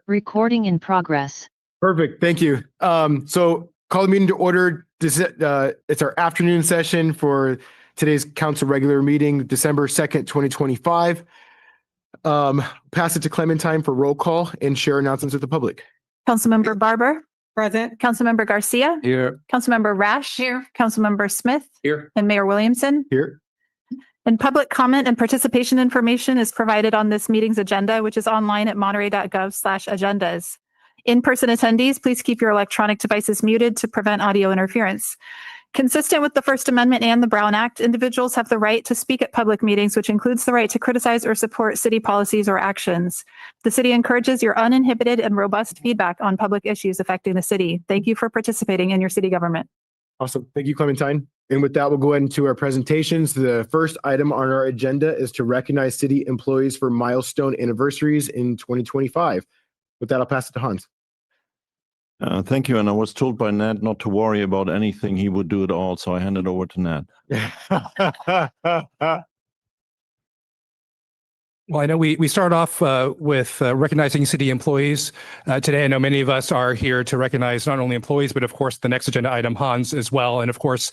Recording in progress. Perfect. Thank you. So call the meeting to order. It's our afternoon session for today's council regular meeting, December 2nd, 2025. Pass it to Clementine for roll call and share announcements with the public. Councilmember Barber. Present. Councilmember Garcia. Here. Councilmember Rash. Here. Councilmember Smith. Here. And Mayor Williamson. Here. And public comment and participation information is provided on this meeting's agenda, which is online at monterey.gov/agendas. In-person attendees, please keep your electronic devices muted to prevent audio interference. Consistent with the First Amendment and the Brown Act, individuals have the right to speak at public meetings, which includes the right to criticize or support city policies or actions. The city encourages your uninhibited and robust feedback on public issues affecting the city. Thank you for participating in your city government. Awesome. Thank you, Clementine. And with that, we'll go into our presentations. The first item on our agenda is to recognize city employees for milestone anniversaries in 2025. With that, I'll pass it to Hans. Thank you. And I was told by Ned not to worry about anything. He would do it all. So I hand it over to Ned. Well, I know we start off with recognizing city employees. Today, I know many of us are here to recognize not only employees, but of course, the next agenda item, Hans, as well. And of course,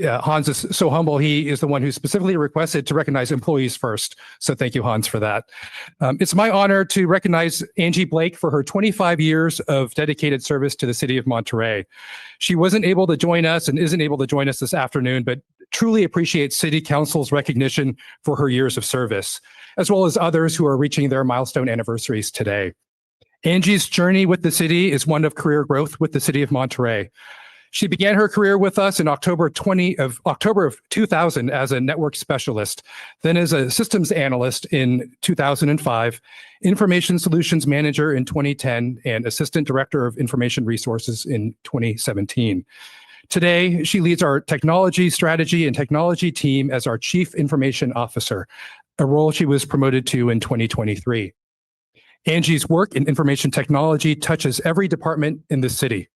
Hans is so humble. He is the one who specifically requested to recognize employees first. So thank you, Hans, for that. It's my honor to recognize Angie Blake for her 25 years of dedicated service to the city of Monterey. She wasn't able to join us and isn't able to join us this afternoon, but truly appreciates City Council's recognition for her years of service, as well as others who are reaching their milestone anniversaries today. Angie's journey with the city is one of career growth with the city of Monterey. She began her career with us in October of 2000 as a network specialist, then as a systems analyst in 2005, information solutions manager in 2010, and assistant director of information resources in 2017. Today, she leads our technology strategy and technology team as our chief information officer, a role she was promoted to in 2023. Angie's work in information technology touches every department in the city.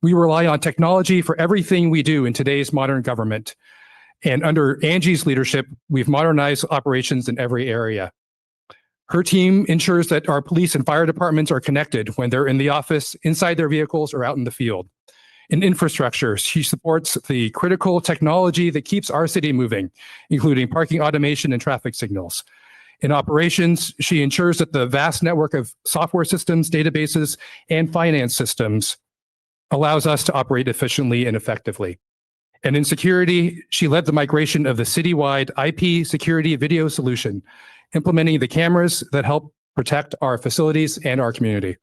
We rely on technology for everything we do in today's modern government. And under Angie's leadership, we've modernized operations in every area. Her team ensures that our police and fire departments are connected when they're in the office, inside their vehicles, or out in the field. In infrastructure, she supports the critical technology that keeps our city moving, including parking automation and traffic signals. In operations, she ensures that the vast network of software systems, databases, and finance systems allows us to operate efficiently and effectively. And in security, she led the migration of the citywide IP security video solution, implementing the cameras that help protect our facilities and our community.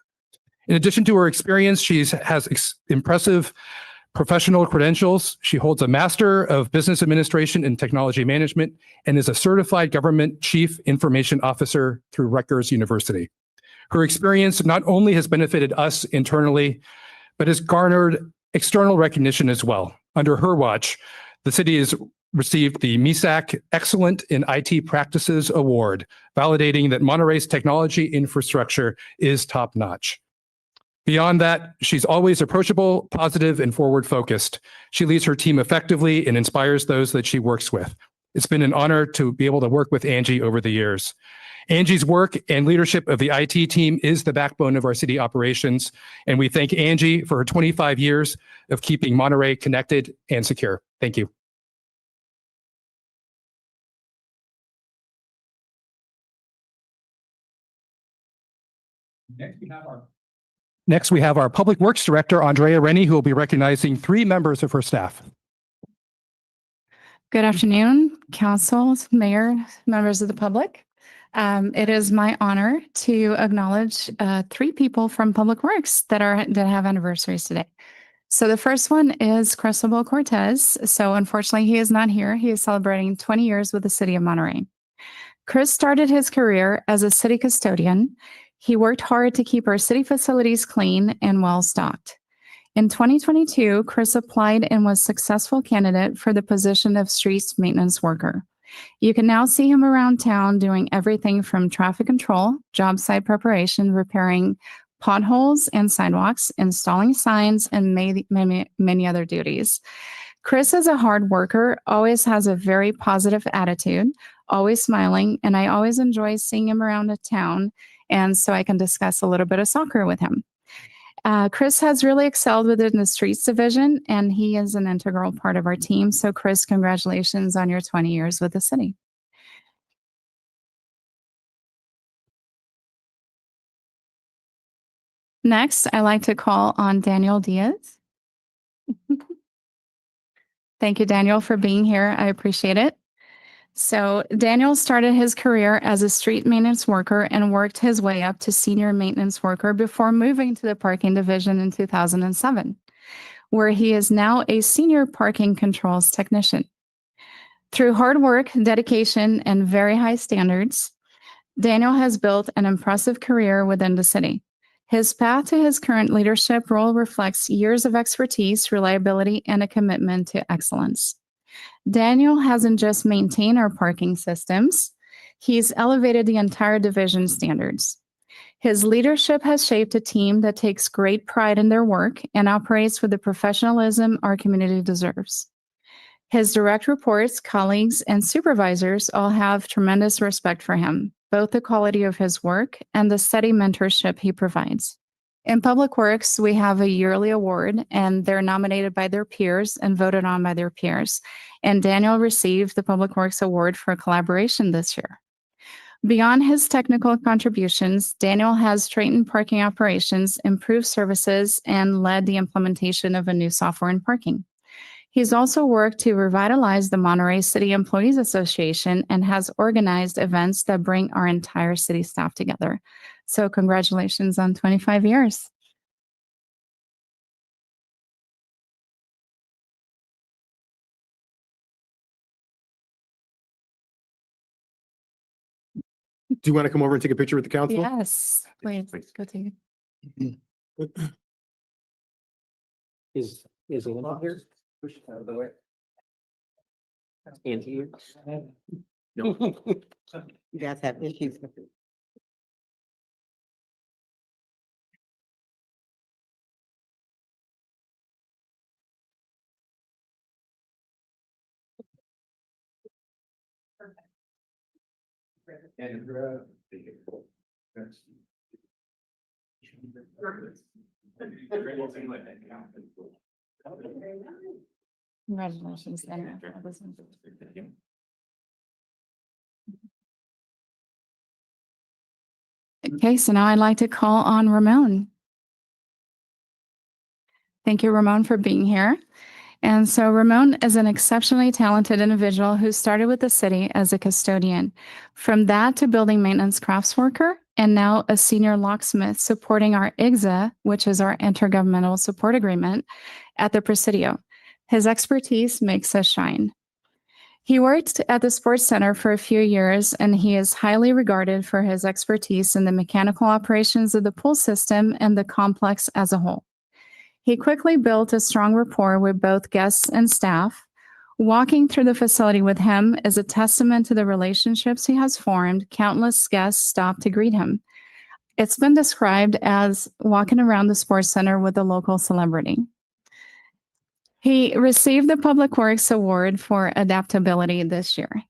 In addition to her experience, she has impressive professional credentials. She holds a Master of Business Administration and Technology Management and is a certified government chief information officer through Rutgers University. Her experience not only has benefited us internally, but has garnered external recognition as well. Under her watch, the city has received the MISAC Excellent in IT Practices Award, validating that Monterey's technology infrastructure is top-notch. Beyond that, she's always approachable, positive, and forward-focused. She leads her team effectively and inspires those that she works with. It's been an honor to be able to work with Angie over the years. Angie's work and leadership of the IT team is the backbone of our city operations, and we thank Angie for her 25 years of keeping Monterey connected and secure. Thank you. Next, we have our Public Works Director, Andrea Rennie, who will be recognizing 3 members of her staff. Good afternoon, council, mayor, members of the public. It is my honor to acknowledge 3 people from Public Works that have anniversaries today. So the first one is Cristobal Cortez. So unfortunately, he is not here. He is celebrating 20 years with the city of Monterey. Chris started his career as a city custodian. He worked hard to keep our city facilities clean and well-stocked. In 2022, Chris applied and was a successful candidate for the position of streets maintenance worker. You can now see him around town doing everything from traffic control, job site preparation, repairing potholes and sidewalks, installing signs, and many other duties. Chris is a hard worker, always has a very positive attitude, always smiling, and I always enjoy seeing him around the town and so I can discuss a little bit of soccer with him. Chris has really excelled within the streets division, and he is an integral part of our team. So Chris, congratulations on your 20 years with the city. Next, I like to call on Daniel Diaz. Thank you, Daniel, for being here. I appreciate it. So Daniel started his career as a street maintenance worker and worked his way up to senior maintenance worker before moving to the parking division in 2007, where he is now a senior parking controls technician. Through hard work, dedication, and very high standards, Daniel has built an impressive career within the city. His path to his current leadership role reflects years of expertise, reliability, and a commitment to excellence. Daniel hasn't just maintained our parking systems, he's elevated the entire division standards. His leadership has shaped a team that takes great pride in their work and operates with the professionalism our community deserves. His direct reports, colleagues, and supervisors all have tremendous respect for him, both the quality of his work and the steady mentorship he provides. In Public Works, we have a yearly award, and they're nominated by their peers and voted on by their peers. And Daniel received the Public Works Award for collaboration this year. Beyond his technical contributions, Daniel has straightened parking operations, improved services, and led the implementation of a new software in parking. He's also worked to revitalize the Monterey City Employees Association and has organized events that bring our entire city staff together. So congratulations on 25 years. Do you want to come over and take a picture with the council? Yes, please go take it. Is it in here? Push it out of the way. And here. No. You guys have issues with it. Congratulations, Daniel. Okay, so now I'd like to call on Ramon. Thank you, Ramon, for being here. And so Ramon is an exceptionally talented individual who started with the city as a custodian. From that to building maintenance crafts worker, and now a senior locksmith supporting our IGZA, which is our intergovernmental support agreement, at the Presidio. His expertise makes us shine. He worked at the Sports Center for a few years, and he is highly regarded for his expertise in the mechanical operations of the pool system and the complex as a whole. He quickly built a strong rapport with both guests and staff. Walking through the facility with him is a testament to the relationships he has formed. Countless guests stop to greet him. It's been described as walking around the Sports Center with a local celebrity. He received the Public Works Award for adaptability this year.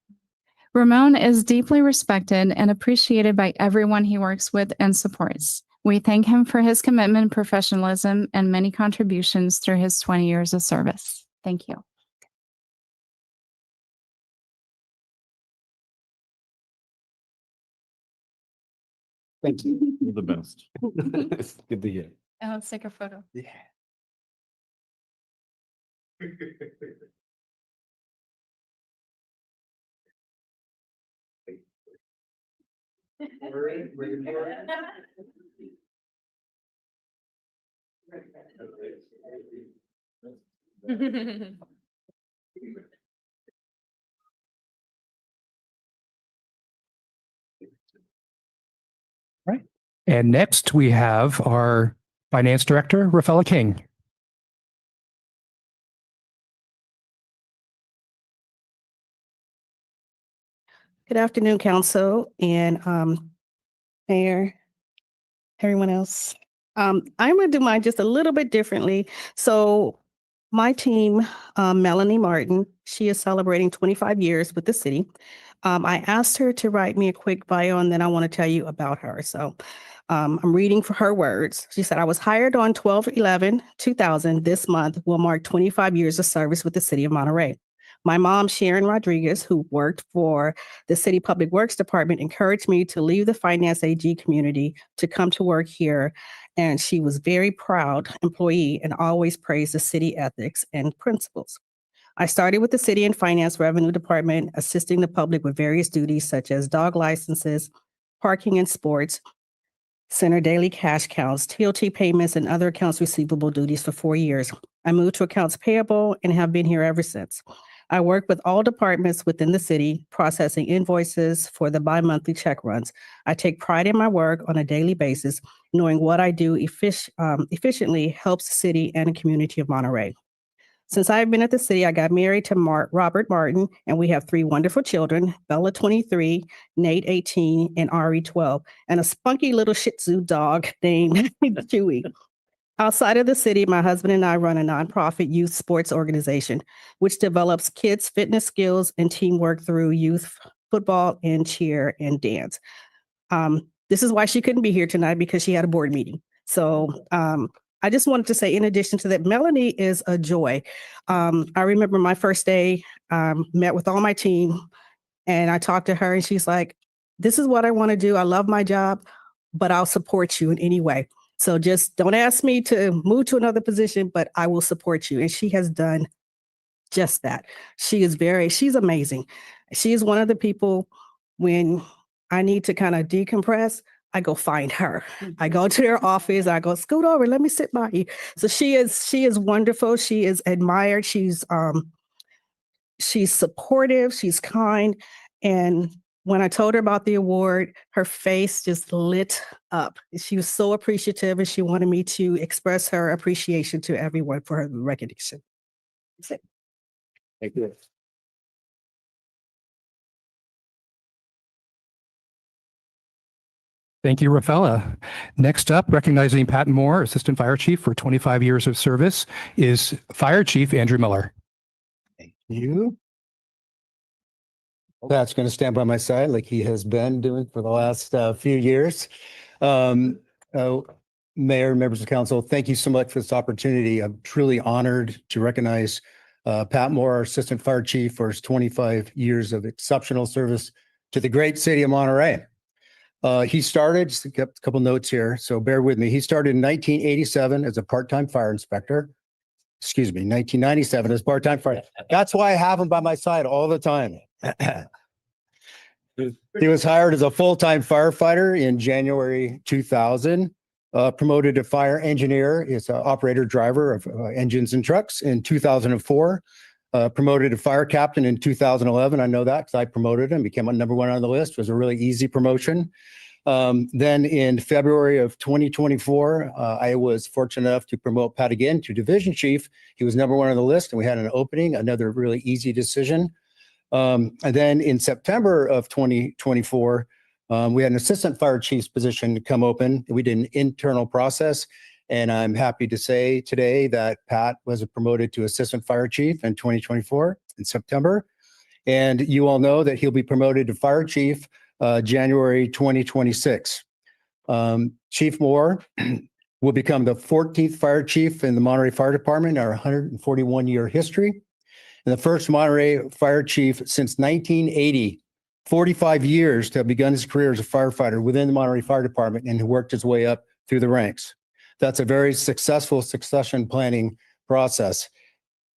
Ramon is deeply respected and appreciated by everyone he works with and supports. We thank him for his commitment, professionalism, and many contributions through his 20 years of service. Thank you. Thank you. You're the best. Good to hear. And let's take a photo. Yeah. And next we have our Finance Director, Rafaela King. Good afternoon, Council and Mayor, everyone else. I'm going to do mine just a little bit differently. So my team, Melanie Martin, she is celebrating 25 years with the city. I asked her to write me a quick bio, and then I want to tell you about her. So I'm reading for her words. She said, I was hired on 12/11/2000. This month will mark 25 years of service with the city of Monterey. My mom, Sharon Rodriguez, who worked for the City Public Works Department, encouraged me to leave the finance AG community to come to work here. And she was very proud employee and always praised the city ethics and principles. I started with the city and finance revenue department, assisting the public with various duties such as dog licenses, parking and sports, center daily cash counts, TOT payments, and other accounts receivable duties for 4 years. I moved to accounts payable and have been here ever since. I work with all departments within the city, processing invoices for the bi-monthly check runs. I take pride in my work on a daily basis, knowing what I do efficiently helps the city and the community of Monterey. Since I've been at the city, I got married to Robert Martin, and we have 3 wonderful children, Bella 23, Nate 18, and Ari 12, and a spunky little Shih Tzu dog named Chewy. Outside of the city, my husband and I run a nonprofit youth sports organization, which develops kids' fitness skills and teamwork through youth football and cheer and dance. This is why she couldn't be here tonight, because she had a board meeting. So I just wanted to say, in addition to that, Melanie is a joy. I remember my first day, met with all my team, and I talked to her, and she's like, this is what I want to do. I love my job, but I'll support you in any way. So just don't ask me to move to another position, but I will support you. And she has done just that. She's amazing. She is one of the people, when I need to kind of decompress, I go find her. I go to her office. I go, scoot over, let me sit by you. So she is wonderful. She is admired. She's supportive. She's kind. And when I told her about the award, her face just lit up. She was so appreciative, and she wanted me to express her appreciation to everyone for her recognition. That's it. Thank you. Thank you, Rafaela. Next up, recognizing Pat Moore, Assistant Fire Chief for 25 years of service, is Fire Chief Andrew Miller. Thank you. Pat's going to stand by my side like he has been doing for the last few years. Mayor, members of council, thank you so much for this opportunity. I'm truly honored to recognize Pat Moore, our Assistant Fire Chief, for his 25 years of exceptional service to the great city of Monterey. He started, just a couple notes here, so bear with me. He started in 1987 as a part-time fire inspector. 1997 as part-time fire. That's why I have him by my side all the time. He was hired as a full-time firefighter in January 2000, promoted to fire engineer. He's an operator driver of engines and trucks in 2004, promoted to fire captain in 2011. I know that because I promoted him, became number 1 on the list. It was a really easy promotion. Then in February of 2024, I was fortunate enough to promote Pat again to division chief. He was number 1 on the list, and we had an opening, another really easy decision. And then in September of 2024, we had an assistant fire chief's position come open. We did an internal process, and I'm happy to say today that Pat was promoted to assistant fire chief in 2024 in September. And you all know that he'll be promoted to fire chief January 2026. Chief Moore will become the 14th fire chief in the Monterey Fire Department, our 141-year history, and the first Monterey fire chief since 1980, 45 years to have begun his career as a firefighter within the Monterey Fire Department and worked his way up through the ranks. That's a very successful succession planning process.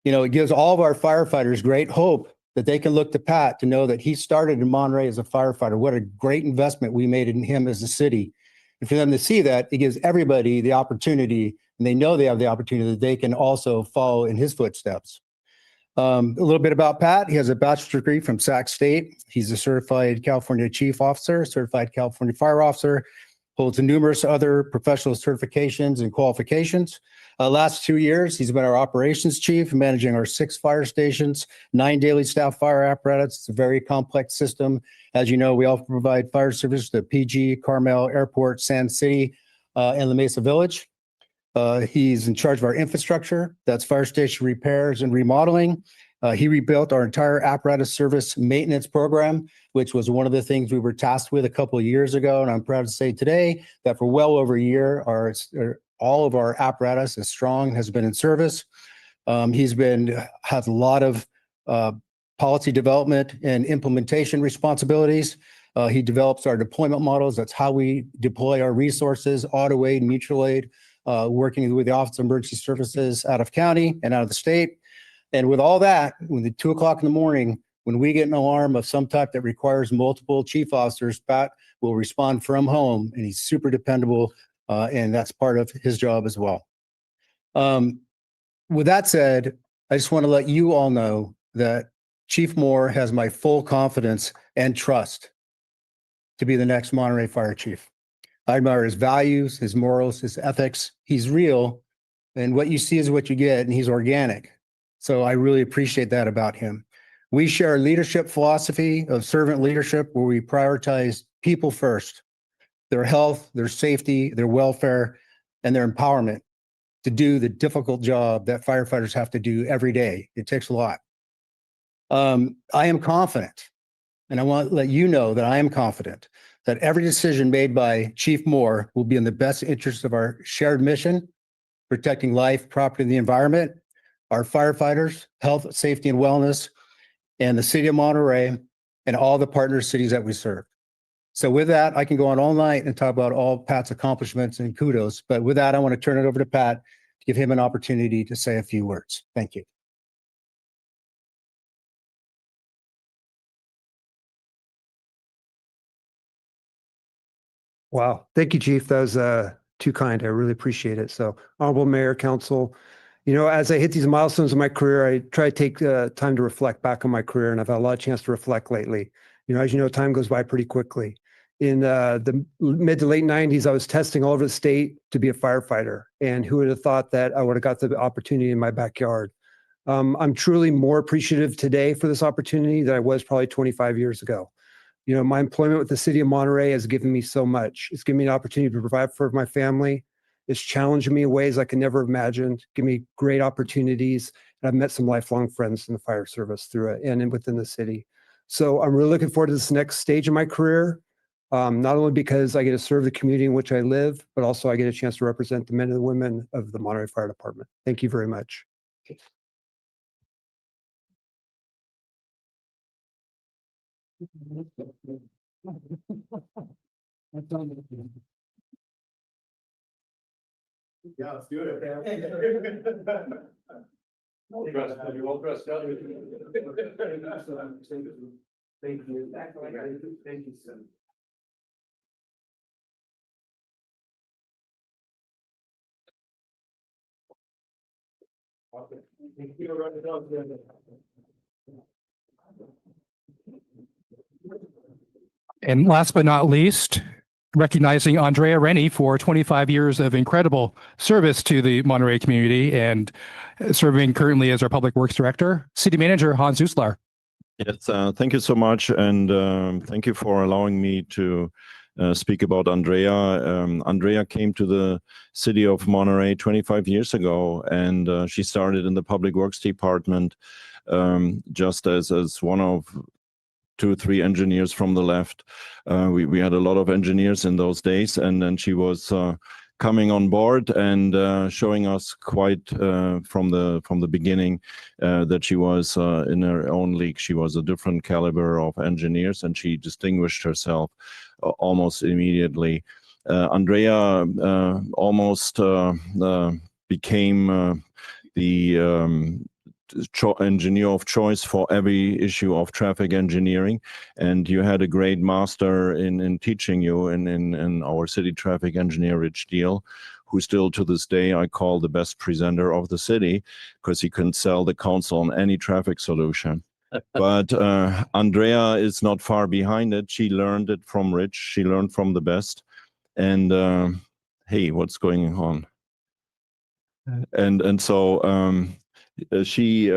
You know, it gives all of our firefighters great hope that they can look to Pat to know that he started in Monterey as a firefighter. What a great investment we made in him as a city. And for them to see that, it gives everybody the opportunity, and they know they have the opportunity that they can also follow in his footsteps. A little bit about Pat. He has a bachelor's degree from Sac State. He's a certified California Chief Officer, certified California Fire Officer, holds numerous other professional certifications and qualifications. Last 2 years, he's been our operations chief, managing our 6 fire stations, 9 daily staff fire apparatus. It's a very complex system. As you know, we also provide fire service to PG, Carmel Airport, Sand City, and La Mesa Village. He's in charge of our infrastructure. That's fire station repairs and remodeling, He rebuilt our entire apparatus service maintenance program, which was one of the things we were tasked with a couple of years ago. And I'm proud to say today that for well over a year, all of our apparatus is strong, has been in service. He's had a lot of policy development and implementation responsibilities. He develops our deployment models. That's how we deploy our resources, auto aid, mutual aid, working with the Office of Emergency Services out of county and out of the state. And with all that, when the 2 o'clock in the morning, when we get an alarm of some type that requires multiple chief officers, Pat will respond from home, and he's super dependable, and that's part of his job as well. With that said, I just want to let you all know that Chief Moore has my full confidence and trust to be the next Monterey Fire Chief. I admire his values, his morals, his ethics. He's real, and what you see is what you get, and he's organic. So I really appreciate that about him. We share a leadership philosophy of servant leadership where we prioritize people first, their health, their safety, their welfare, and their empowerment to do the difficult job that firefighters have to do every day. It takes a lot. I am confident, and I want to let you know that I am confident that every decision made by Chief Moore will be in the best interest of our shared mission, protecting life, property, and the environment, our firefighters, health, safety, and wellness, and the city of Monterey, and all the partner cities that we serve. So with that, I can go on all night and talk about all Pat's accomplishments and kudos. But with that, I want to turn it over to Pat to give him an opportunity to say a few words. Thank you. Wow. Thank you, Chief. That was too kind. I really appreciate it. So, Honorable Mayor, Council, as I hit these milestones in my career, I try to take time to reflect back on my career, and I've had a lot of chance to reflect lately. As you know, time goes by pretty quickly. In the mid to late 90s, I was testing all over the state to be a firefighter, and who would have thought that I would have got the opportunity in my backyard? I'm truly more appreciative today for this opportunity than I was probably 25 years ago. My employment with the city of Monterey has given me so much. It's given me an opportunity to provide for my family. It's challenged me in ways I could never have imagined, give me great opportunities. And I've met some lifelong friends in the fire service through it and within the city. So I'm really looking forward to this next stage of my career, not only because I get to serve the community in which I live, but also I get a chance to represent the men and the women of the Monterey Fire Department. Thank you very much. Yeah, let's do it. Well dressed, you're all dressed up. Thank you. Thank you, sir. Okay. Thank you. And last but not least, recognizing Andrea Rennie for 25 years of incredible service to the Monterey community and serving currently as our Public Works Director, City Manager Hans Uslar. Yes, thank you so much, and thank you for allowing me to speak about Andrea. Andrea came to the city of Monterey 25 years ago, and she started in the Public Works Department just as one of 2 or 3 engineers from the left. We had a lot of engineers in those days, and then she was coming on board and showing us quite from the beginning that she was in her own league. She was a different caliber of engineers, and she distinguished herself almost immediately. Andrea almost became the engineer of choice for every issue of traffic engineering, and you had a great master in teaching you in our city traffic engineer, Rich Deal, who still to this day I call the best presenter of the city because he can sell the council on any traffic solution. But Andrea is not far behind it. She learned it from Rich. She learned from the best. And hey, what's going on? And so she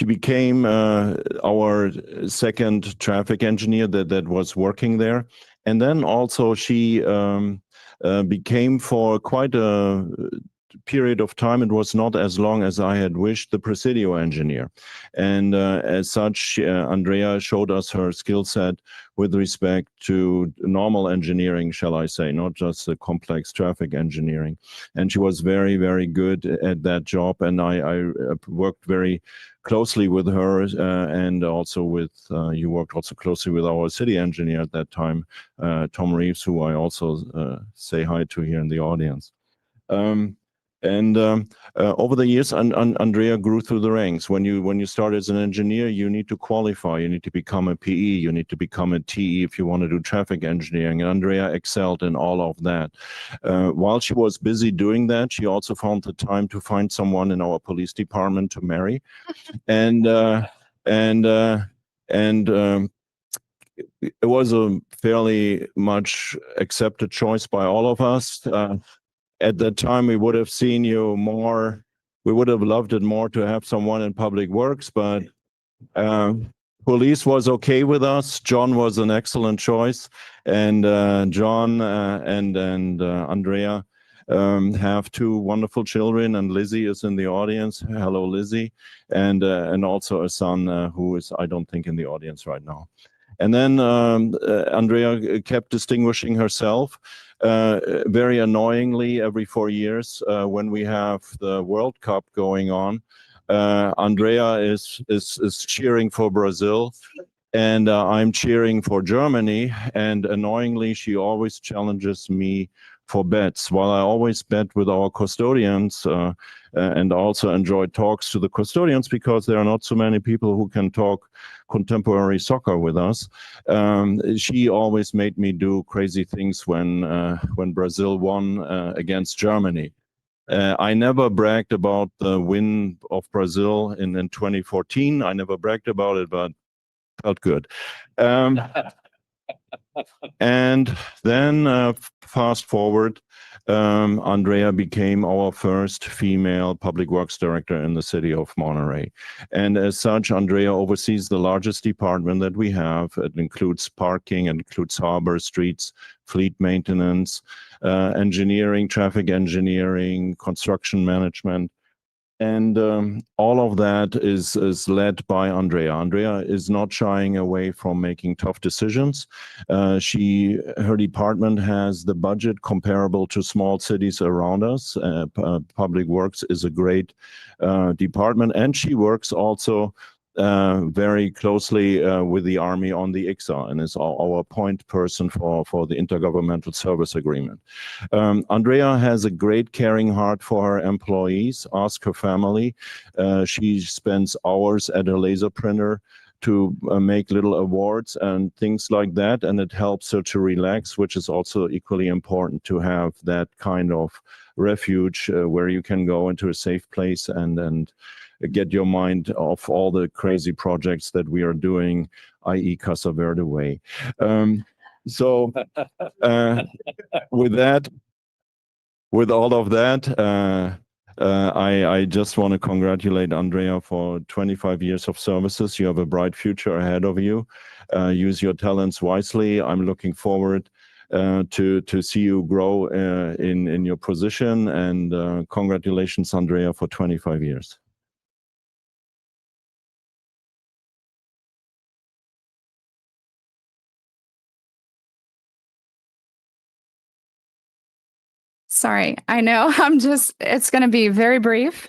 became our second traffic engineer that was working there, and then also she became for quite a period of time, it was not as long as I had wished, the Presidio engineer. And as such, Andrea showed us her skill set with respect to normal engineering, shall I say, not just the complex traffic engineering. And she was very, very good at that job. And I worked very closely with her, and also with, you worked also closely with our city engineer at that time, Tom Reeves, who I also say hi to here in the audience. Over the years, Andrea grew through the ranks. When you start as an engineer, you need to qualify. You need to become a PE. You need to become a TE if you want to do traffic engineering. And Andrea excelled in all of that. While she was busy doing that, she also found the time to find someone in our police department to marry, and it was a fairly much accepted choice by all of us. At that time, we would have seen you more. We would have loved it more to have someone in public works, but police was okay with us. John was an excellent choice, and John and Andrea have two wonderful children, and Lizzie is in the audience. Hello, Lizzie, and also a son who is, I don't think, in the audience right now. And then Andrea kept distinguishing herself. Very annoyingly, every 4 years, when we have the World Cup going on, Andrea is cheering for Brazil, and I'm cheering for Germany. And annoyingly, she always challenges me for bets. While I always bet with our custodians, and also enjoy talks to the custodians, because there are not so many people who can talk contemporary soccer with us. She always made me do crazy things when Brazil won against Germany. I never bragged about the win of Brazil in 2014. I never bragged about it, but felt good. And then fast forward, Andrea became our first female public works director in the city of Monterey. And as such, Andrea oversees the largest department that we have. It includes parking, it includes harbor, streets, fleet maintenance, engineering, traffic engineering, construction management. And all of that is led by Andrea. Andrea is not shying away from making tough decisions. Her department has the budget comparable to small cities around us. Public Works is a great department, and she works also very closely with the Army on the ICSA, and is our point person for the Intergovernmental Service Agreement. Andrea has a great caring heart for her employees. Ask her family. She spends hours at a laser printer to make little awards and things like that, and it helps her to relax, which is also equally important, to have that kind of refuge where you can go into a safe place and get your mind off all the crazy projects that we are doing, i.e. Casa Verde Way. So with all of that, I just want to congratulate Andrea for 25 years of services. You have a bright future ahead of you. Use your talents wisely. I'm looking forward to see you grow in your position, and congratulations, Andrea, for 25 years. Sorry, I know it's going to be very brief.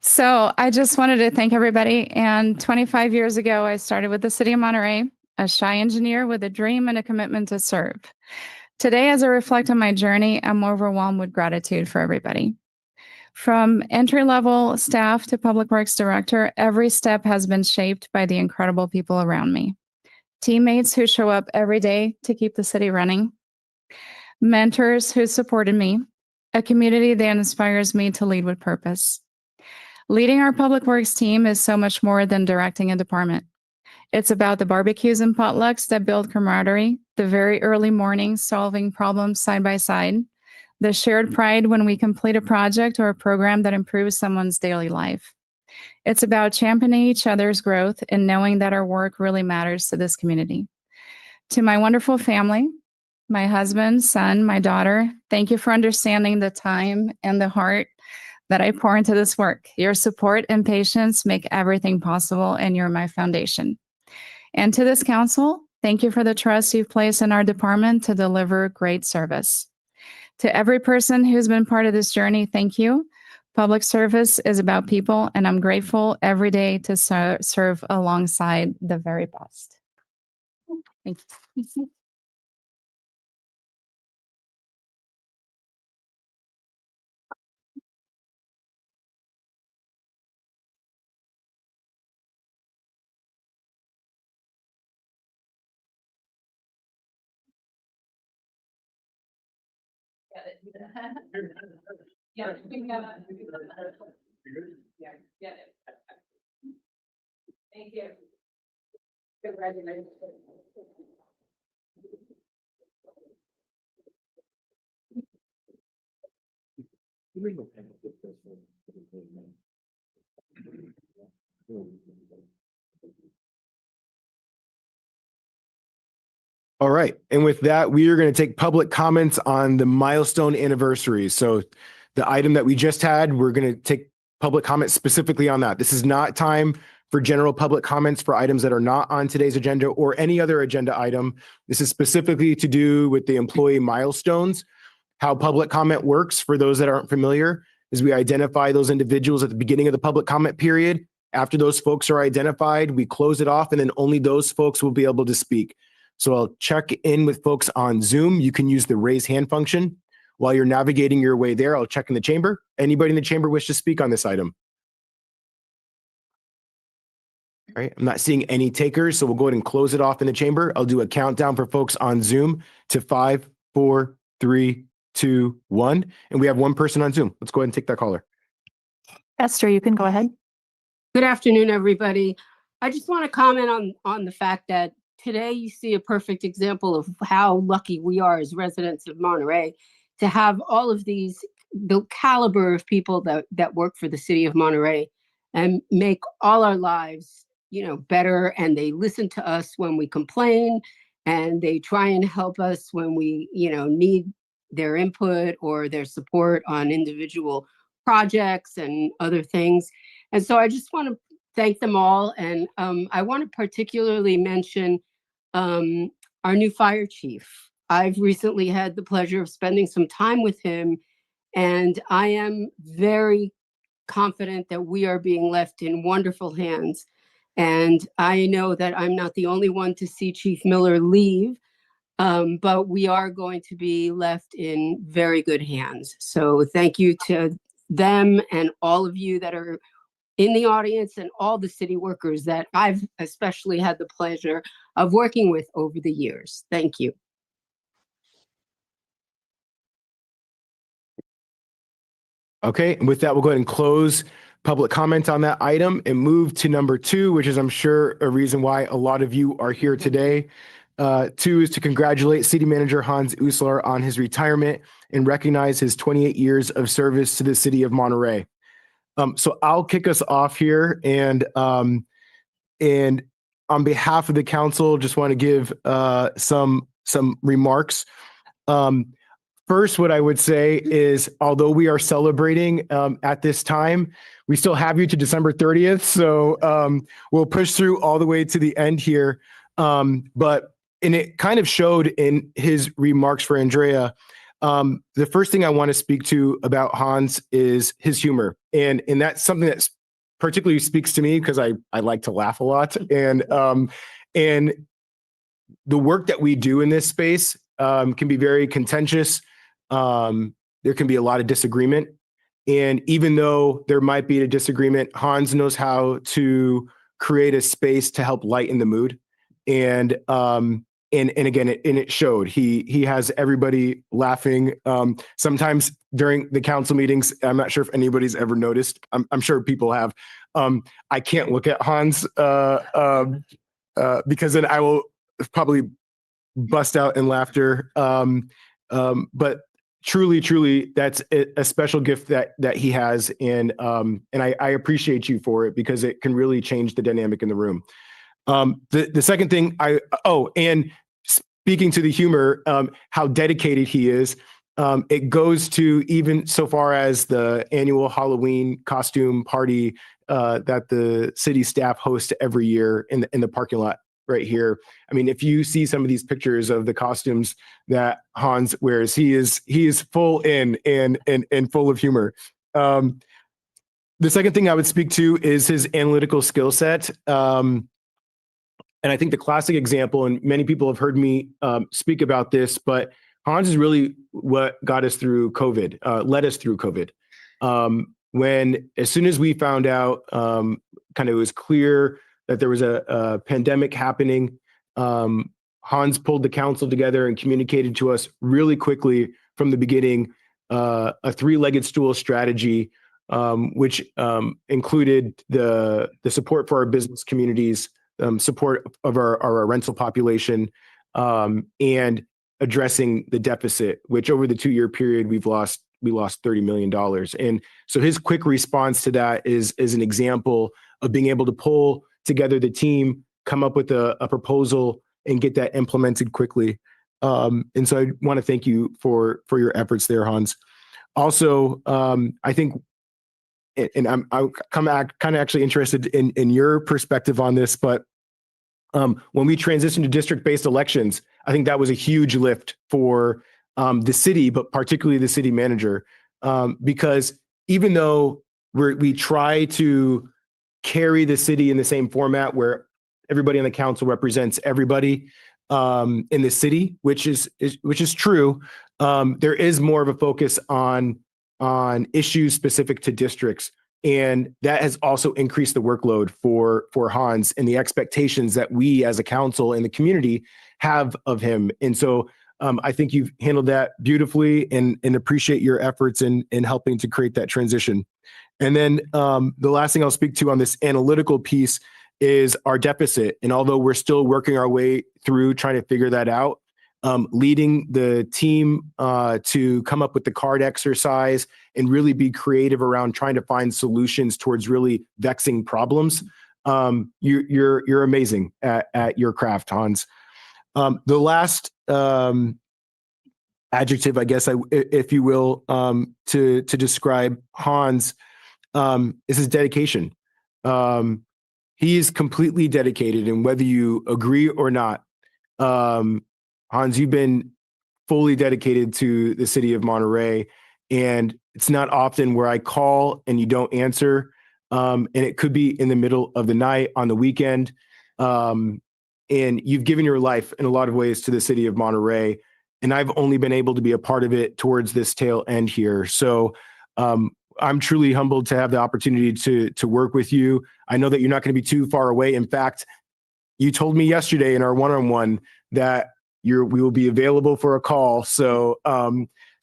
So I just wanted to thank everybody. And 25 years ago, I started with the city of Monterey, a shy engineer with a dream and a commitment to serve. Today, as I reflect on my journey, I'm overwhelmed with gratitude for everybody. From entry-level staff to Public Works Director, every step has been shaped by the incredible people around me. Teammates who show up every day to keep the city running. Mentors who supported me, a community that inspires me to lead with purpose. Leading our public works team is so much more than directing a department. It's about the barbecues and potlucks that build camaraderie, the very early mornings solving problems side by side, the shared pride when we complete a project or a program that improves someone's daily life. It's about championing each other's growth and knowing that our work really matters to this community. To my wonderful family, my husband, son, my daughter, thank you for understanding the time and the heart that I pour into this work. Your support and patience make everything possible, and you're my foundation. And to this council, thank you for the trust you've placed in our department to deliver great service. To every person who's been part of this journey, thank you. Public service is about people, and I'm grateful every day to serve alongside the very best. Thank you. Thank you. Congratulations. All right. And with that, we are going to take public comments on the milestone anniversaries. So the item that we just had, we're going to take public comments specifically on that. This is not time for general public comments for items that are not on today's agenda or any other agenda item. This is specifically to do with the employee milestones. How public comment works, for those that aren't familiar, is we identify those individuals at the beginning of the public comment period. After those folks are identified, we close it off, and then only those folks will be able to speak. So I'll check in with folks on Zoom. You can use the raise hand function. While you're navigating your way there, I'll check in the chamber. Anybody in the chamber wish to speak on this item? All right, I'm not seeing any takers, so we'll go ahead and close it off in the chamber. I'll do a countdown for folks on Zoom to 5, 4, 3, 2, 1. And we have one person on Zoom. Let's go ahead and take that caller. Esther, you can go ahead. Good afternoon, everybody. I just want to comment on the fact that today you see a perfect example of how lucky we are as residents of Monterey to have all of these, the caliber of people that work for the city of Monterey and make all our lives, better. And they listen to us when we complain, and they try and help us when we, need their input or their support on individual projects and other things. And so I just want to thank them all. And I want to particularly mention our new fire chief. I've recently had the pleasure of spending some time with him, and I am very confident that we are being left in wonderful hands. And I know that I'm not the only one to see Chief Miller leave, but we are going to be left in very good hands. So thank you to them and all of you that are in the audience and all the city workers that I've especially had the pleasure of working with over the years. Thank you. Okay, and with that, we'll go ahead and close public comment on that item and move to number 2, which is, I'm sure, a reason why a lot of you are here today. 2 is to congratulate City Manager Hans Uslar on his retirement and recognize his 28 years of service to the city of Monterey. So I'll kick us off here, and on behalf of the council, just want to give some remarks. First, what I would say is, although we are celebrating at this time, we still have you to December 30th. So we'll push through all the way to the end here. And it kind of showed in his remarks for Andrea. The first thing I want to speak to about Hans is his humor. And that's something that particularly speaks to me because I like to laugh a lot. And the work that we do in this space can be very contentious. There can be a lot of disagreement. And even though there might be a disagreement, Hans knows how to create a space to help lighten the mood. And again, it showed. He has everybody laughing. Sometimes during the council meetings, I'm not sure if anybody's ever noticed. I'm sure people have. I can't look at Hans because then I will probably bust out in laughter. But truly, that's a special gift that he has, and I appreciate you for it because it can really change the dynamic in the room. The second thing and speaking to the humor, how dedicated he is. It goes to even so far as the annual Halloween costume party that the city staff hosts every year in the parking lot right here. I mean, if you see some of these pictures of the costumes that Hans wears, he is full in and full of humor. The second thing I would speak to is his analytical skill set. And I think the classic example, and many people have heard me speak about this, but Hans is really what got us through COVID, led us through COVID. When, as soon as we found out, kind of it was clear that there was a pandemic happening, Hans pulled the council together and communicated to us really quickly from the beginning a three-legged stool strategy, which included the support for our business communities, support of our rental population, and addressing the deficit, which over the 2-year period we lost $30 million. And so his quick response to that is an example of being able to pull together the team, come up with a proposal, and get that implemented quickly. And so I want to thank you for your efforts there, Hans. Also, I think, and I'm kind of actually interested in your perspective on this, but when we transitioned to district-based elections, I think that was a huge lift for the city, but particularly the city manager, because even though we try to carry the city in the same format where everybody on the council represents everybody in the city, which is true, there is more of a focus on issues specific to districts. And that has also increased the workload for Hans and the expectations that we as a council and the community have of him. And so I think you've handled that beautifully and appreciate your efforts in helping to create that transition. And then the last thing I'll speak to on this analytical piece is our deficit. And although we're still working our way through trying to figure that out, leading the team to come up with the card exercise and really be creative around trying to find solutions towards really vexing problems. You're amazing at your craft, Hans. The last adjective, I guess, if you will, to describe Hans is his dedication. He is completely dedicated, and whether you agree or not, Hans, you've been fully dedicated to the city of Monterey, and it's not often where I call and you don't answer, and it could be in the middle of the night on the weekend, and you've given your life in a lot of ways to the city of Monterey, and I've only been able to be a part of it towards this tail end here. So I'm truly humbled to have the opportunity to work with you. I know that you're not going to be too far away. In fact, you told me yesterday in our one-on-one that we will be available for a call. So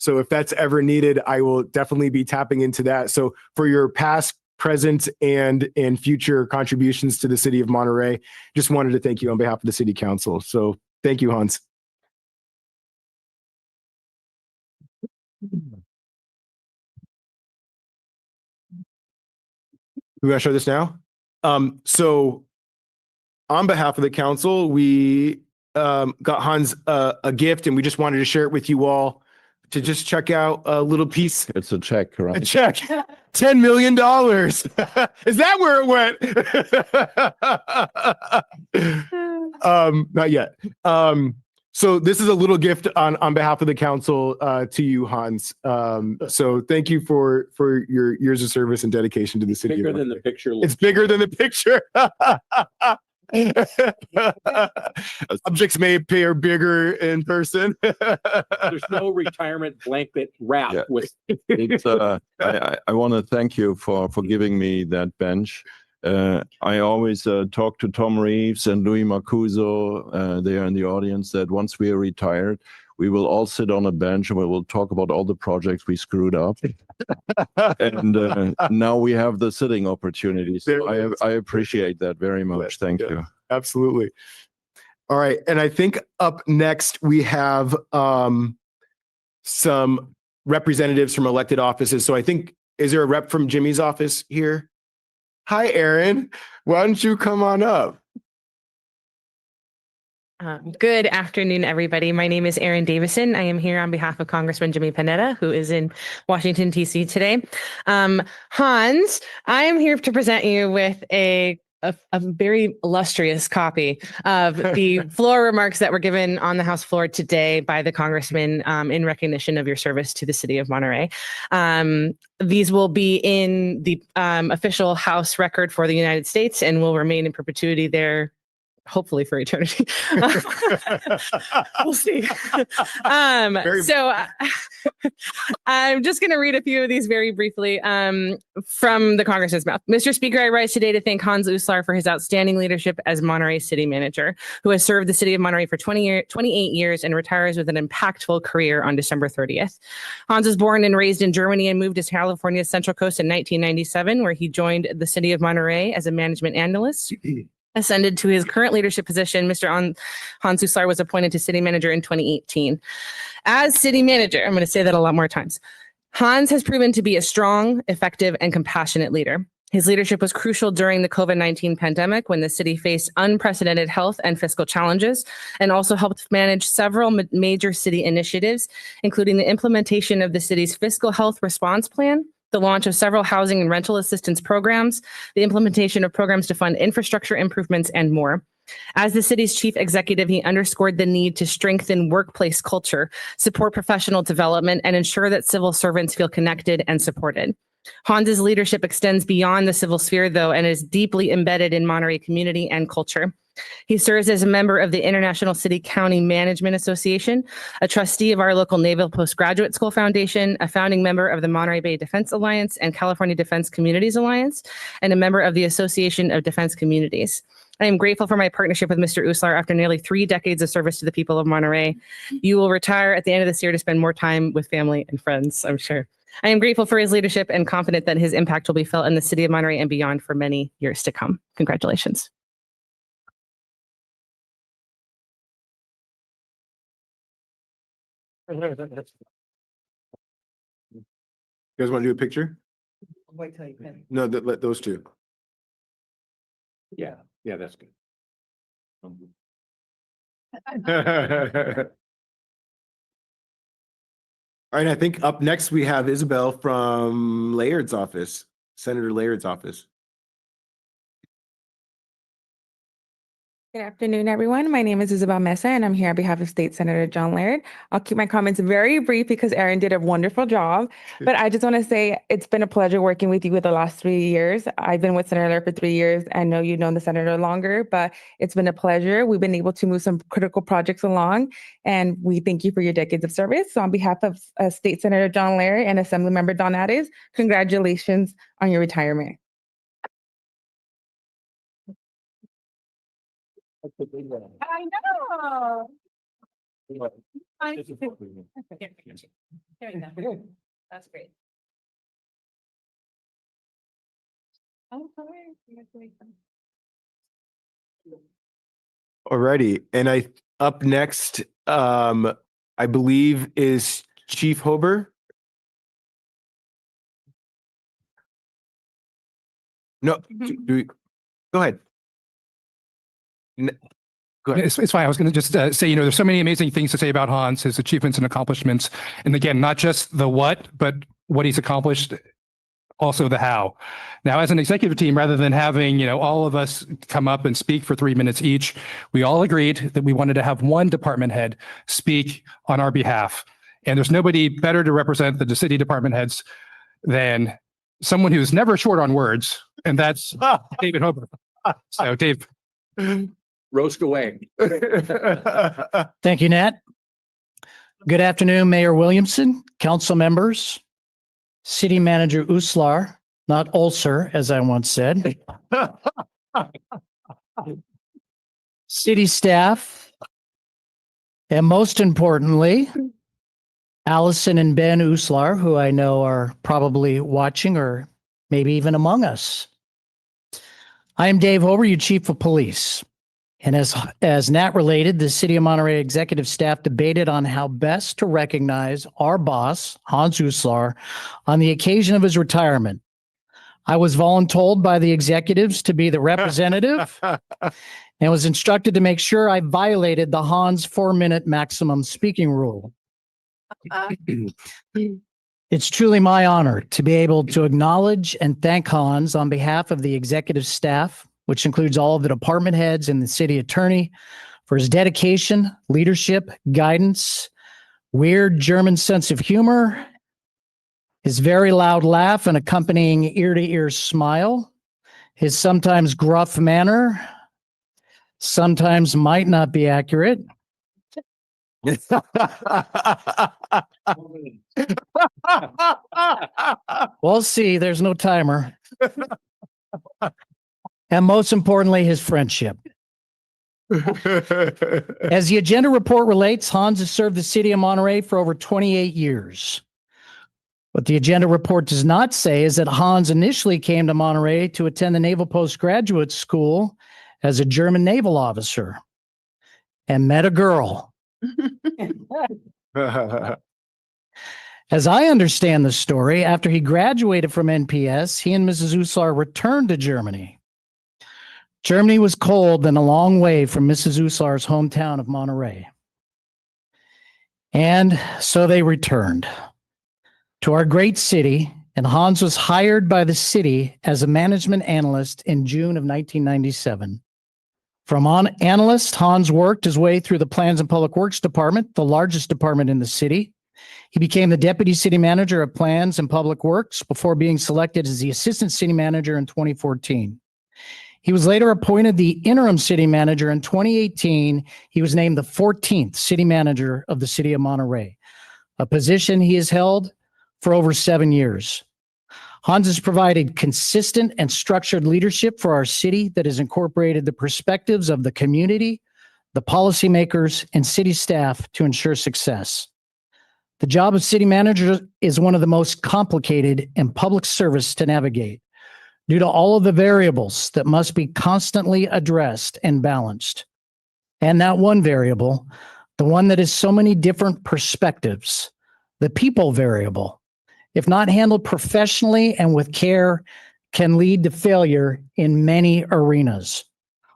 if that's ever needed, I will definitely be tapping into that. So for your past, present, and future contributions to the city of Monterey, just wanted to thank you on behalf of the city council. So thank you, Hans. We want to show this now? So on behalf of the council, we got Hans a gift, and we just wanted to share it with you all to just check out a little piece. It's a check, right? A check, $10 million. Is that where it went? Not yet. So this is a little gift on behalf of the council to you, Hans. So thank you for your years of service and dedication to the city. Bigger than the picture. It's bigger than the picture. Objects may appear bigger in person. There's no retirement blanket wrap with. It's, I want to thank you for giving me that bench. I always talk to Tom Reeves and Louis Marcuso, they are in the audience, that once we are retired, we will all sit on a bench and we will talk about all the projects we screwed up. And now we have the sitting opportunity. So I appreciate that very much. Thank you. Absolutely. All right. And I think up next we have some representatives from elected offices. So I think, is there a rep from Jimmy's office here? Hi, Aaron. Why don't you come on up? Good afternoon, everybody. My name is Erin Davison. I am here on behalf of Congressman Jimmy Panetta, who is in Washington, D.C. today. Hans, I am here to present you with a very illustrious copy of the floor remarks that were given on the House floor today by the Congressman in recognition of your service to the city of Monterey. These will be in the official House record for the United States and will remain in perpetuity there, hopefully for eternity. We'll see. I'm just going to read a few of these very briefly from the Congressman's mouth. Mr. Speaker, I rise today to thank Hans Uslar for his outstanding leadership as Monterey City Manager, who has served the city of Monterey for 28 years and retires with an impactful career on December 30th. Hans was born and raised in Germany and moved to California's Central Coast in 1997, where he joined the city of Monterey as a management analyst. Ascended to his current leadership position, Mr. Hans Uslar was appointed to city manager in 2018. As city manager, I'm going to say that a lot more times, Hans has proven to be a strong, effective, and compassionate leader. His leadership was crucial during the COVID-19 pandemic when the city faced unprecedented health and fiscal challenges, and also helped manage several major city initiatives, including the implementation of the city's fiscal health response plan, the launch of several housing and rental assistance programs, the implementation of programs to fund infrastructure improvements, and more. As the city's chief executive, he underscored the need to strengthen workplace culture, support professional development, and ensure that civil servants feel connected and supported. Hans's leadership extends beyond the civil sphere, though, and is deeply embedded in Monterey community and culture. He serves as a member of the International City County Management Association, a trustee of our local Naval Postgraduate School Foundation, a founding member of the Monterey Bay Defense Alliance and California Defense Communities Alliance, and a member of the Association of Defense Communities. I am grateful for my partnership with Mr. Uslar after nearly 3 decades of service to the people of Monterey. You will retire at the end of this year to spend more time with family and friends, I'm sure. I am grateful for his leadership and confident that his impact will be felt in the city of Monterey and beyond for many years to come. Congratulations. You guys want to do a picture? Wait till you finish. No, let those two. Yeah, that's good. All right, I think up next we have Isabel from Layard's office, Senator Layard's office. Good afternoon, everyone. My name is Isabel Mesa, and I'm here on behalf of State Senator John Laird. I'll keep my comments very brief because Erin did a wonderful job. But I just want to say it's been a pleasure working with you with the last 3 years. I've been with Senator Laird for 3 years. I know you've known the senator longer, but it's been a pleasure. We've been able to move some critical projects along, and we thank you for your decades of service. So on behalf of State Senator John Laird and Assemblymember Don Addis, congratulations on your retirement. I know. That's great. Alrighty, and up next, I believe is Chief Hober. No, go ahead. Go ahead. It's fine. I was going to just say, there's so many amazing things to say about Hans, his achievements and accomplishments. And again, not just the what, but what he's accomplished, also the how. Now, as an executive team, rather than having, all of us come up and speak for 3 minutes each, we all agreed that we wanted to have one department head speak on our behalf. And there's nobody better to represent the city department heads than someone who's never short on words, and that's David Hober. So, Dave. Roast away. Thank you, Nat. Good afternoon, Mayor Williamson, council members, City Manager Uslar, not Ulcer, as I once said, city staff, and most importantly, Allison and Ben Uslar, who I know are probably watching or maybe even among us. I am Dave Hober, your Chief of Police. And as Nat related, the City of Monterey executive staff debated on how best to recognize our boss, Hans Uslar, on the occasion of his retirement. I was voluntold by the executives to be the representative, and was instructed to make sure I violated the Hans 4-minute maximum speaking rule. It's truly my honor to be able to acknowledge and thank Hans on behalf of the executive staff, which includes all of the department heads and the city attorney, for his dedication, leadership, guidance, weird German sense of humor, his very loud laugh and accompanying ear-to-ear smile, his sometimes gruff manner, sometimes might not be accurate. We'll see. There's no timer. And most importantly, his friendship. As the agenda report relates, Hans has served the city of Monterey for over 28 years. What the agenda report does not say is that Hans initially came to Monterey to attend the Naval Postgraduate School as a German naval officer and met a girl. As I understand the story, after he graduated from NPS, he and Mrs. Uslar returned to Germany. Germany was cold and a long way from Mrs. Uslar's hometown of Monterey. And so they returned to our great city, and Hans was hired by the city as a management analyst in June of 1997. From analyst, Hans worked his way through the Plans and Public Works Department, the largest department in the city. He became the deputy city manager of Plans and Public Works before being selected as the assistant city manager in 2014. He was later appointed the interim city manager in 2018. He was named the 14th city manager of the city of Monterey, a position he has held for over 7 years. Hans has provided consistent and structured leadership for our city that has incorporated the perspectives of the community, the policymakers, and city staff to ensure success. The job of city manager is one of the most complicated in public service to navigate due to all of the variables that must be constantly addressed and balanced. And that one variable, the one that has so many different perspectives, the people variable, if not handled professionally and with care, can lead to failure in many arenas.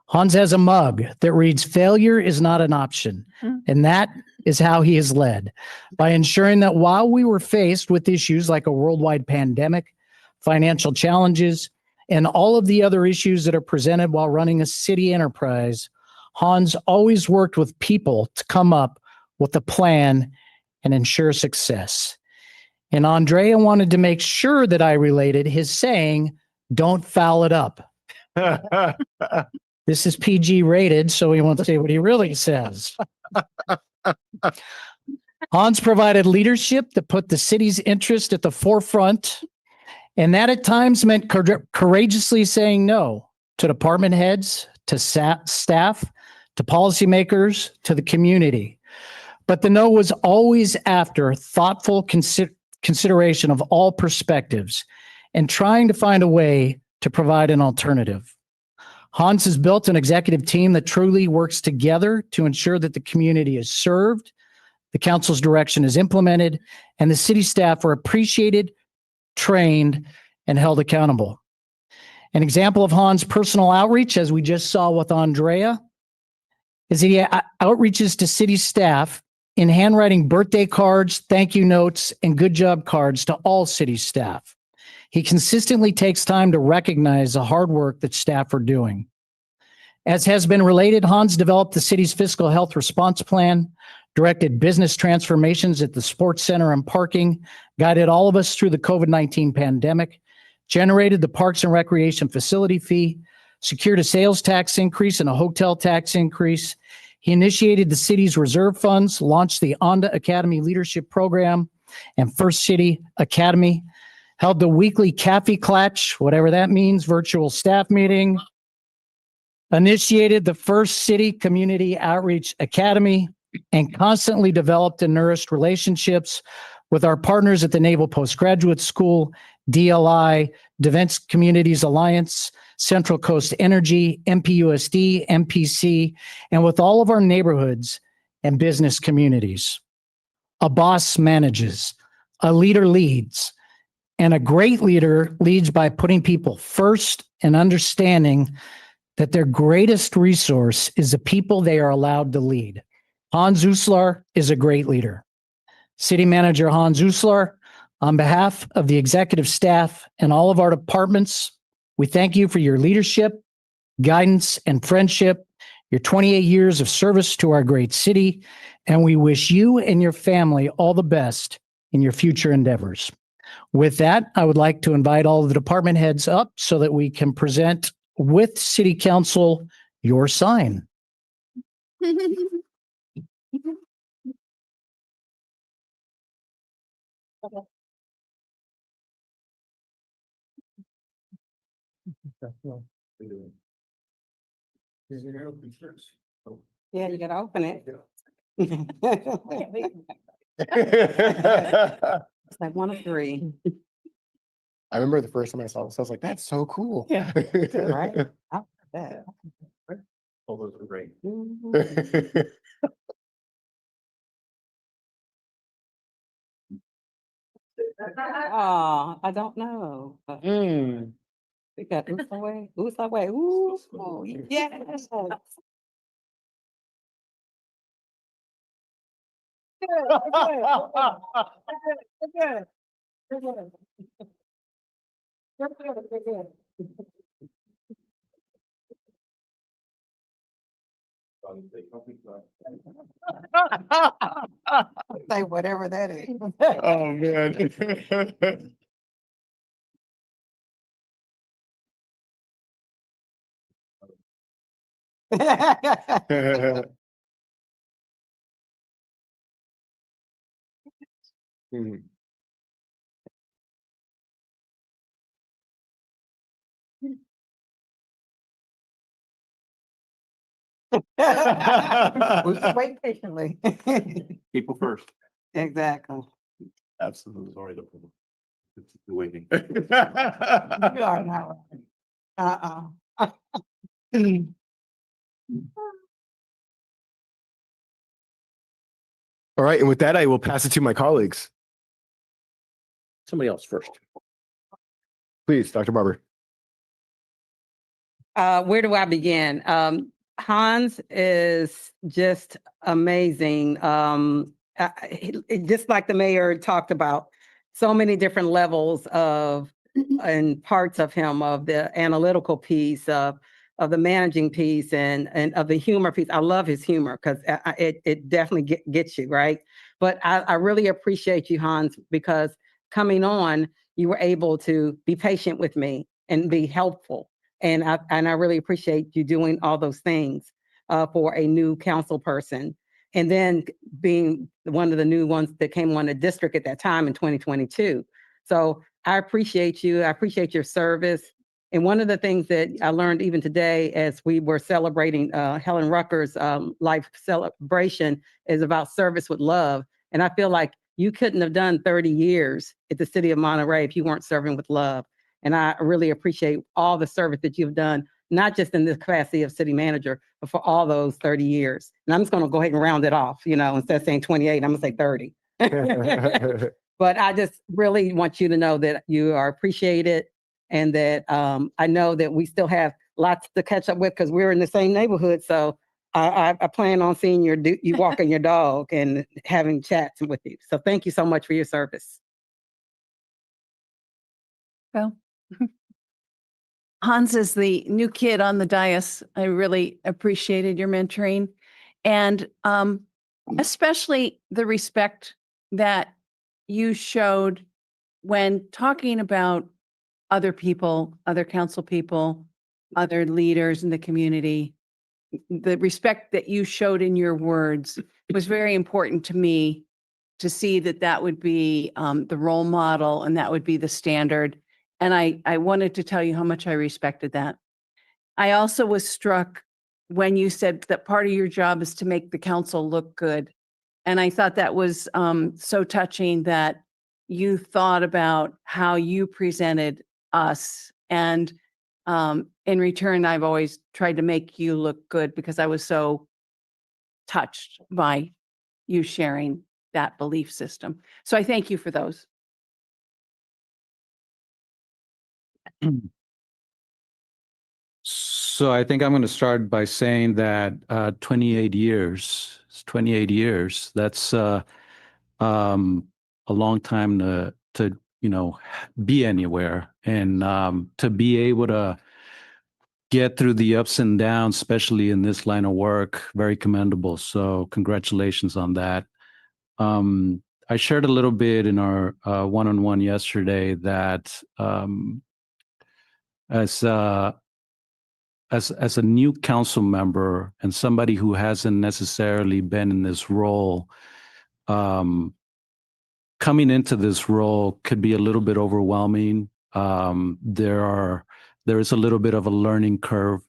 Hans has a mug that reads, "Failure is not an option." And that is how he has led, by ensuring that while we were faced with issues like a worldwide pandemic, financial challenges, and all of the other issues that are presented while running a city enterprise, Hans always worked with people to come up with a plan and ensure success. And Andrea wanted to make sure that I related his saying, "Don't foul it up." This is PG rated, so we won't say what he really says. Hans provided leadership that put the city's interest at the forefront, and that at times meant courageously saying no to department heads, to staff, to policymakers, to the community. But the no was always after thoughtful consideration of all perspectives and trying to find a way to provide an alternative. Hans has built an executive team that truly works together to ensure that the community is served, the council's direction is implemented, and the city staff are appreciated, trained, and held accountable. An example of Hans' personal outreach, as we just saw with Andrea, is he outreaches to city staff in handwriting birthday cards, thank you notes, and good job cards to all city staff. He consistently takes time to recognize the hard work that staff are doing. As has been related, Hans developed the city's fiscal health response plan, directed business transformations at the sports center and parking, guided all of us through the COVID-19 pandemic, generated the Parks and Recreation facility fee, secured a sales tax increase and a hotel tax increase. He initiated the city's reserve funds, launched the Onda Academy Leadership Program and First City Academy, held the weekly Cafe Clatch, whatever that means, virtual staff meeting, initiated the First City Community Outreach Academy, and constantly developed and nourished relationships with our partners at the Naval Postgraduate School, DLI, Defense Communities Alliance, Central Coast Energy, MPUSD, MPC, and with all of our neighborhoods and business communities. A boss manages, a leader leads, and a great leader leads by putting people first and understanding that their greatest resource is the people they are allowed to lead. Hans Uslar is a great leader. City Manager Hans Uslar, on behalf of the executive staff and all of our departments, we thank you for your leadership, guidance, and friendship, your 28 years of service to our great city, and we wish you and your family all the best in your future endeavors. With that, I would like to invite all of the department heads up so that we can present with City Council your sign. Yeah, you gotta open it. It's like one of three. I remember the first time I saw this, I was like, that's so cool. Yeah. Right? I bet. All those are great. Oh, I don't know. We got Oops away, Oops away, ooh, oh, yes. Say whatever that is. Oh, man. Mhm. We'll just wait patiently. People first. Exactly. Absolutely. Sorry. It's the waiting. You are not. Uh-uh. All right, and with that, I will pass it to my colleagues. Somebody else first. Please, Dr. Barber. Where do I begin? Hans is just amazing. Just like the mayor talked about, so many different levels of and parts of him, of the analytical piece, of the managing piece, and of the humor piece. I love his humor because it definitely gets you, right? But I really appreciate you, Hans, because coming on, you were able to be patient with me and be helpful. And I really appreciate you doing all those things for a new council person. And then being one of the new ones that came on the district at that time in 2022. So I appreciate you. I appreciate your service. And one of the things that I learned even today as we were celebrating Helen Rucker's life celebration is about service with love. And I feel like you couldn't have done 30 years at the city of Monterey if you weren't serving with love. And I really appreciate all the service that you've done, not just in this capacity of city manager, but for all those 30 years. And I'm just going to go ahead and round it off, instead of saying 28, I'm going to say 30. But I just really want you to know that you are appreciated and that I know that we still have lots to catch up with because we're in the same neighborhood. So I plan on seeing you walking your dog and having chats with you. So thank you so much for your service. Well, Hans is the new kid on the dais. I really appreciated your mentoring and especially the respect that you showed when talking about other people, other council people, other leaders in the community. The respect that you showed in your words was very important to me to see that that would be the role model and that would be the standard. And I wanted to tell you how much I respected that. I also was struck when you said that part of your job is to make the council look good. And I thought that was so touching that you thought about how you presented us. And in return, I've always tried to make you look good because I was so touched by you sharing that belief system. So I thank you for those. So I think I'm going to start by saying that 28 years, it's 28 years. That's a long time to be anywhere, and to be able to get through the ups and downs, especially in this line of work, very commendable. So congratulations on that. I shared a little bit in our one-on-one yesterday that as a new council member and somebody who hasn't necessarily been in this role, coming into this role could be a little bit overwhelming. There is a little bit of a learning curve.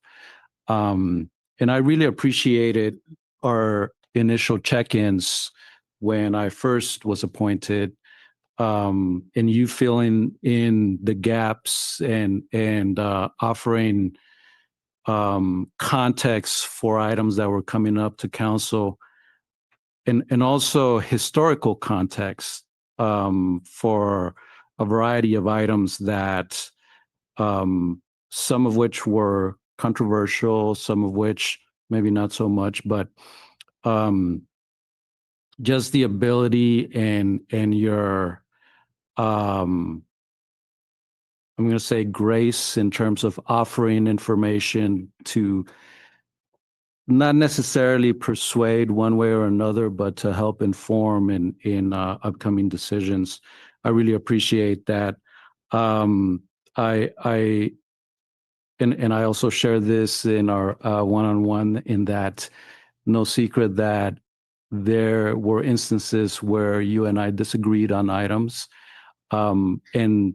And I really appreciated our initial check-ins when I first was appointed, and you filling in the gaps and offering context for items that were coming up to council, and also historical context for a variety of items that some of which were controversial, some of which maybe not so much, but just the ability and your I'm going to say grace in terms of offering information to not necessarily persuade one way or another, but to help inform in upcoming decisions. I really appreciate that. I also share this in our one-on-one, in that no secret that there were instances where you and I disagreed on items. And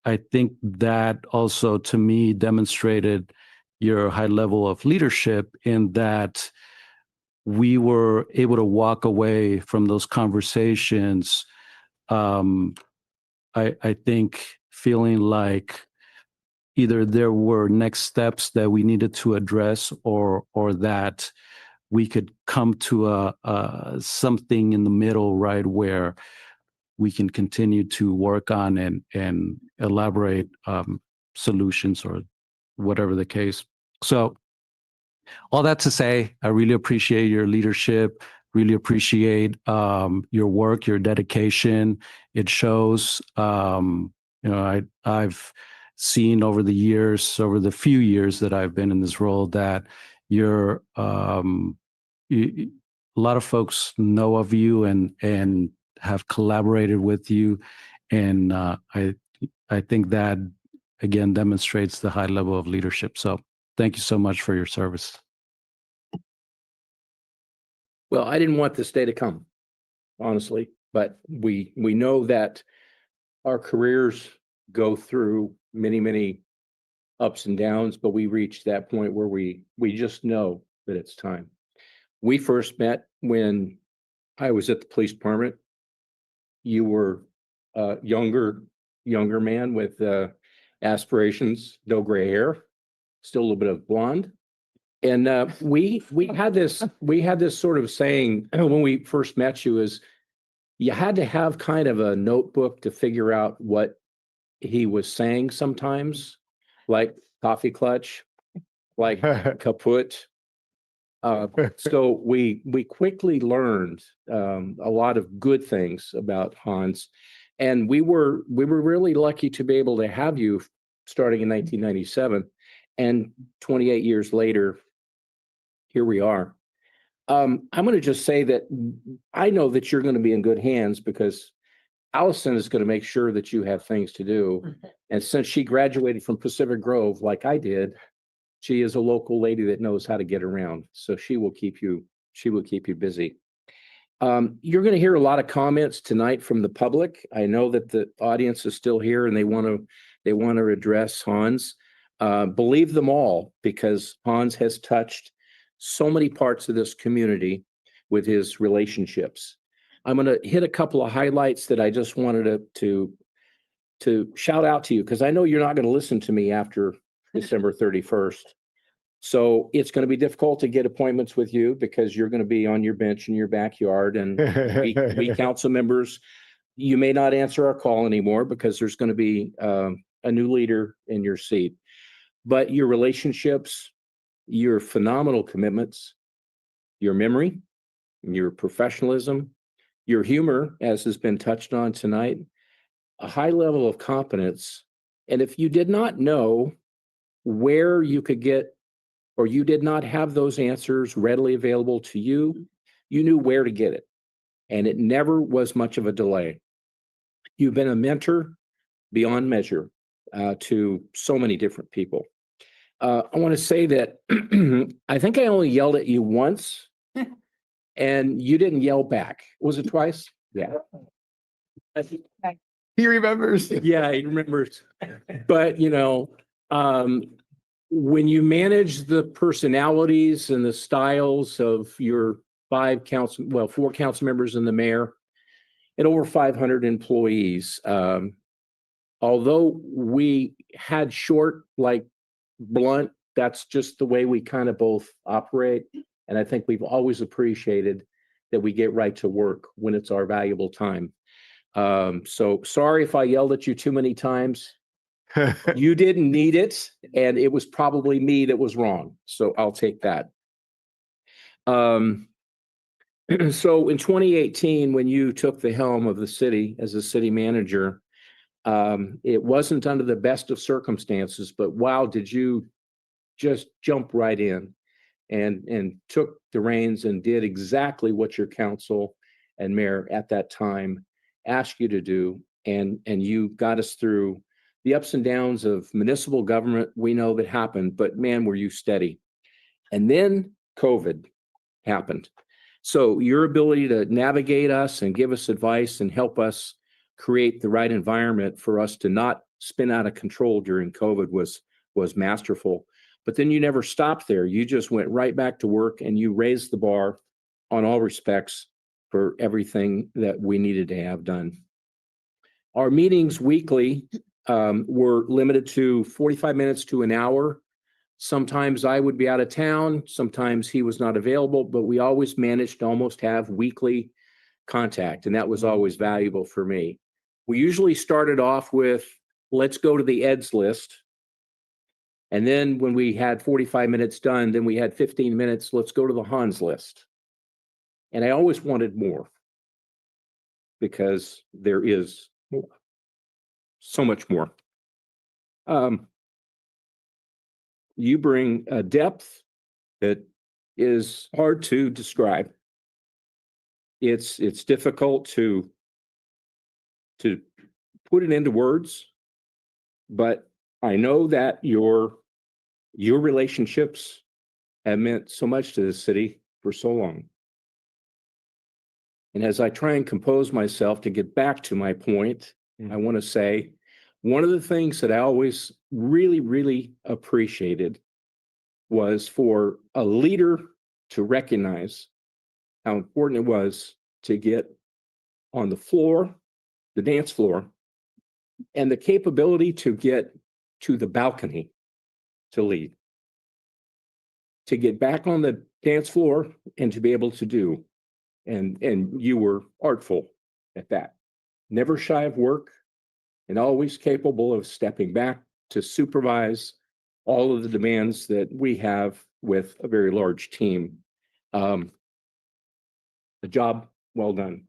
I think that also, to me, demonstrated your high level of leadership, in that we were able to walk away from those conversations, I think, feeling like either there were next steps that we needed to address, or that we could come to a something in the middle, right, where we can continue to work on and elaborate solutions, or whatever the case. So all that to say, I really appreciate your leadership, really appreciate your work, your dedication. It shows. I've seen over the years, over the few years that I've been in this role, that you're a lot of folks know of you and have collaborated with you, and I think that again demonstrates the high level of leadership. So thank you so much for your service. Well, I didn't want this day to come, honestly, but we know that our careers go through many, many ups and downs, but we reached that point where we just know that it's time. We first met when I was at the police department. You were a younger man with aspirations, no gray hair, still a little bit of blonde. And we had this sort of saying when we first met you, is you had to have kind of a notebook to figure out what he was saying sometimes, like coffee clutch, like kaput. So we quickly learned a lot of good things about Hans, and we were really lucky to be able to have you starting in 1997, and 28 years later, here we are. I'm going to just say that I know that you're going to be in good hands, because Allison is going to make sure that you have things to do. And since she graduated from Pacific Grove, like I did, she is a local lady that knows how to get around. So she will keep you busy. You're going to hear a lot of comments tonight from the public. I know that the audience is still here and they want to address Hans. Believe them all, because Hans has touched so many parts of this community with his relationships. I'm going to hit a couple of highlights that I just wanted to shout out to you, because I know you're not going to listen to me after December 31st. So it's going to be difficult to get appointments with you, because you're going to be on your bench in your backyard, and we council members, you may not answer our call anymore, because there's going to be a new leader in your seat. but your relationships, your phenomenal commitments, your memory, your professionalism, your humor, as has been touched on tonight, a high level of competence. And if you did not know where you could get, or you did not have those answers readily available to you, you knew where to get it. And it never was much of a delay. You've been a mentor beyond measure to so many different people. I want to say that I think I only yelled at you once and you didn't yell back. Was it twice? Yeah. He remembers. Yeah, he remembers. But, you know, when you manage the personalities and the styles of your four council members and the mayor and over 500 employees, although we had short, like blunt, that's just the way we kind of both operate. And I think we've always appreciated that we get right to work when it's our valuable time. So sorry if I yelled at you too many times. You didn't need it, and it was probably me that was wrong. So I'll take that. So in 2018, when you took the helm of the city as a city manager, it wasn't under the best of circumstances, but wow, did you just jump right in and took the reins and did exactly what your council and mayor at that time asked you to do. And you got us through the ups and downs of municipal government. We know that happened, but man, were you steady. And then COVID happened. So your ability to navigate us and give us advice and help us create the right environment for us to not spin out of control during COVID was masterful. But then you never stopped there. You just went right back to work and you raised the bar on all respects for everything that we needed to have done. Our meetings weekly were limited to 45 minutes to an hour. Sometimes I would be out of town, sometimes he was not available, but we always managed to almost have weekly contact, and that was always valuable for me. We usually started off with, let's go to the Eds list. And then when we had 45 minutes done, then we had 15 minutes, let's go to the Hans list. And I always wanted more because there is more, so much more. You bring a depth that is hard to describe. It's difficult to put it into words, but I know that your relationships have meant so much to the city for so long. And as I try and compose myself to get back to my point, I want to say one of the things that I always really, really appreciated was for a leader to recognize how important it was to get on the floor, the dance floor, and the capability to get to the balcony to lead, to get back on the dance floor and to be able to do. And you were artful at that, never shy of work and always capable of stepping back to supervise all of the demands that we have with a very large team. The job well done.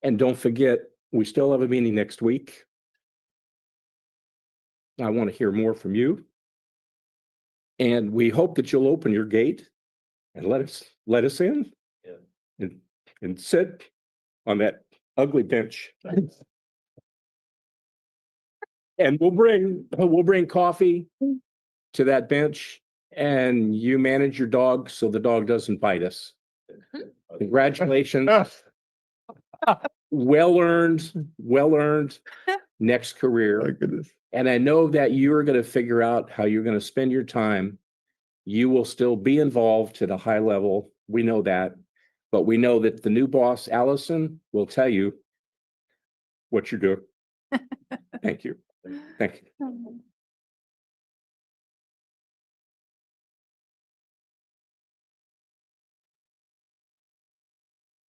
And don't forget, we still have a meeting next week. I want to hear more from you. And we hope that you'll open your gate and let us in. Yeah. And sit on that ugly bench. And we'll bring coffee to that bench, and you manage your dog so the dog doesn't bite us. Congratulations. Well earned next career. My goodness. And I know that you're going to figure out how you're going to spend your time. You will still be involved at a high level. We know that. But we know that the new boss, Allison, will tell you what you're doing. Thank you. Thank you.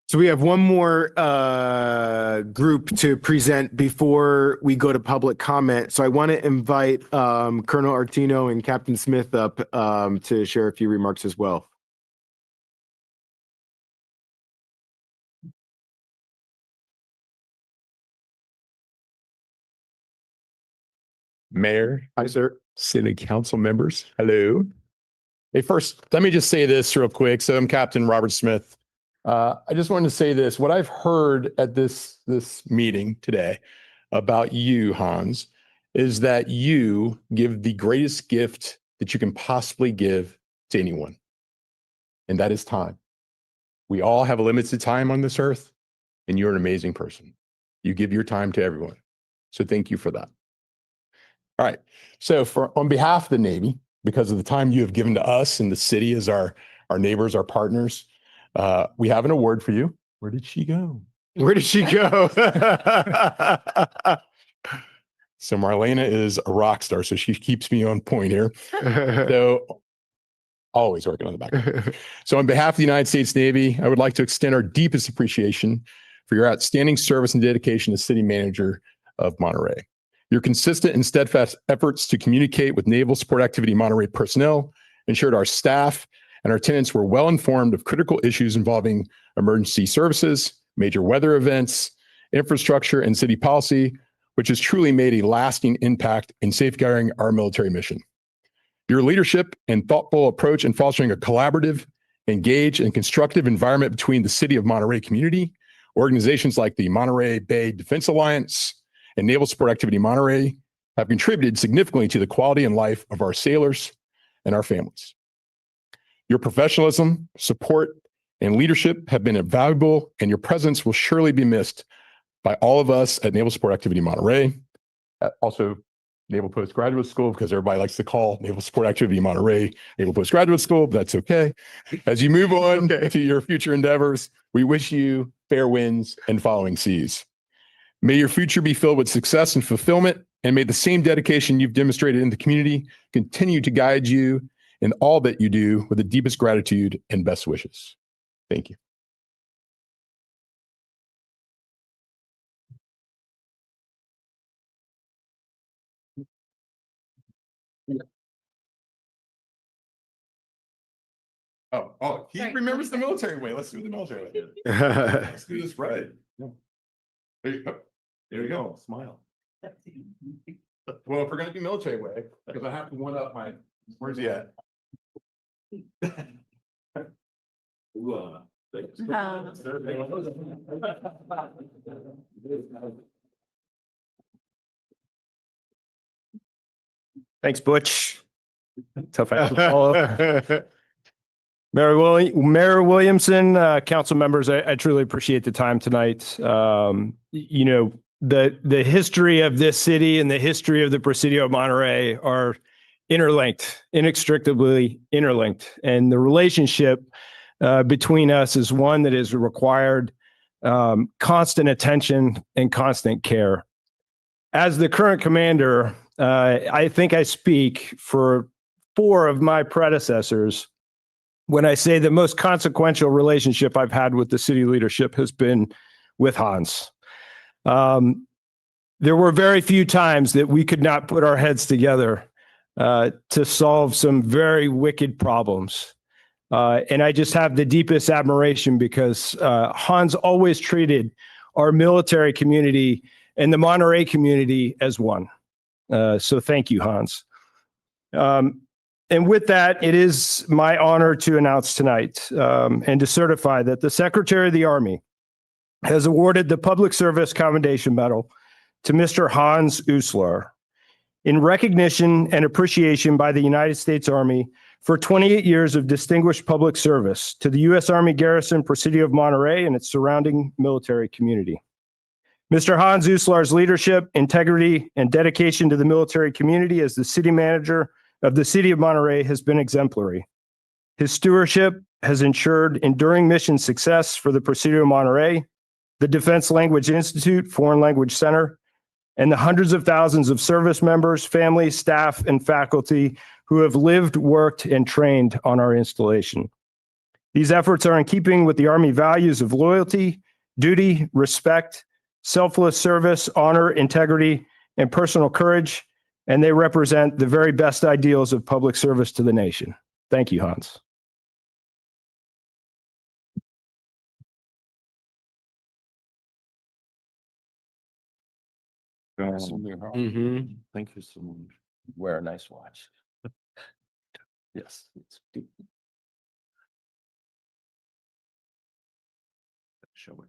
So we have one more group to present before we go to public comment. So I want to invite Colonel Artino and Captain Smith up to share a few remarks as well. Mayor. Hi, sir. City council members. Hello. Hey, first, let me just say this real quick. So I'm Captain Robert Smith. I just wanted to say this. What I've heard at this meeting today about you, Hans, is that you give the greatest gift that you can possibly give to anyone. And that is time. We all have a limited time on this earth, and you're an amazing person. You give your time to everyone. So thank you for that. All right. So on behalf of the Navy, because of the time you have given to us and the city as our neighbors, our partners, we have an award for you. Where did she go? Where did she go? So Marlena is a rock star, so she keeps me on point here. So always working on the back. So on behalf of the United States Navy, I would like to extend our deepest appreciation for your outstanding service and dedication as city manager of Monterey. Your consistent and steadfast efforts to communicate with Naval Support Activity Monterey personnel ensured our staff and our tenants were well informed of critical issues involving emergency services, major weather events, infrastructure, and city policy, which has truly made a lasting impact in safeguarding our military mission. Your leadership and thoughtful approach in fostering a collaborative, engaged, and constructive environment between the City of Monterey community, organizations like the Monterey Bay Defense Alliance, and Naval Support Activity Monterey have contributed significantly to the quality and life of our sailors and our families. Your professionalism, support, and leadership have been invaluable, and your presence will surely be missed by all of us at Naval Support Activity Monterey, also Naval Postgraduate School, because everybody likes to call Naval Support Activity Monterey Naval Postgraduate School, but that's okay. As you move on to your future endeavors, we wish you fair winds and following seas. May your future be filled with success and fulfillment, and may the same dedication you've demonstrated in the community continue to guide you in all that you do with the deepest gratitude and best wishes. Thank you. Oh, he remembers the military way. Let's do the military way. Let's do this right. Yeah. There you go. There you go. Smile. Well, if we're gonna do military way, because I have to one up my. Where's he at? Thanks, Butch. Tough act to follow. Mayor Williamson, council members, I truly appreciate the time tonight. You know, the history of this city and the history of the Presidio of Monterey are interlinked, inextricably interlinked. And the relationship between us is one that has required constant attention and constant care. As the current commander, I think I speak for 4 of my predecessors when I say the most consequential relationship I've had with the city leadership has been with Hans. There were very few times that we could not put our heads together to solve some very wicked problems. And I just have the deepest admiration because Hans always treated our military community and the Monterey community as one. So thank you, Hans. And with that, it is my honor to announce tonight and to certify that the Secretary of the Army has awarded the Public Service Commendation Medal to Mr. Hans Uslar in recognition and appreciation by the United States Army for 28 years of distinguished public service to the U.S. Army Garrison Presidio of Monterey and its surrounding military community. Mr. Hans Uslar's leadership, integrity, and dedication to the military community as the city manager of the City of Monterey has been exemplary. His stewardship has ensured enduring mission success for the Presidio of Monterey, the Defense Language Institute, Foreign Language Center, and the hundreds of thousands of service members, families, staff, and faculty who have lived, worked, and trained on our installation. These efforts are in keeping with the Army values of loyalty, duty, respect, selfless service, honor, integrity, and personal courage, and they represent the very best ideals of public service to the nation. Thank you, Hans. Thank you so much. Wear a nice watch. Yes. It's deep. Show it.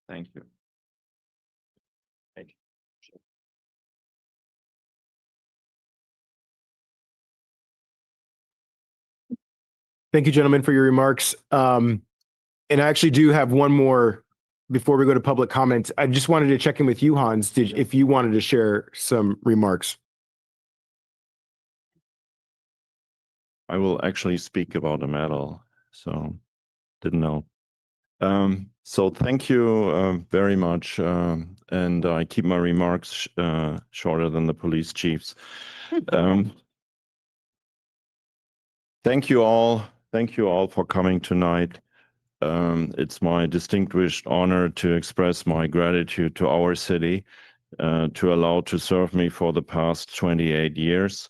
Thank you. Thank you. Thank you, gentlemen, for your remarks. And I actually do have one more before we go to public comments. I just wanted to check in with you, Hans, if you wanted to share some remarks. I will actually speak about a medal, so didn't know. So thank you very much, and I keep my remarks shorter than the police chiefs. Thank you all. Thank you all for coming tonight. It's my distinguished honor to express my gratitude to our city to allow to serve me for the past 28 years.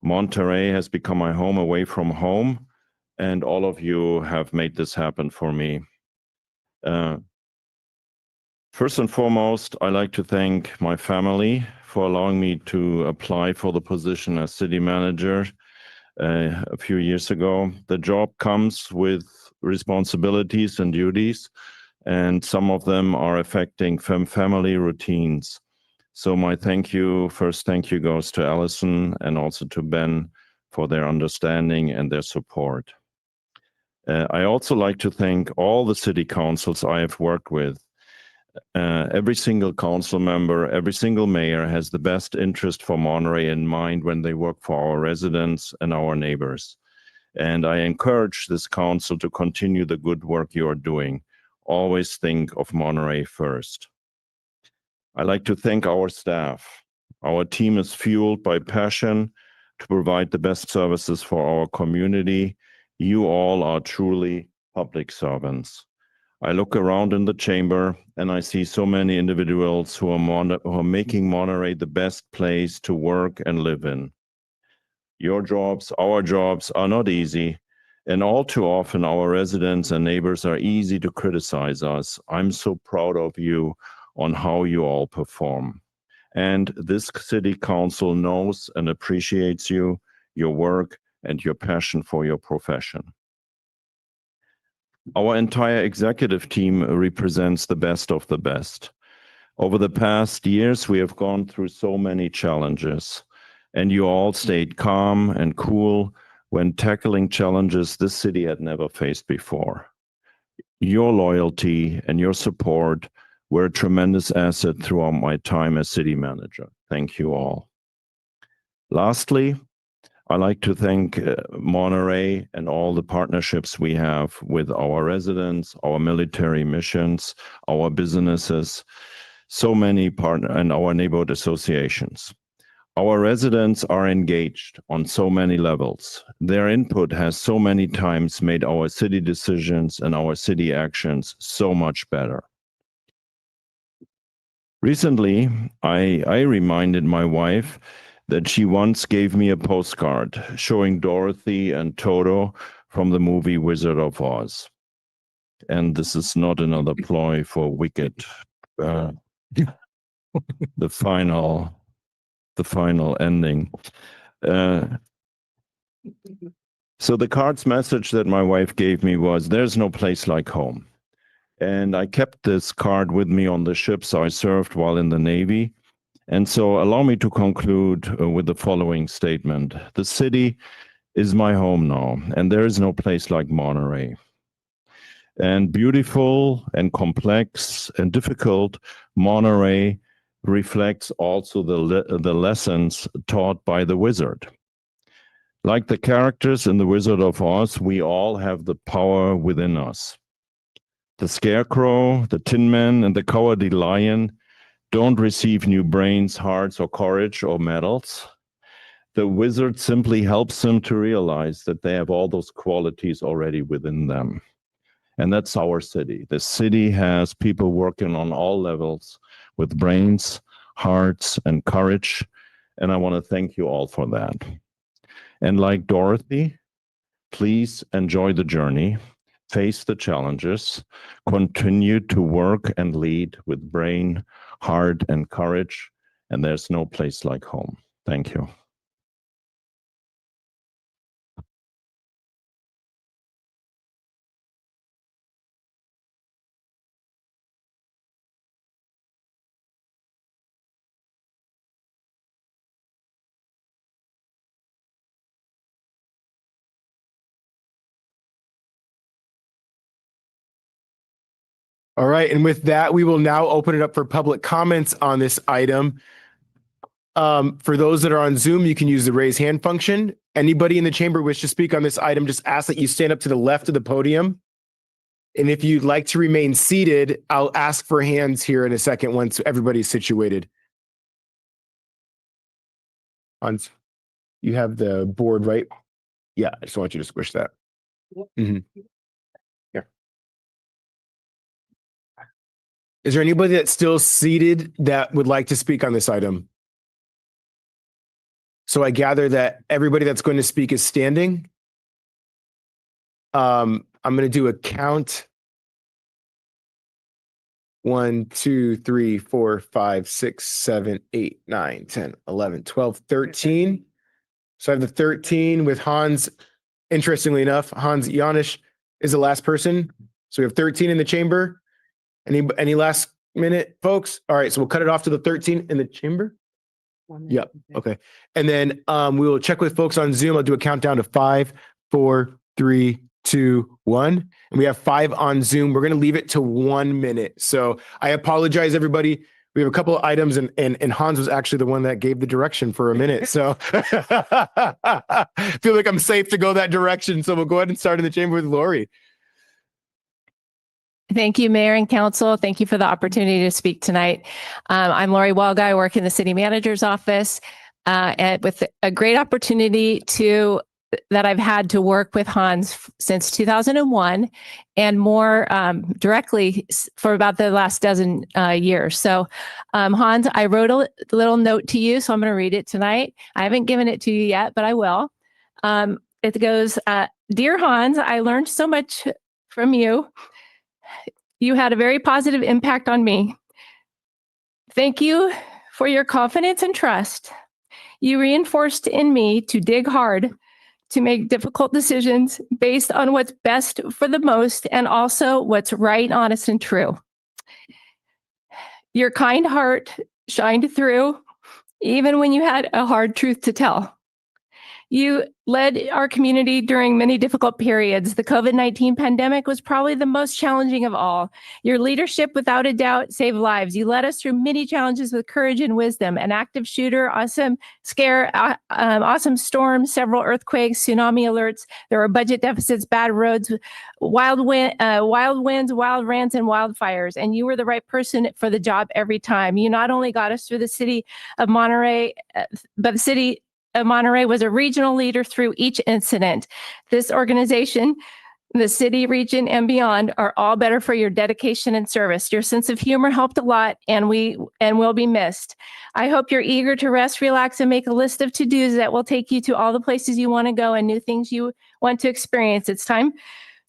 Monterey has become my home away from home, and all of you have made this happen for me. First and foremost, I'd like to thank my family for allowing me to apply for the position as city manager a few years ago. The job comes with responsibilities and duties, and some of them are affecting family routines. So my first thank you goes to Allison and also to Ben for their understanding and their support. I also like to thank all the city councils I have worked with. Every single council member, every single mayor has the best interest for Monterey in mind when they work for our residents and our neighbors. And I encourage this council to continue the good work you are doing. Always think of Monterey first. I'd like to thank our staff. Our team is fueled by passion to provide the best services for our community. You all are truly public servants. I look around in the chamber and I see so many individuals who are making Monterey the best place to work and live in. Your jobs, our jobs are not easy, and all too often our residents and neighbors are easy to criticize us. I'm so proud of you on how you all perform. And this city council knows and appreciates you, your work, and your passion for your profession. Our entire executive team represents the best of the best. Over the past years, we have gone through so many challenges, and you all stayed calm and cool when tackling challenges this city had never faced before. Your loyalty and your support were a tremendous asset throughout my time as city manager. Thank you all. Lastly, I'd like to thank Monterey and all the partnerships we have with our residents, our military missions, our businesses, so many partners, and our neighborhood associations. Our residents are engaged on so many levels. Their input has so many times made our city decisions and our city actions so much better. Recently, I reminded my wife that she once gave me a postcard showing Dorothy and Toto from the movie Wizard of Oz. And this is not another ploy for Wicked. The final ending. So the card's message that my wife gave me was, "There's no place like home." And I kept this card with me on the ships I served while in the Navy. And so allow me to conclude with the following statement. The city is my home now, and there is no place like Monterey. And beautiful and complex and difficult, Monterey reflects also the lessons taught by the wizard. Like the characters in The Wizard of Oz, we all have the power within us. The Scarecrow, the Tin Man, and the Cowardly Lion don't receive new brains, hearts, or courage, or medals. The wizard simply helps them to realize that they have all those qualities already within them. And that's our city. The city has people working on all levels with brains, hearts, and courage. And I want to thank you all for that. And like Dorothy, please enjoy the journey, face the challenges, continue to work and lead with brain, heart, and courage. And there's no place like home. Thank you. All right. And with that, we will now open it up for public comments on this item. For those that are on Zoom, you can use the raise hand function. Anybody in the chamber wish to speak on this item, just ask that you stand up to the left of the podium. And if you'd like to remain seated, I'll ask for hands here in a second once everybody's situated. You have the board, right? Yeah, I just want you to squish that. Mhm. Here. Is there anybody that's still seated that would like to speak on this item? So I gather that everybody that's going to speak is standing. I'm going to do a count. 1, 2, 3, 4, 5, 6, 7, 8, 9, 10, 11, 12, 13. So I have the 13 with Hans. Interestingly enough, Hans Janisch is the last person. So we have 13 in the chamber. Any last minute, folks? All right, so we'll cut it off to the 13 in the chamber. Yep. Okay. And then we will check with folks on Zoom. I'll do a countdown to 5, 4, 3, 2, 1. And we have 5 on Zoom. We're going to leave it to 1 minute. So I apologize, everybody. We have a couple of items, and Hans was actually the one that gave the direction for a minute. So I feel like I'm safe to go that direction. So we'll go ahead and start in the chamber with Lori. Thank you, Mayor and Council. Thank you for the opportunity to speak tonight. I'm Lori Welga. I work in the City Manager's office, and with a great opportunity that I've had to work with Hans since 2001 and more directly for about the last dozen years. So Hans, I wrote a little note to you, so I'm going to read it tonight. I haven't given it to you yet, but I will. It goes, Dear Hans, I learned so much from you. You had a very positive impact on me. Thank you for your confidence and trust. You reinforced in me to dig hard, to make difficult decisions based on what's best for the most and also what's right, honest, and true. Your kind heart shined through even when you had a hard truth to tell. You led our community during many difficult periods. The COVID-19 pandemic was probably the most challenging of all. Your leadership, without a doubt, saved lives. You led us through many challenges with courage and wisdom. An active shooter, awesome scare, awesome storms, several earthquakes, tsunami alerts. There were budget deficits, bad roads, wild winds, wild rants, and wildfires. And you were the right person for the job every time. You not only got us through the city of Monterey, but the city Monterey was a regional leader through each incident. This organization, the city, region, and beyond are all better for your dedication and service. Your sense of humor helped a lot and will be missed. I hope you're eager to rest, relax, and make a list of to-dos that will take you to all the places you want to go and new things you want to experience. It's time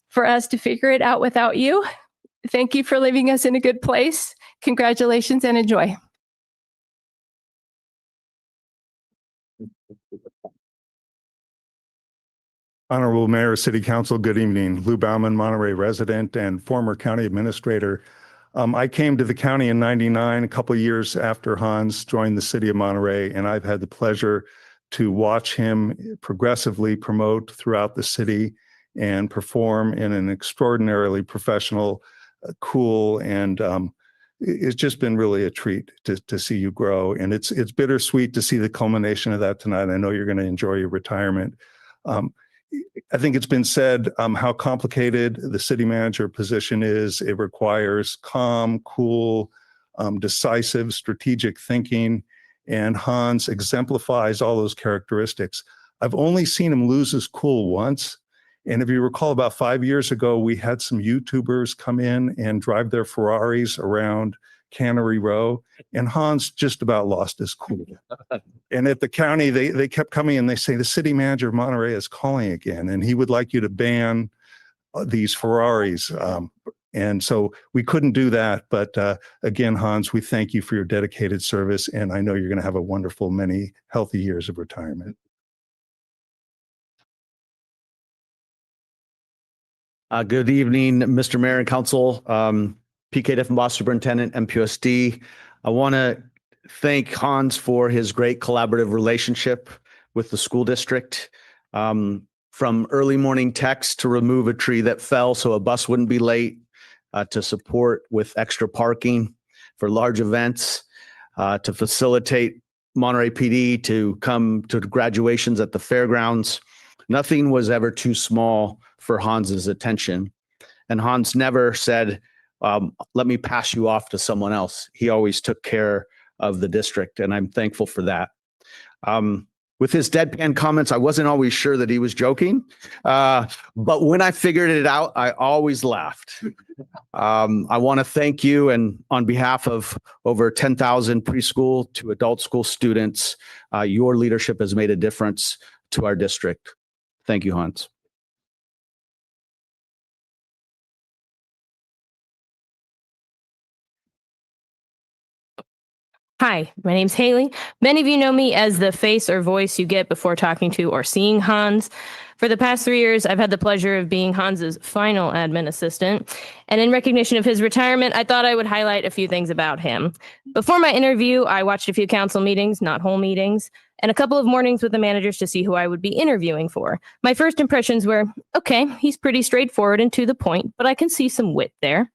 for us to figure it out without you. Thank you for leaving us in a good place. Congratulations and enjoy. Honorable Mayor, City Council, good evening. Lou Bauman, Monterey resident and former county administrator. I came to the county in '99, a couple of years after Hans joined the city of Monterey, and I've had the pleasure to watch him progressively promote throughout the city and perform in an extraordinarily professional, cool, and it's just been really a treat to see you grow. And it's bittersweet to see the culmination of that tonight. I know you're going to enjoy your retirement. I think it's been said how complicated the city manager position is. It requires calm, cool, decisive, strategic thinking. And Hans exemplifies all those characteristics. I've only seen him lose his cool once. And if you recall, about 5 years ago, we had some YouTubers come in and drive their Ferraris around Cannery Row, and Hans just about lost his cool. And at the county, they kept coming and they say, the city manager of Monterey is calling again, and he would like you to ban these Ferraris. And so we couldn't do that. But again, Hans, we thank you for your dedicated service. And I know you're going to have a wonderful, many healthy years of retirement. Good evening, Mr. Mayor and Council, PK Diffenbach, Superintendent, MPUSD. I want to thank Hans for his great collaborative relationship with the school district. From early morning texts to remove a tree that fell so a bus wouldn't be late, to support with extra parking for large events, to facilitate Monterey PD to come to graduations at the fairgrounds. Nothing was ever too small for Hans's attention. And Hans never said, let me pass you off to someone else. He always took care of the district, and I'm thankful for that. With his deadpan comments, I wasn't always sure that he was joking, but when I figured it out, I always laughed. I want to thank you, and on behalf of over 10,000 preschool to adult school students, your leadership has made a difference to our district. Thank you, Hans. Hi, my name's Haley. Many of you know me as the face or voice you get before talking to or seeing Hans. For the past 3 years, I've had the pleasure of being Hans's final admin assistant. And in recognition of his retirement, I thought I would highlight a few things about him. Before my interview, I watched a few council meetings, not whole meetings, and a couple of mornings with the managers to see who I would be interviewing for. My first impressions were, okay, he's pretty straightforward and to the point, but I can see some wit there.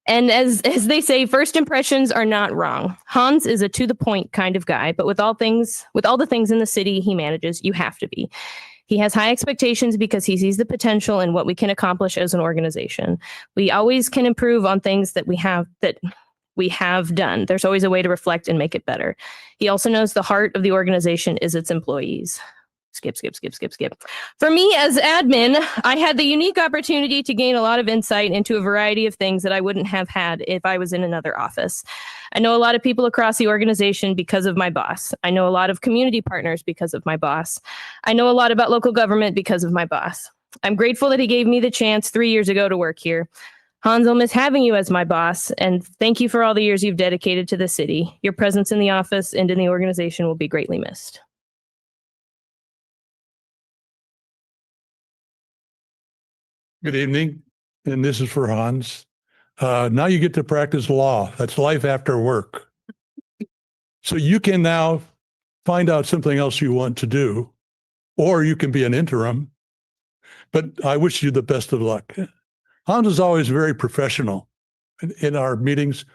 And as they say, first impressions are not wrong. Hans is a to the point kind of guy, but with all the things in the city he manages, you have to be. He has high expectations because he sees the potential in what we can accomplish as an organization. We always can improve on things that we have done. There's always a way to reflect and make it better. He also knows the heart of the organization is its employees. Skip. For me as admin, I had the unique opportunity to gain a lot of insight into a variety of things that I wouldn't have had if I was in another office. I know a lot of people across the organization because of my boss. I know a lot of community partners because of my boss. I know a lot about local government because of my boss. I'm grateful that he gave me the chance 3 years ago to work here. Hans, I'll miss having you as my boss, and thank you for all the years you've dedicated to the city. Your presence in the office and in the organization will be greatly missed. Good evening, and this is for Hans. Now you get to practice law. That's life after work. So you can now find out something else you want to do, or you can be an interim, but I wish you the best of luck. Hans is always very professional in our meetings,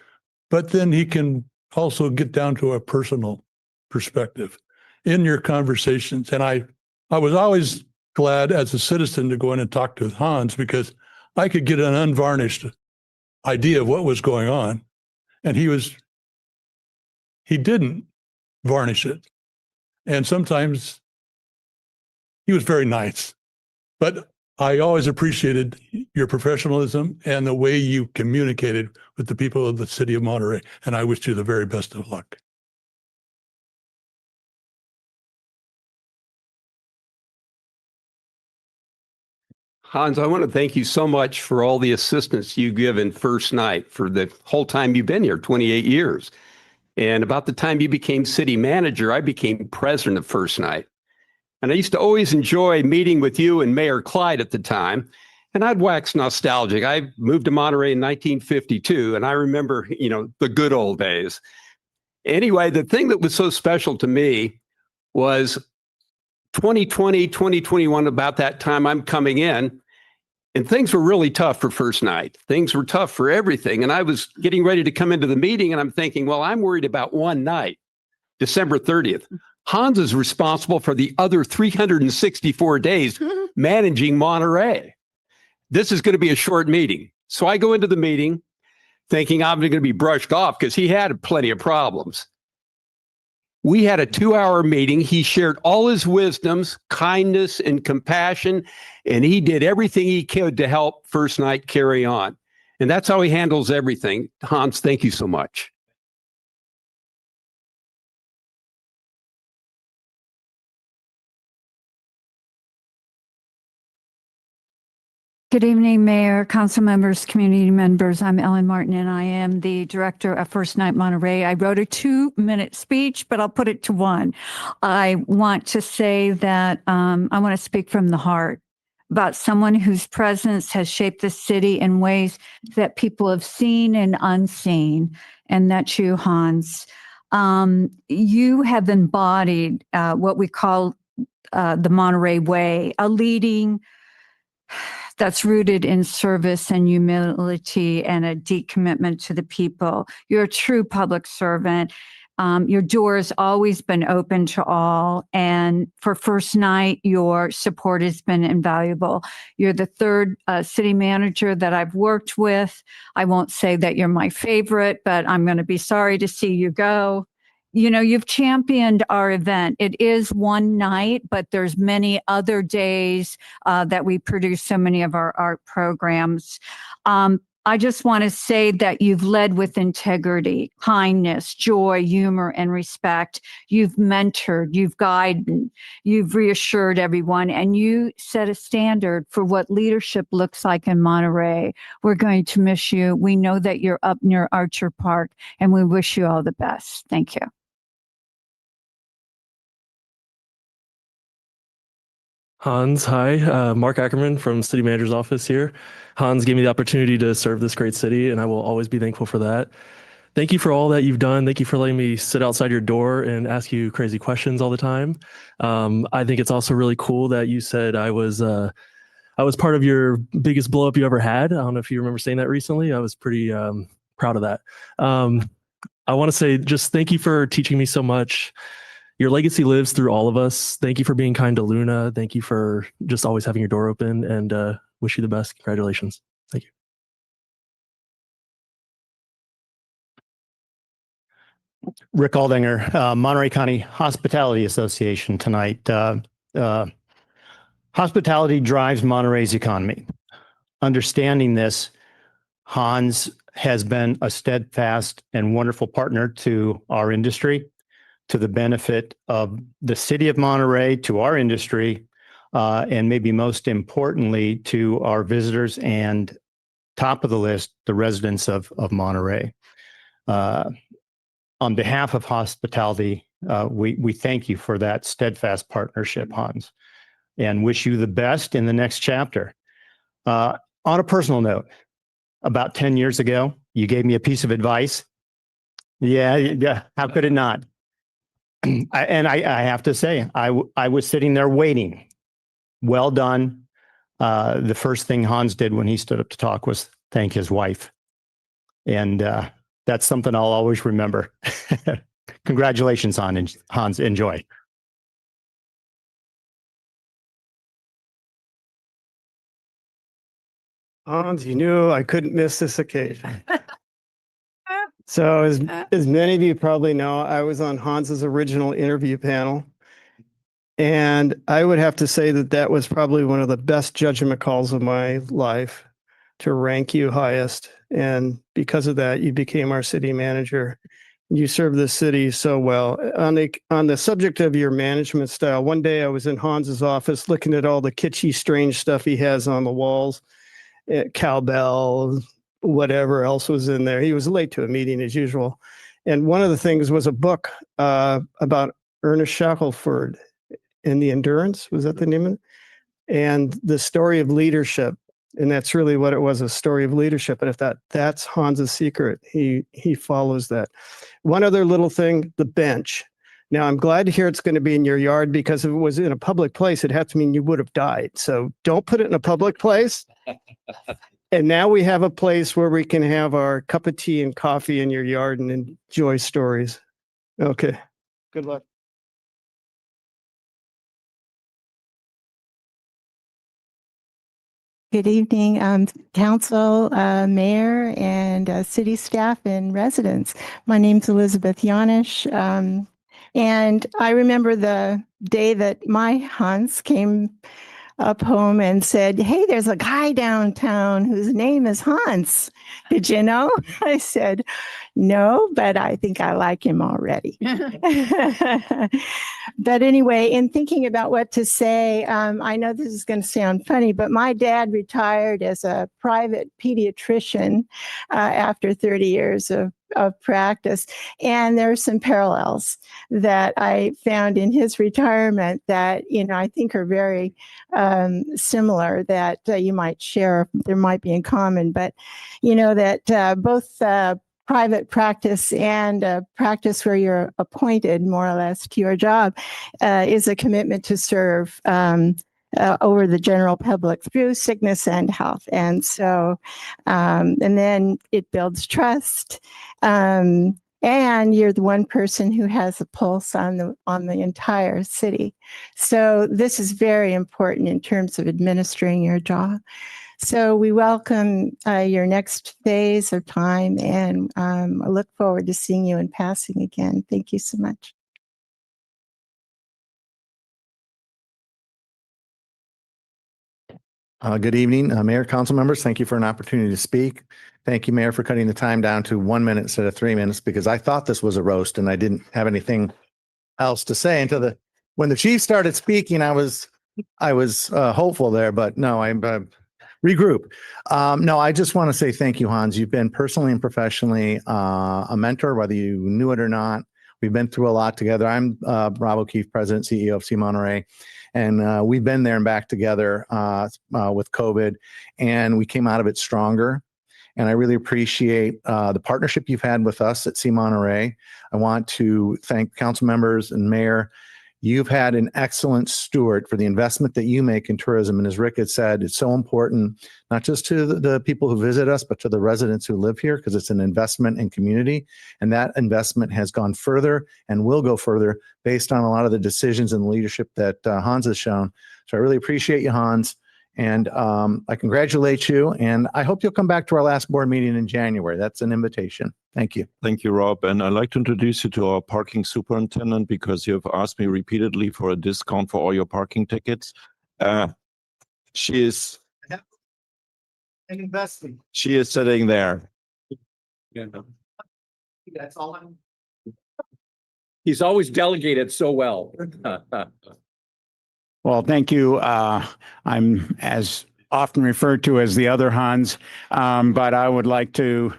but then he can also get down to a personal perspective in your conversations. And I was always glad as a citizen to go in and talk to Hans because I could get an unvarnished idea of what was going on. And he didn't varnish it. And sometimes he was very nice, but I always appreciated your professionalism and the way you communicated with the people of the city of Monterey. And I wish you the very best of luck. Hans, I want to thank you so much for all the assistance you give in First Night for the whole time you've been here, 28 years. And about the time you became city manager, I became president of First Night. And I used to always enjoy meeting with you and Mayor Clyde at the time. And I'd wax nostalgic. I moved to Monterey in 1952, and I remember, the good old days. Anyway, the thing that was so special to me was 2020, 2021, about that time I'm coming in, and things were really tough for First Night. Things were tough for everything. And I was getting ready to come into the meeting, and I'm thinking, well, I'm worried about one night, December 30th. Hans is responsible for the other 364 days managing Monterey. This is going to be a short meeting. So I go into the meeting thinking I'm going to be brushed off because he had plenty of problems. We had a 2-hour meeting. He shared all his wisdoms, kindness, and compassion, and he did everything he could to help First Night carry on. And that's how he handles everything. Hans, thank you so much. Good evening, Mayor, council members, community members. I'm Ellen Martin, and I am the director of First Night Monterey. I wrote a 2-minute speech, but I'll put it to 1. I want to say that I want to speak from the heart about someone whose presence has shaped the city in ways that people have seen and unseen, and that's you, Hans. You have embodied what we call the Monterey Way, a leading that's rooted in service and humility and a deep commitment to the people. You're a true public servant. Your door has always been open to all. And for First Night, your support has been invaluable. You're the third city manager that I've worked with. I won't say that you're my favorite, but I'm going to be sorry to see you go. You know, you've championed our event. It is one night, but there's many other days that we produce so many of our art programs. I just want to say that you've led with integrity, kindness, joy, humor, and respect. You've mentored, you've guided, you've reassured everyone, and you set a standard for what leadership looks like in Monterey. We're going to miss you. We know that you're up near Archer Park, and we wish you all the best. Thank you. Hans, hi. Mark Ackerman from City Manager's office here. Hans gave me the opportunity to serve this great city, and I will always be thankful for that. Thank you for all that you've done. Thank you for letting me sit outside your door and ask you crazy questions all the time. I think it's also really cool that you said I was part of your biggest blow up you ever had. I don't know if you remember saying that recently. I was pretty proud of that. I want to say just thank you for teaching me so much. Your legacy lives through all of us. Thank you for being kind to Luna. Thank you for just always having your door open, and wish you the best. Congratulations. Thank you. Rick Aldinger, Monterey County Hospitality Association tonight. Hospitality drives Monterey's economy. Understanding this, Hans has been a steadfast and wonderful partner to our industry, to the benefit of the city of Monterey, to our industry, and maybe most importantly, to our visitors and top of the list, the residents of Monterey. On behalf of hospitality, we thank you for that steadfast partnership, Hans, and wish you the best in the next chapter. On a personal note, about 10 years ago, you gave me a piece of advice. Yeah, how could it not? I have to say, I was sitting there waiting. Well done. The first thing Hans did when he stood up to talk was thank his wife. And that's something I'll always remember. Congratulations, Hans. Enjoy. Hans, you knew I couldn't miss this occasion. So as many of you probably know, I was on Hans's original interview panel. And I would have to say that that was probably one of the best judgment calls of my life, to rank you highest. And because of that, you became our city manager. You served the city so well. On the subject of your management style, one day I was in Hans's office looking at all the kitschy, strange stuff he has on the walls, cowbell, whatever else was in there. He was late to a meeting as usual. And one of the things was a book about Ernest Shackelford and the Endurance. Was that the name of it? And the story of leadership. And that's really what it was, a story of leadership. And if that's Hans's secret, he follows that. One other little thing, the bench. Now, I'm glad to hear it's going to be in your yard, because if it was in a public place, it'd have to mean you would have died. So don't put it in a public place. And now we have a place where we can have our cup of tea and coffee in your yard and enjoy stories. Okay. Good luck. Good evening, council, mayor, and city staff and residents. My name's Elizabeth Yanish. And I remember the day that my Hans came up home and said, "Hey, there's a guy downtown whose name is Hans. Did you know?" I said, "No, but I think I like him already." But anyway, in thinking about what to say, I know this is going to sound funny, but my dad retired as a private pediatrician after 30 years of practice. And there are some parallels that I found in his retirement that, I think are very similar that you might share, there might be in common, but, that both private practice and practice where you're appointed more or less to your job is a commitment to serve over the general public through sickness and health. And so, and then it builds trust. And you're the one person who has a pulse on the entire city. So this is very important in terms of administering your job. So we welcome your next phase of time, and I look forward to seeing you in passing again. Thank you so much. Good evening, Mayor, council members. Thank you for an opportunity to speak. Thank you, Mayor, for cutting the time down to 1 minute instead of 3 minutes, because I thought this was a roast and I didn't have anything else to say until when the chief started speaking. I was hopeful there, but no, I'm regroup. No, I just want to say thank you, Hans. You've been personally and professionally a mentor, whether you knew it or not. We've been through a lot together. I'm Rob O'Keefe, President, CEO of C Monterey. And we've been there and back together with COVID, and we came out of it stronger. And I really appreciate the partnership you've had with us at C Monterey. I want to thank council members and mayor. You've had an excellent steward for the investment that you make in tourism. And as Rick had said, it's so important, not just to the people who visit us, but to the residents who live here, because it's an investment in community. And that investment has gone further and will go further based on a lot of the decisions and leadership that Hans has shown. So I really appreciate you, Hans. And I congratulate you. And I hope you'll come back to our last board meeting in January. That's an invitation. Thank you. Thank you, Rob. And I'd like to introduce you to our parking superintendent, because you have asked me repeatedly for a discount for all your parking tickets. She is sitting there. That's all. He's always delegated so well. Well, thank you. I'm as often referred to as the other Hans, but I would like to,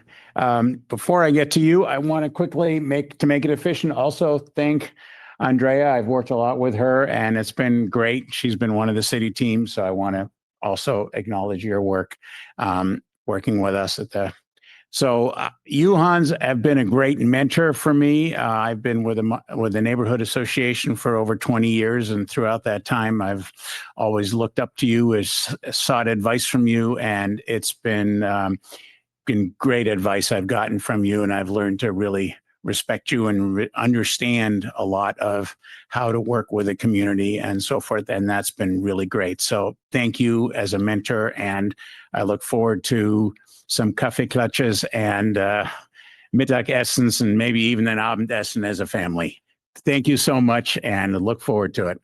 before I get to you, I want to quickly make it efficient, also thank Andrea. I've worked a lot with her and it's been great. She's been one of the city teams, so I want to also acknowledge your work working with us at the. So you, Hans, have been a great mentor for me. I've been with the neighborhood association for over 20 years. And throughout that time, I've always looked up to you, sought advice from you. And it's been great advice I've gotten from you. And I've learned to really respect you and understand a lot of how to work with a community and so forth. And that's been really great. So thank you as a mentor. And I look forward to some Kaffeeklatsches and Mittagessens and maybe even an Abendessen as a family. Thank you so much and look forward to it.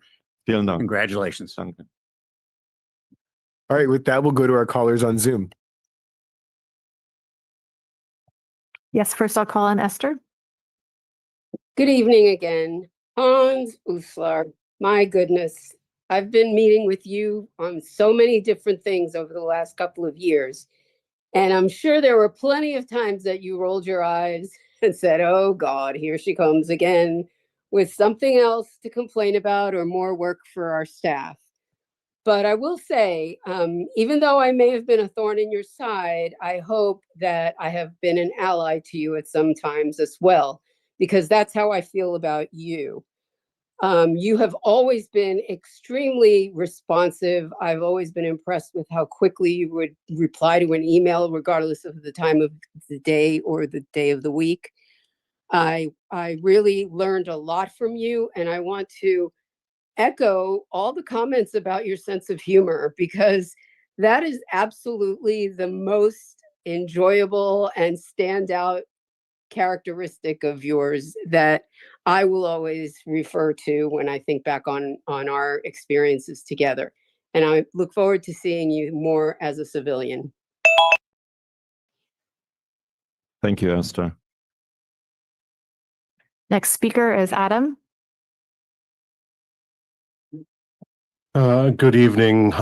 Vielen Dank. Congratulations. All right, with that, we'll go to our callers on Zoom. Yes, first I'll call on Esther. Good evening again. Hans Uslar, my goodness. I've been meeting with you on so many different things over the last couple of years. And I'm sure there were plenty of times that you rolled your eyes and said, oh God, here she comes again with something else to complain about or more work for our staff. But I will say, even though I may have been a thorn in your side, I hope that I have been an ally to you at some times as well, because that's how I feel about you. You have always been extremely responsive. I've always been impressed with how quickly you would reply to an email, regardless of the time of the day or the day of the week. I really learned a lot from you, and I want to echo all the comments about your sense of humor, because that is absolutely the most enjoyable and standout characteristic of yours that I will always refer to when I think back on our experiences together. And I look forward to seeing you more as a civilian. Thank you, Esther. Next speaker is Adam. Good evening.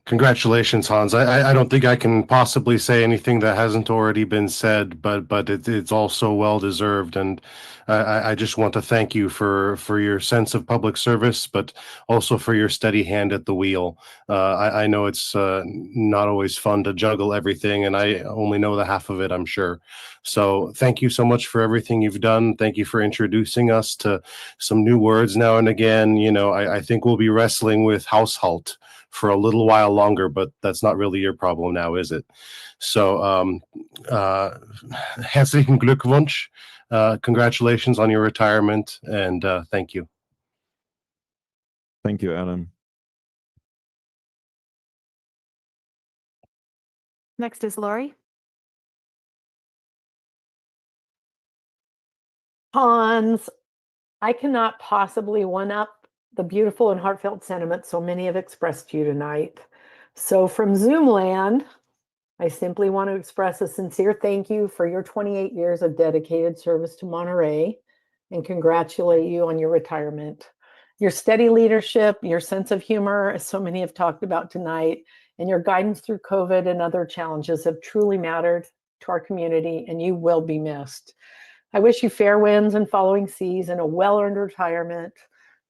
Congratulations, Hans. I don't think I can possibly say anything that hasn't already been said, but it's also well deserved. And I just want to thank you for your sense of public service, but also for your steady hand at the wheel. I know it's not always fun to juggle everything, and I only know the half of it, I'm sure. So thank you so much for everything you've done. Thank you for introducing us to some new words now and again. You know, I think we'll be wrestling with Haushalt for a little while longer, but that's not really your problem now, is it? So herzlichen Glückwunsch. Congratulations on your retirement, and thank you. Thank you, Adam. Next is Lori. Hans, I cannot possibly one up the beautiful and heartfelt sentiments so many have expressed to you tonight. So from Zoom land, I simply want to express a sincere thank you for your 28 years of dedicated service to Monterey and congratulate you on your retirement. Your steady leadership, your sense of humor, as so many have talked about tonight, and your guidance through COVID and other challenges have truly mattered to our community, and you will be missed. I wish you fair winds and following seas and a well-earned retirement.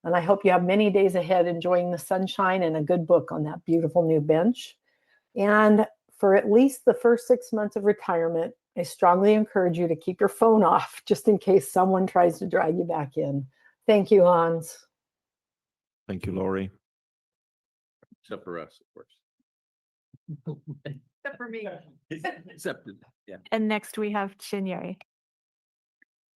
And I hope you have many days ahead enjoying the sunshine and a good book on that beautiful new bench. And for at least the first 6 months of retirement, I strongly encourage you to keep your phone off just in case someone tries to drag you back in. Thank you, Hans. Thank you, Lori. Except for us, of course. Except for me. Except, yeah. And next we have Chinyeri.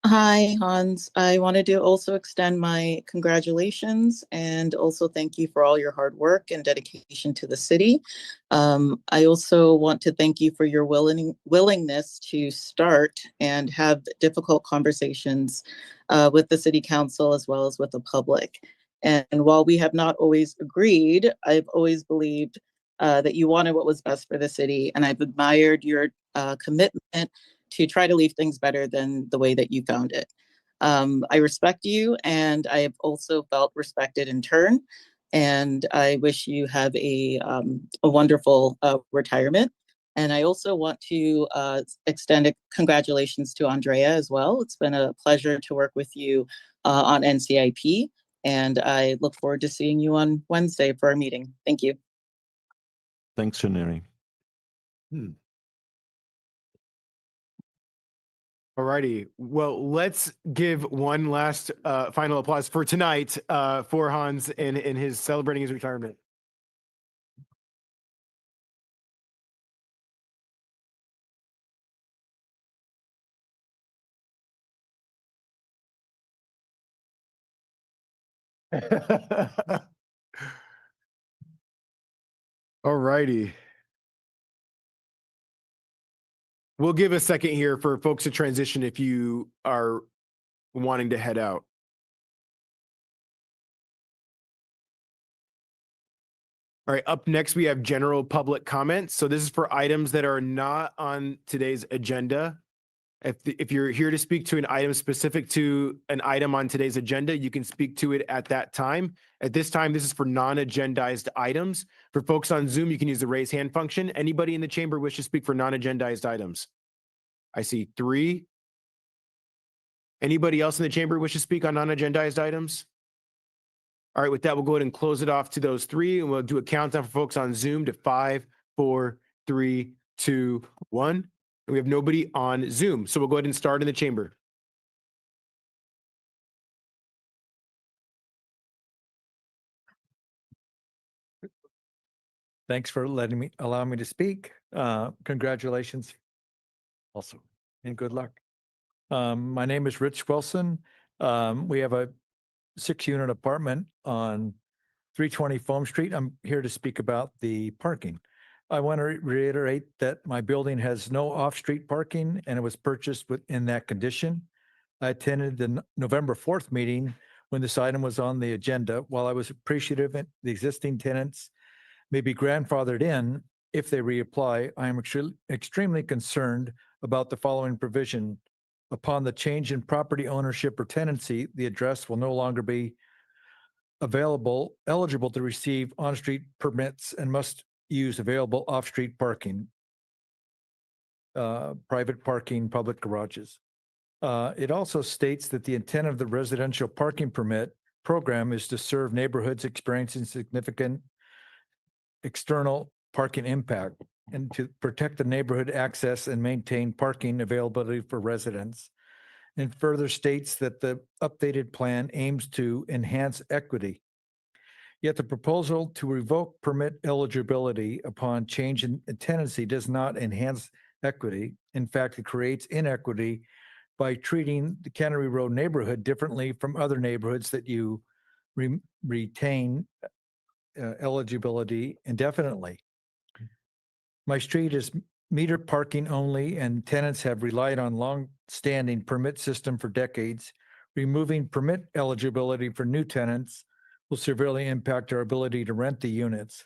Hi, Hans. I wanted to also extend my congratulations and also thank you for all your hard work and dedication to the city. I also want to thank you for your willingness to start and have difficult conversations with the city council as well as with the public. And while we have not always agreed, I've always believed that you wanted what was best for the city, and I've admired your commitment to try to leave things better than the way that you found it. I respect you, and I have also felt respected in turn. And I wish you have a wonderful retirement. And I also want to extend congratulations to Andrea as well. It's been a pleasure to work with you on NCIP, and I look forward to seeing you on Wednesday for our meeting. Thank you. Thanks, Janeri. All righty. Well, let's give one last final applause for tonight for Hans in his celebrating his retirement. All righty. We'll give a second here for folks to transition if you are wanting to head out. All right, up next we have general public comments. So this is for items that are not on today's agenda. If you're here to speak to an item specific to an item on today's agenda, you can speak to it at that time. At this time, this is for non-agendized items. For folks on Zoom, you can use the raise hand function. Anybody in the chamber wish to speak for non-agendized items? I see 3. Anybody else in the chamber wish to speak on non-agendized items? All right, with that, we'll go ahead and close it off to those 3, and we'll do a countdown for folks on Zoom to 5, 4, 3, 2, 1. And we have nobody on Zoom, so we'll go ahead and start in the chamber. Thanks for allowing me to speak. Congratulations also, and good luck. My name is Rich Wilson. We have a 6-unit apartment on 320 Foam Street. I'm here to speak about the parking. I want to reiterate that my building has no off-street parking and it was purchased in that condition. I attended the November 4th meeting when this item was on the agenda. While I was appreciative that the existing tenants may be grandfathered in if they reapply, I am extremely concerned about the following provision. Upon the change in property ownership or tenancy, the address will no longer be eligible to receive on-street permits and must use available off-street parking, private parking, public garages. It also states that the intent of the residential parking permit program is to serve neighborhoods experiencing significant external parking impact and to protect the neighborhood access and maintain parking availability for residents. And further states that the updated plan aims to enhance equity. Yet the proposal to revoke permit eligibility upon change in tenancy does not enhance equity. In fact, it creates inequity by treating the Cannery Road neighborhood differently from other neighborhoods that you retain eligibility indefinitely. My street is meter parking only, and tenants have relied on long-standing permit system for decades. Removing permit eligibility for new tenants will severely impact our ability to rent the units.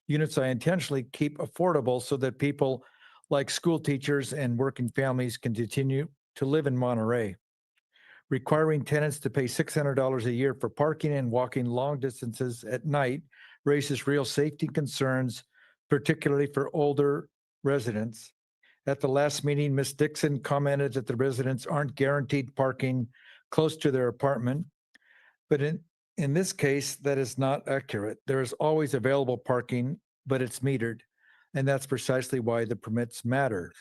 Units I intentionally keep affordable so that people like school teachers and working families can continue to live in Monterey. Requiring tenants to pay $600 a year for parking and walking long distances at night raises real safety concerns, particularly for older residents. At the last meeting, Ms. Dixon commented that the residents aren't guaranteed parking close to their apartment. But in this case, that is not accurate. There is always available parking, but it's metered. And that's precisely why the permits matter.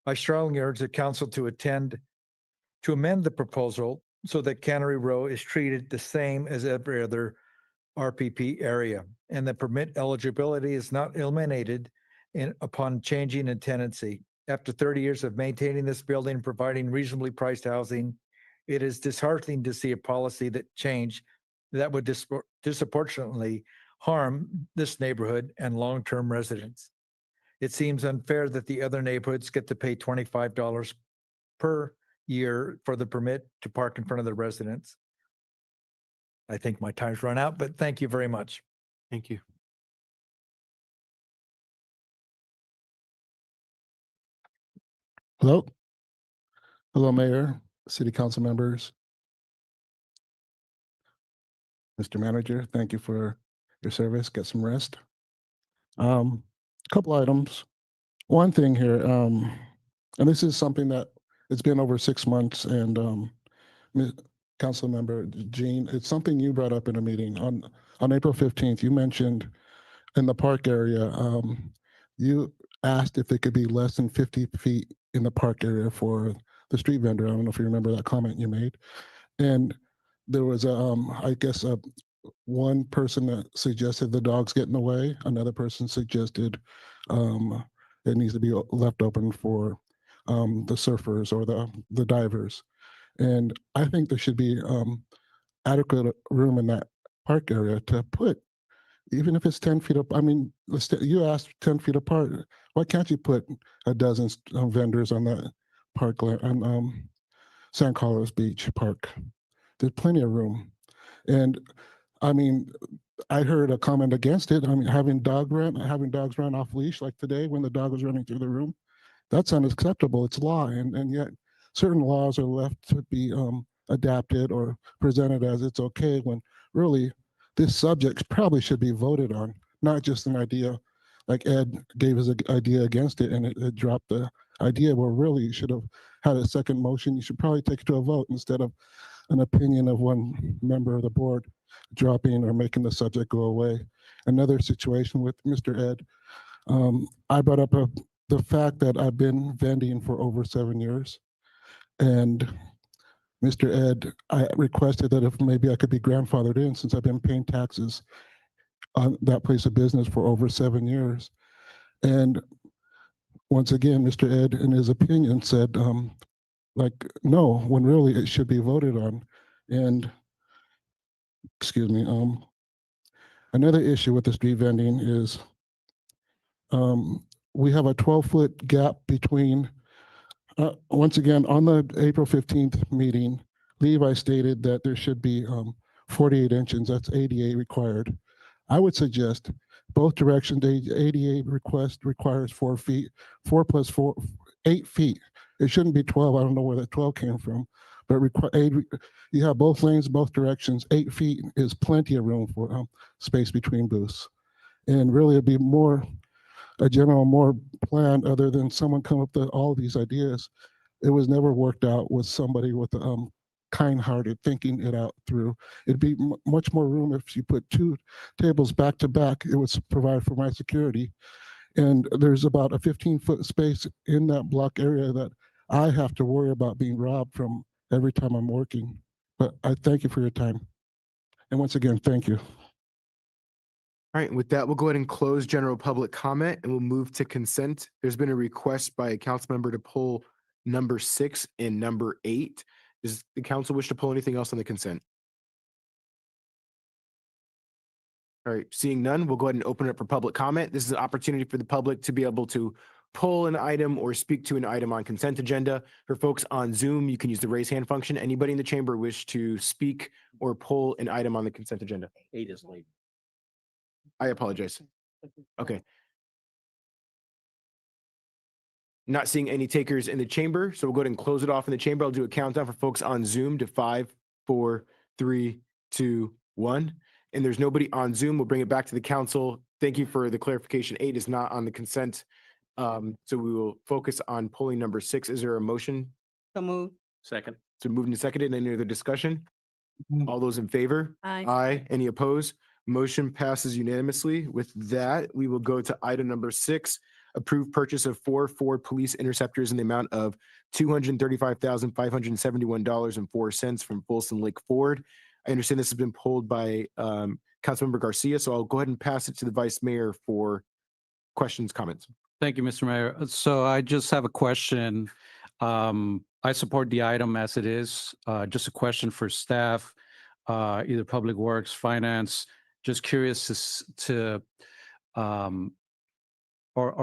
I strongly urge the council to amend the proposal so that Cannery Row is treated the same as every other RPP area, and the permit eligibility is not eliminated upon changing in tenancy. After 30 years of maintaining this building and providing reasonably priced housing, it is disheartening to see a policy that would disproportionately harm this neighborhood and long-term residents. It seems unfair that the other neighborhoods get to pay $25 per year for the permit to park in front of the residents. I think my time's run out, but thank you very much. Thank you. Hello. Hello, Mayor, City Council members. Mr. Manager, thank you for your service. Get some rest. Couple items. One thing here, and this is something that it's been over 6 months, and Council Member Jean, it's something you brought up in a meeting on April 15th. You mentioned in the park area, you asked if it could be less than 50 feet in the park area for the street vendor. I don't know if you remember that comment you made. And there was I guess one person that suggested the dogs get in the way. Another person suggested it needs to be left open for the surfers or the divers. And I think there should be adequate room in that park area to put, even if it's 10 feet up. I mean, you asked 10 feet apart. Why can't you put a dozen vendors on that park, on San Carlos Beach Park? There's plenty of room. And I mean, I heard a comment against it. I mean, having dogs run off leash like today when the dog was running through the room, that's unacceptable. It's law. And yet certain laws are left to be adapted or presented as it's okay, when really this subject probably should be voted on, not just an idea like Ed gave his idea against it and it dropped the idea. Where really you should have had a second motion. You should probably take it to a vote instead of an opinion of one member of the board dropping or making the subject go away. Another situation with Mr. Ed, I brought up the fact that I've been vending for over 7 years. And Mr. Ed, I requested that if maybe I could be grandfathered in, since I've been paying taxes on that place of business for over 7 years. And once again, Mr. Ed, in his opinion, said, like, no, when really it should be voted on. And excuse me, another issue with the street vending is we have a 12-foot gap between, once again, on the April 15th meeting, Levi stated that there should be 48 inches, that's ADA required. I would suggest both directions. The ADA request requires 4 feet, 4 plus 4, 8 feet. It shouldn't be 12. I don't know where that 12 came from, but you have both lanes, both directions. 8 feet is plenty of room for space between booths. And really it'd be more planned other than someone come up with all these ideas. It was never worked out with somebody with kind-hearted thinking it out through. It'd be much more room if you put 2 tables back to back. It would provide for my security. And there's about a 15-foot space in that block area that I have to worry about being robbed from every time I'm working. But I thank you for your time. And once again, thank you. All right, with that, we'll go ahead and close general public comment and we'll move to consent. There's been a request by a council member to pull number 6 and number 8. Does the council wish to pull anything else on the consent? All right, seeing none, we'll go ahead and open it up for public comment. This is an opportunity for the public to be able to pull an item or speak to an item on consent agenda. For folks on Zoom, you can use the raise hand function. Anybody in the chamber wish to speak or pull an item on the consent agenda? 8 is late. I apologize. Okay. Not seeing any takers in the chamber, so we'll go ahead and close it off in the chamber. I'll do a countdown for folks on Zoom to 5, 4, 3, 2, 1. And there's nobody on Zoom. We'll bring it back to the council. Thank you for the clarification. 8 is not on the consent. So we will focus on pulling number 6. Is there a motion? So moved. Second. So moved and seconded. Any other discussion? All those in favor? Aye. Aye. Any opposed? Motion passes unanimously. With that, we will go to item number 6, approved purchase of 4 Ford police interceptors in the amount of $235,571.04 from Folsom Lake Ford. I understand this has been pulled by Councilmember Garcia, so I'll go ahead and pass it to the Vice Mayor for questions, comments. Thank you, Mr. Mayor. So I just have a question. I support the item as it is. Just a question for staff, either Public Works, Finance. Just curious or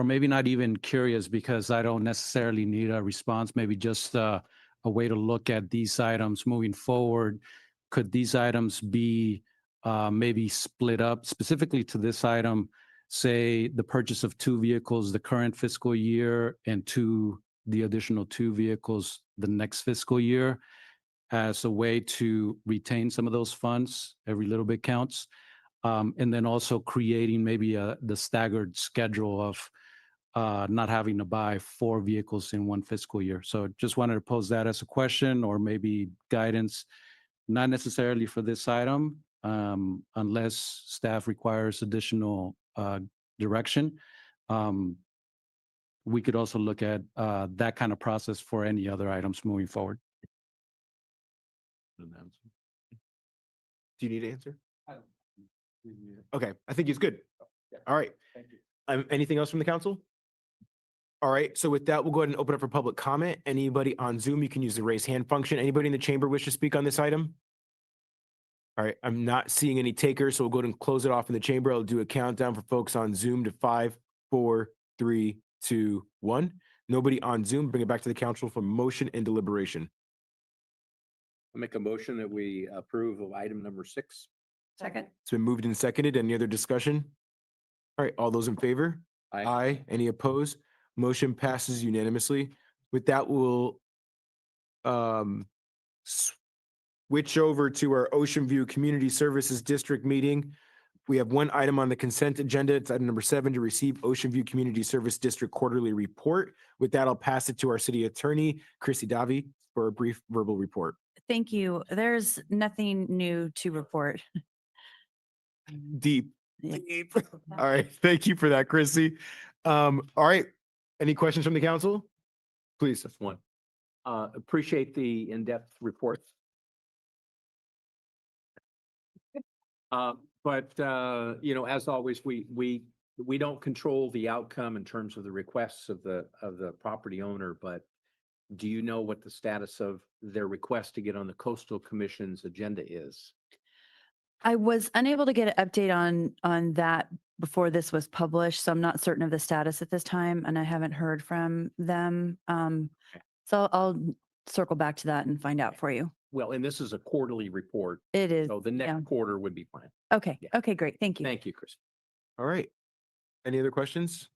maybe not even curious because I don't necessarily need a response. Maybe just a way to look at these items moving forward. Could these items be maybe split up specifically to this item? Say the purchase of 2 vehicles the current fiscal year and the additional 2 vehicles the next fiscal year as a way to retain some of those funds. Every little bit counts. And then also creating maybe the staggered schedule of not having to buy 4 vehicles in one fiscal year. So just wanted to pose that as a question or maybe guidance, not necessarily for this item, unless staff requires additional direction. We could also look at that kind of process for any other items moving forward. Do you need an answer? Okay, I think he's good. All right. Thank you. Anything else from the council? All right, so with that, we'll go ahead and open up for public comment. Anybody on Zoom, you can use the raise hand function. Anybody in the chamber wish to speak on this item? All right, I'm not seeing any takers, so we'll go ahead and close it off in the chamber. I'll do a countdown for folks on Zoom to 5, 4, 3, 2, 1. Nobody on Zoom, bring it back to the council for motion and deliberation. I make a motion that we approve of item number 6. Second. It's been moved and seconded. Any other discussion? All right, all those in favor? Aye. Aye. Any opposed? Motion passes unanimously. With that, we'll switch over to our Ocean View Community Services District meeting. We have one item on the consent agenda. It's item number 7 to receive Ocean View Community Service District quarterly report. With that, I'll pass it to our city attorney, Chrissy Davi, for a brief verbal report. Thank you. There's nothing new to report. Deep. All right. Thank you for that, Chrissy. All right. Any questions from the council? Please. That's one. Appreciate the in-depth report. But as always, we don't control the outcome in terms of the requests of the property owner, but do you know what the status of their request to get on the Coastal Commission's agenda is? I was unable to get an update on that before this was published, so I'm not certain of the status at this time, and I haven't heard from them. So I'll circle back to that and find out for you. well, and this is a quarterly report, It is. so the yeah. next quarter would be fine. Okay. Yeah. Okay, great. Thank you. Thank you, Chris. All right. Any other questions?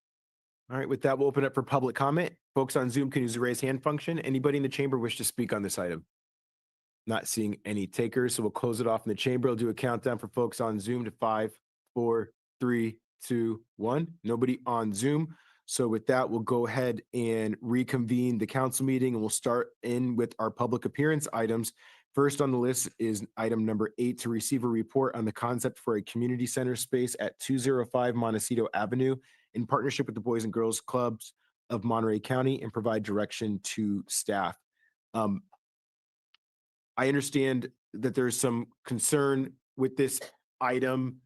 All right, with that, we'll open up for public comment. Folks on Zoom can use the raise hand function. Anybody in the chamber wish to speak on this item? Not seeing any takers, so we'll close it off in the chamber. I'll do a countdown for folks on Zoom to 5, 4, 3, 2, 1. Nobody on Zoom. So with that, we'll go ahead and reconvene the council meeting, and we'll start in with our public appearance items. First on the list is item number 8, to receive a report on the concept for a community center space at 205 Montecito Avenue in partnership with the Boys and Girls Clubs of Monterey County, and provide direction to staff. I understand that there's some concern with this item.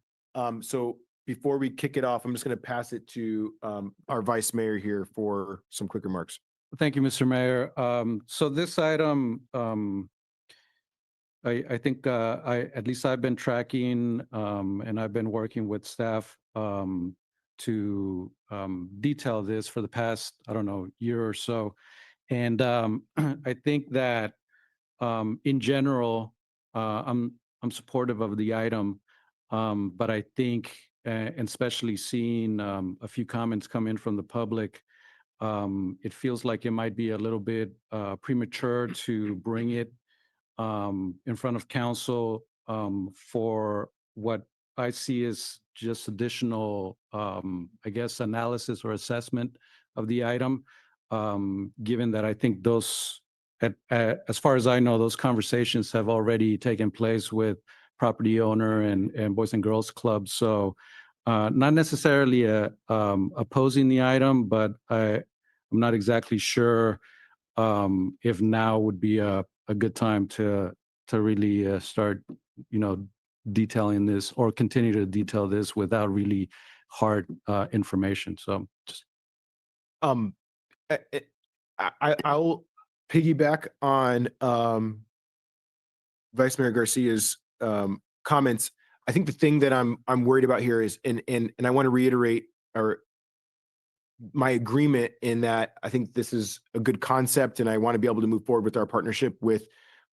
So before we kick it off, I'm just going to pass it to our vice mayor here for some quick remarks. Thank you, Mr. Mayor. So this item, I think at least I've been tracking and I've been working with staff to detail this for the past, I don't know, year or so. And I think that in general, I'm supportive of the item, but I think, and especially seeing a few comments come in from the public, it feels like it might be a little bit premature to bring it in front of council for what I see as just additional, I guess, analysis or assessment of the item, given that I think those, as far as I know, those conversations have already taken place with property owner and Boys and Girls Clubs. So not necessarily opposing the item, but I'm not exactly sure if now would be a good time to really start, detailing this or continue to detail this without really hard information. So just I'll piggyback on Vice Mayor Garcia's comments. I think the thing that I'm worried about here is, and I want to reiterate my agreement in that I think this is a good concept, and I want to be able to move forward with our partnership with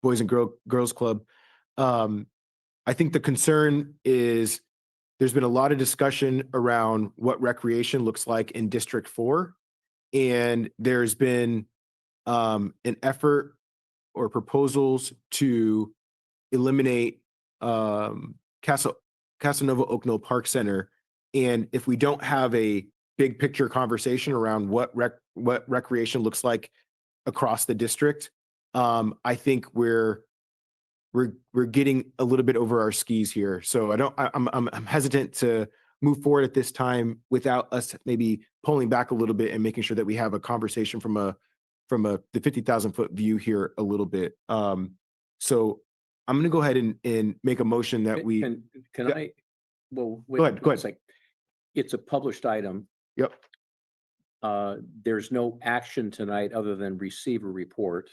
Boys and Girls Club. I think the concern is there's been a lot of discussion around what recreation looks like in District 4, and there's been an effort or proposals to eliminate Casanova Oak Knoll Park Center. And if we don't have a big picture conversation around what recreation looks like across the district, I think we're getting a little bit over our skis here. So I'm hesitant to move forward at this time without us maybe pulling back a little bit and making sure that we have a conversation from the 50,000 foot view here a little bit. So I'm going to go ahead and make a motion that we Can Yeah. I, well, wait, Go ahead. it's like, it's a published item. Yep. There's no action tonight other than receive a report.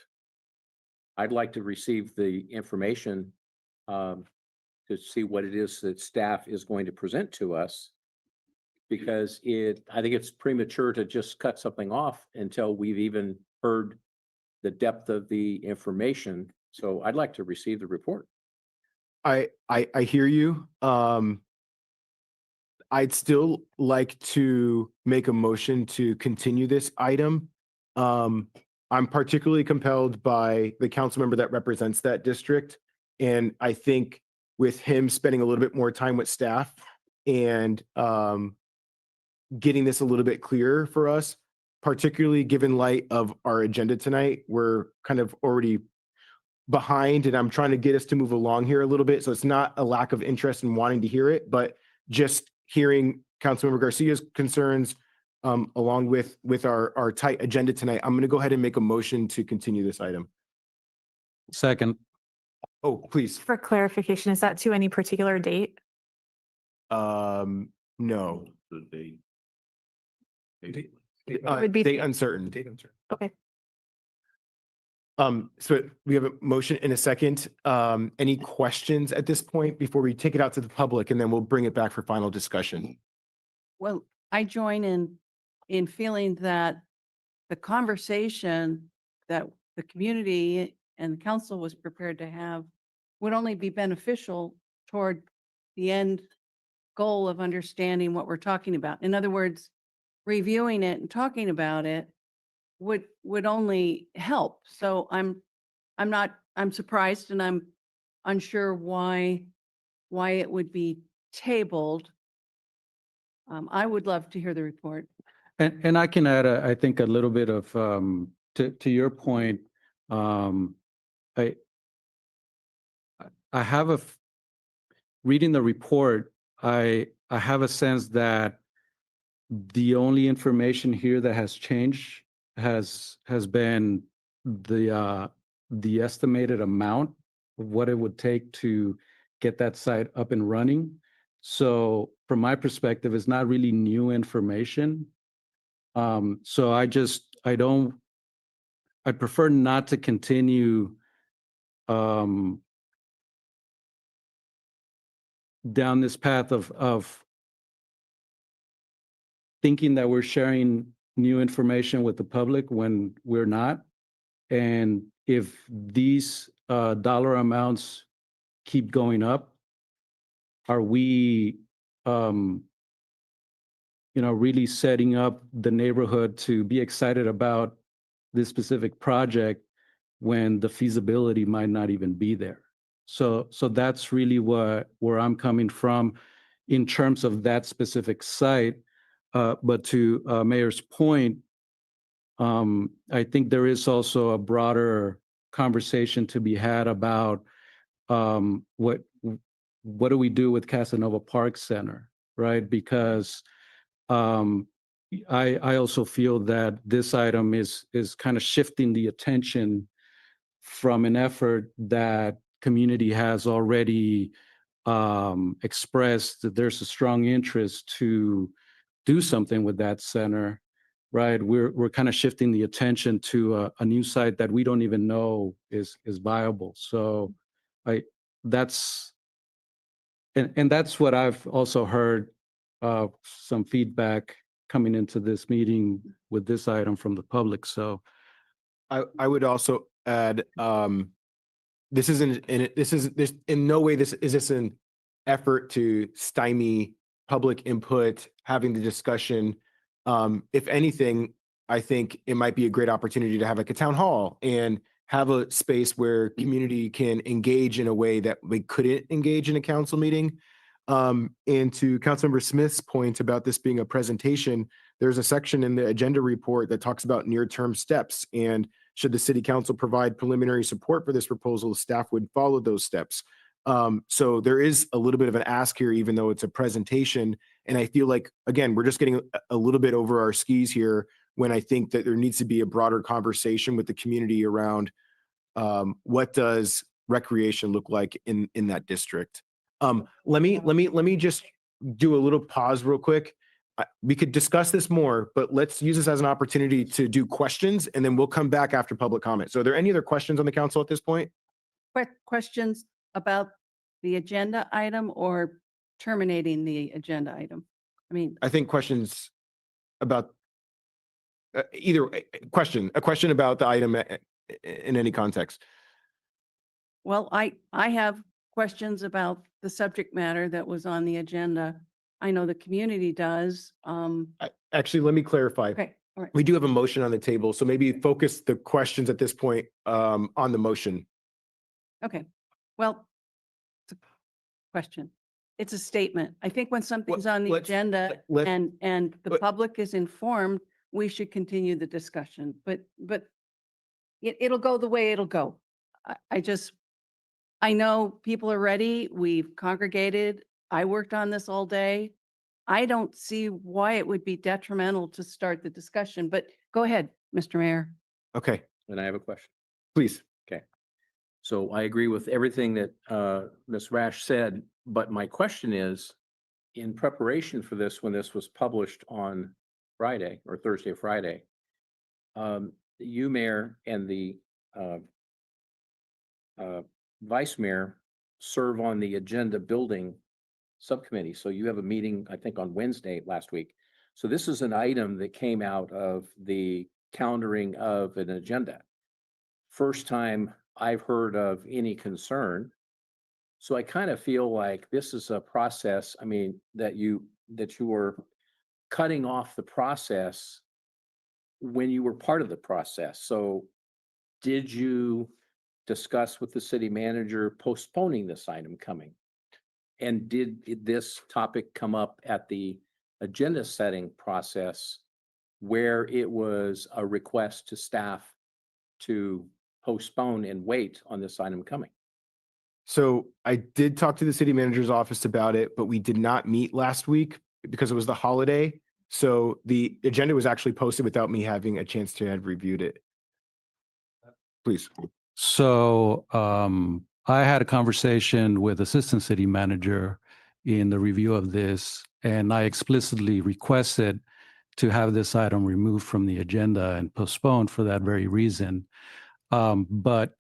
I'd like to receive the information to see what it is that staff is going to present to us. Because I think it's premature to just cut something off until we've even heard the depth of the information. So I'd like to receive the report. I hear you. I'd still like to make a motion to continue this item. I'm particularly compelled by the council member that represents that district. And I think with him spending a little bit more time with staff and getting this a little bit clearer for us, particularly given light of our agenda tonight, we're kind of already behind, and I'm trying to get us to move along here a little bit. So it's not a lack of interest in wanting to hear it, but just hearing Councilmember Garcia's concerns along with our tight agenda tonight. I'm going to go ahead and make a motion to continue this item. second. Oh, please. For clarification, is that to any particular date? No. Would be- Date uncertain. Okay. So we have a motion in a second. Any questions at this point before we take it out to the public, and then we'll bring it back for final discussion? Well, I join in feeling that the conversation that the community and the council was prepared to have would only be beneficial toward the end goal of understanding what we're talking about. In other words, reviewing it and talking about it would only help. So I'm surprised and I'm unsure why it would be tabled. I would love to hear the report. And I can add, I think, a little bit of, to your point, I have reading the report, I have a sense that the only information here that has changed has been the estimated amount of what it would take to get that site up and running. So from my perspective, it's not really new information. So I prefer not to continue down this path of thinking that we're sharing new information with the public when we're not. And if these dollar amounts keep going up, are we really setting up the neighborhood to be excited about this specific project when the feasibility might not even be there? So that's really where I'm coming from in terms of that specific site. But to Mayor's point, I think there is also a broader conversation to be had about what do we do with Casanova Park Center, right? Because I also feel that this item is kind of shifting the attention from an effort that community has already expressed that there's a strong interest to do something with that center, right? We're kind of shifting the attention to a new site that we don't even know is viable. So that's what I've also heard some feedback coming into this meeting with this item from the public. So I would also add, this in no way is this an effort to stymie public input, having the discussion. If anything, I think it might be a great opportunity to have like a town hall and have a space where community can engage in a way that we couldn't engage in a council meeting. And to Councilmember Smith's point about this being a presentation, there's a section in the agenda report that talks about near-term steps. And should the city council provide preliminary support for this proposal, staff would follow those steps. So there is a little bit of an ask here, even though it's a presentation. And I feel like, again, we're just getting a little bit over our skis here when I think that there needs to be a broader conversation with the community around what does recreation look like in that district. Let me just do a little pause real quick. We could discuss this more, but let's use this as an opportunity to do questions, and then we'll come back after public comment. So are there any other questions on the council at this point? Questions about the agenda item or terminating the agenda item? I mean, I think questions about a question about the item in any context. well, I have questions about the subject matter that was on the agenda. I know the community does. Actually, let me clarify. Okay, all right. We do have a motion on the table, so maybe focus the questions at this point on the motion. Okay, well, it's a question. It's a statement. I think when something's on the agenda and the public is informed, we should continue the discussion, but it'll go the way it'll go. I know people are ready. We've congregated. I worked on this all day. I don't see why it would be detrimental to start the discussion, but go ahead, Mr. Mayor. Okay, And I have a question. please. Okay. So I agree with everything that Ms. Rash said, but my question is, in preparation for this, when this was published on Friday or Thursday or Friday, you, Mayor, and the Vice Mayor serve on the agenda building subcommittee. So you have a meeting, I think, on Wednesday last week. So this is an item that came out of the calendaring of an agenda. First time I've heard of any concern. So I kind of feel like this is a process, I mean, that you were cutting off the process when you were part of the process. So did you discuss with the city manager postponing this item coming? And did this topic come up at the agenda setting process where it was a request to staff to postpone and wait on this item coming? So I did talk to the city manager's office about it, but we did not meet last week because it was the holiday. So the agenda was actually posted without me having a chance to have reviewed it. Please. So I had a conversation with Assistant City Manager in the review of this, and I explicitly requested to have this item removed from the agenda and postponed for that very reason. But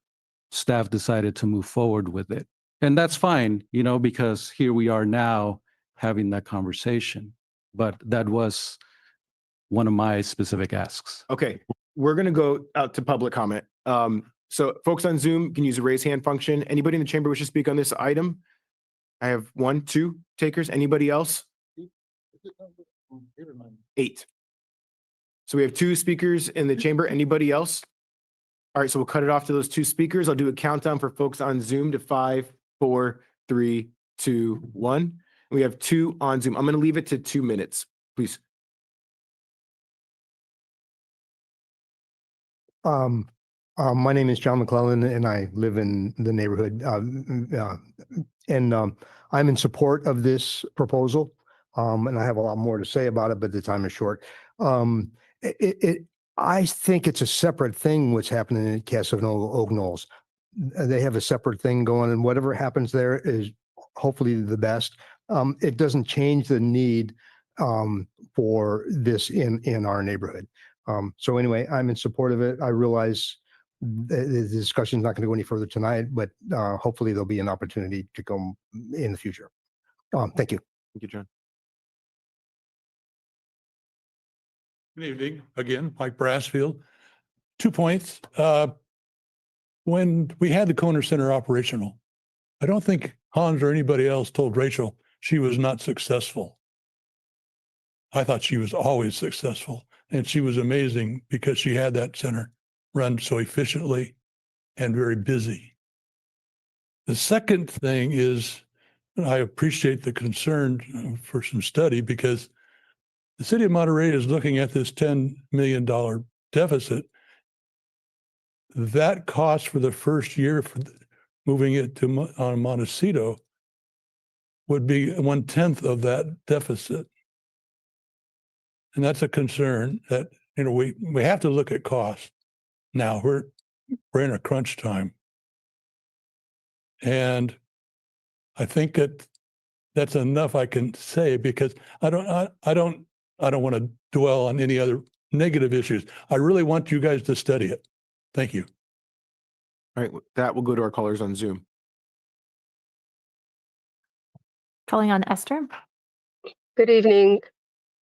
staff decided to move forward with it. And that's fine, you know, because here we are now having that conversation. But that was one of my specific asks. Okay, we're gonna go out to public comment. So folks on Zoom can use the raise hand function. Anybody in the chamber wish to speak on this item? I have 1, 2 takers. Anybody else? 8. So we have 2 speakers in the chamber. Anybody else? All right, so we'll cut it off to those 2 speakers. I'll do a countdown for folks on Zoom to 5, 4, 3, 2, 1. We have 2 on Zoom. I'm going to leave it to 2 minutes, please. My name is John McClellan, and I live in the neighborhood. I'm in support of this proposal, and I have a lot more to say about it, but the time is short. I think it's a separate thing what's happening in Casanova Oak Knolls. They have a separate thing going, and whatever happens there is hopefully the best. It doesn't change the need for this in our neighborhood. So anyway, I'm in support of it. I realize the discussion is not going to go any further tonight, but hopefully there'll be an opportunity to go in the future. Thank you. Thank you, John. Good evening. Again, Mike Brassfield. 2 points. When we had the Conner Center operational, I don't think Hans or anybody else told Rachel she was not successful. I thought she was always successful, and she was amazing because she had that center run so efficiently and very busy. The second thing is, I appreciate the concern for some study because the city of Monterey is looking at this $10 million deficit. That cost for the first year for moving it to on Montecito would be 1/10 of that deficit. And that's a concern that, you know, we have to look at cost. Now we're in a crunch time. And I think that's enough I can say because I don't want to dwell on any other negative issues. I really want you guys to study it. Thank you. All right, that will go to our callers on Zoom. Calling on Esther. Good evening.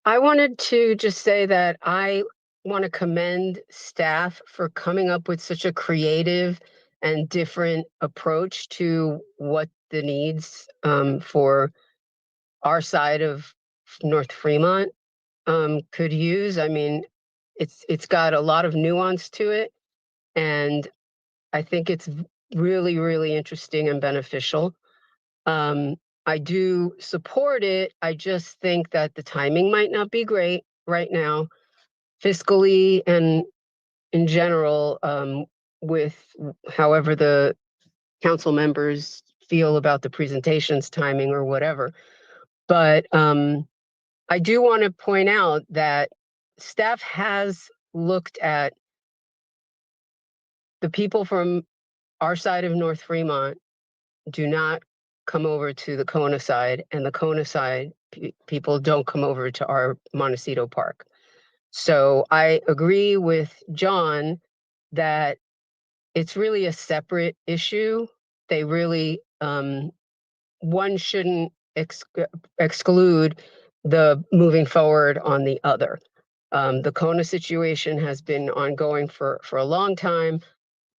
I wanted to just say that I want to commend staff for coming up with such a creative and different approach to what the needs for our side of North Fremont could use. I mean, it's got a lot of nuance to it, and I think it's really, really interesting and beneficial. I do support it. I just think that the timing might not be great right now, fiscally and in general, with however the council members feel about the presentation's timing or whatever. But I do want to point out that staff has looked at the people from our side of North Fremont do not come over to the Kona side, and the Kona side people don't come over to our Montecito Park. So I agree with John that it's really a separate issue. They really, one shouldn't exclude the moving forward on the other. The Kona situation has been ongoing for a long time.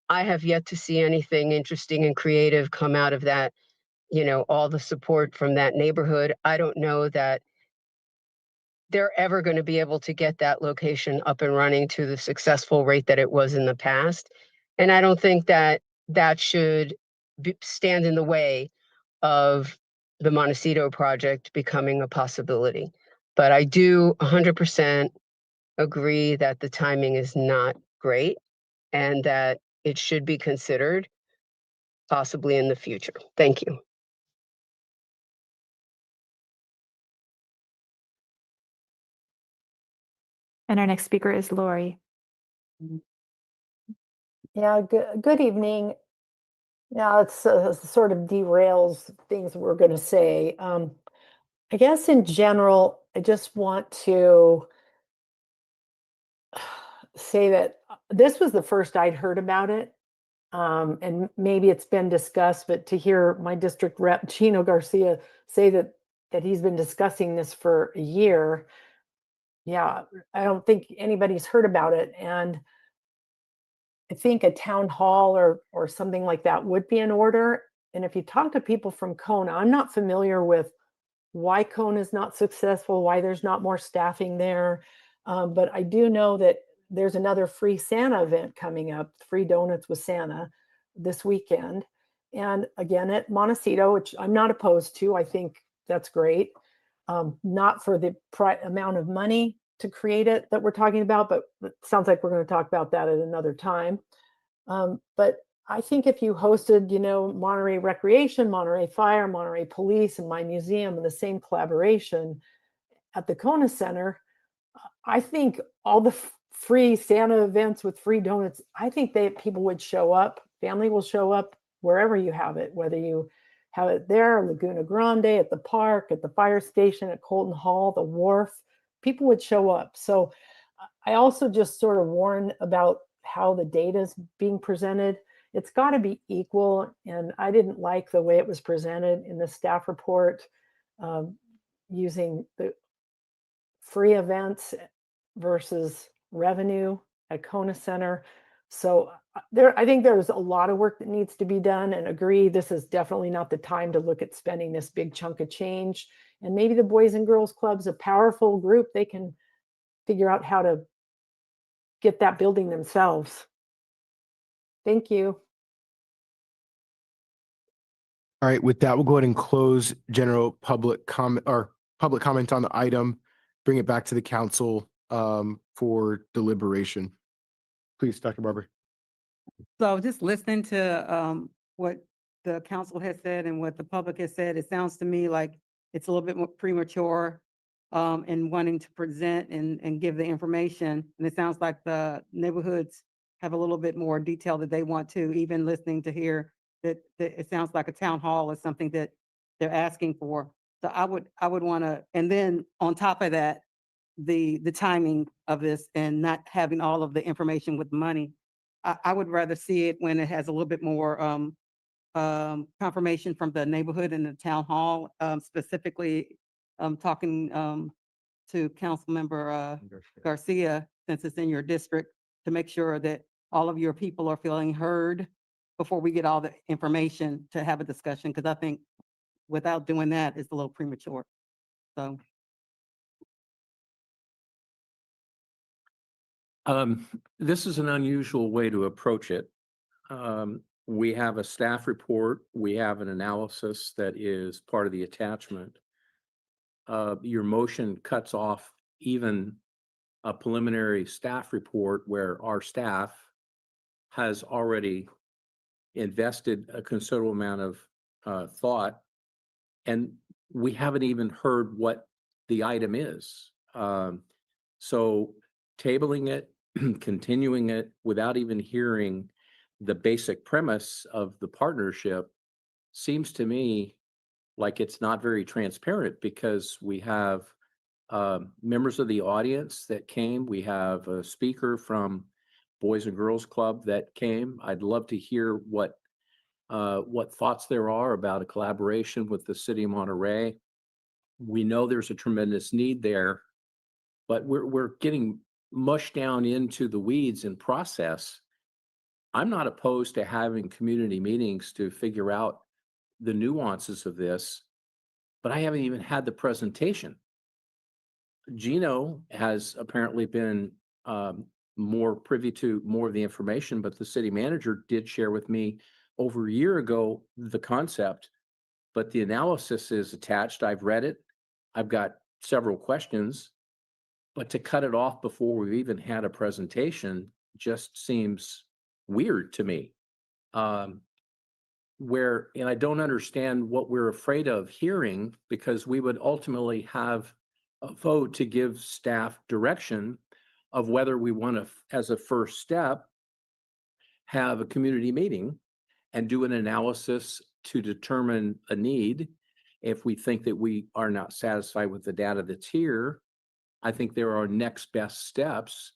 I have yet to see anything interesting and creative come out of that. You know, all the support from that neighborhood. I don't know that they're ever going to be able to get that location up and running to the successful rate that it was in the past. And I don't think that that should stand in the way of the Montecito project becoming a possibility. But I do 100% agree that the timing is not great and that it should be considered possibly in the future. Thank you. And our next speaker is Lori. Yeah, good evening. Now it's sort of derails things we're going to say. I guess in general, I just want to say that this was the first I'd heard about it. And maybe it's been discussed, but to hear my district rep, Chino Garcia, say that he's been discussing this for a year, yeah, I don't think anybody's heard about it. And I think a town hall or something like that would be in order. And if you talk to people from Kona, I'm not familiar with why Kona is not successful, why there's not more staffing there. But I do know that there's another free Santa event coming up, Free Donuts with Santa, this weekend. And again, at Montecito, which I'm not opposed to, I think that's great. Not for the amount of money to create it that we're talking about, but it sounds like we're going to talk about that at another time. But I think if you hosted, you know, Monterey Recreation, Monterey Fire, Monterey Police, and my museum in the same collaboration at the Kona Center, I think all the free Santa events with free donuts, I think people would show up. Family will show up wherever you have it, whether you have it there, Laguna Grande, at the park, at the fire station, at Colton Hall, the wharf. People would show up. So I also just sort of warn about how the data is being presented. It's got to be equal. And I didn't like the way it was presented in the staff report, using the free events versus revenue at Kona Center. So I think there's a lot of work that needs to be done, and agree this is definitely not the time to look at spending this big chunk of change. And maybe the Boys and Girls Club's a powerful group. They can figure out how to get that building themselves. Thank you. All right, with that, we'll go ahead and close general public comment or public comment on the item, bring it back to the council for deliberation. Please, Dr. Barber. So just listening to what the council has said and what the public has said, it sounds to me like it's a little bit more premature in wanting to present and give the information. And it sounds like the neighborhoods have a little bit more detail that they want to, even listening to hear that it sounds like a town hall is something that they're asking for. So I would want to, and then on top of that, the timing of this and not having all of the information with money. I would rather see it when it has a little bit more confirmation from the neighborhood and the town hall, specifically talking to Councilmember Garcia, since it's in your district, to make sure that all of your people are feeling heard before we get all the information to have a discussion, because I think without doing that, it's a little premature. So. This is an unusual way to approach it. We have a staff report. We have an analysis that is part of the attachment. Your motion cuts off even a preliminary staff report where our staff has already invested a considerable amount of thought, and we haven't even heard what the item is. So tabling it, continuing it without even hearing the basic premise of the partnership seems to me like it's not very transparent, because we have members of the audience that came. We have a speaker from Boys and Girls Club that came. I'd love to hear what thoughts there are about a collaboration with the city of Monterey. We know there's a tremendous need there, but we're getting mushed down into the weeds and process. I'm not opposed to having community meetings to figure out the nuances of this, but I haven't even had the presentation. Gino has apparently been more privy to more of the information, but the city manager did share with me over a year ago the concept, but the analysis is attached. I've read it. I've got several questions, but to cut it off before we've even had a presentation just seems weird to me. And I don't understand what we're afraid of hearing, because we would ultimately have a vote to give staff direction of whether we want to, as a first step, have a community meeting and do an analysis to determine a need. If we think that we are not satisfied with the data that's here, I think there are next best steps.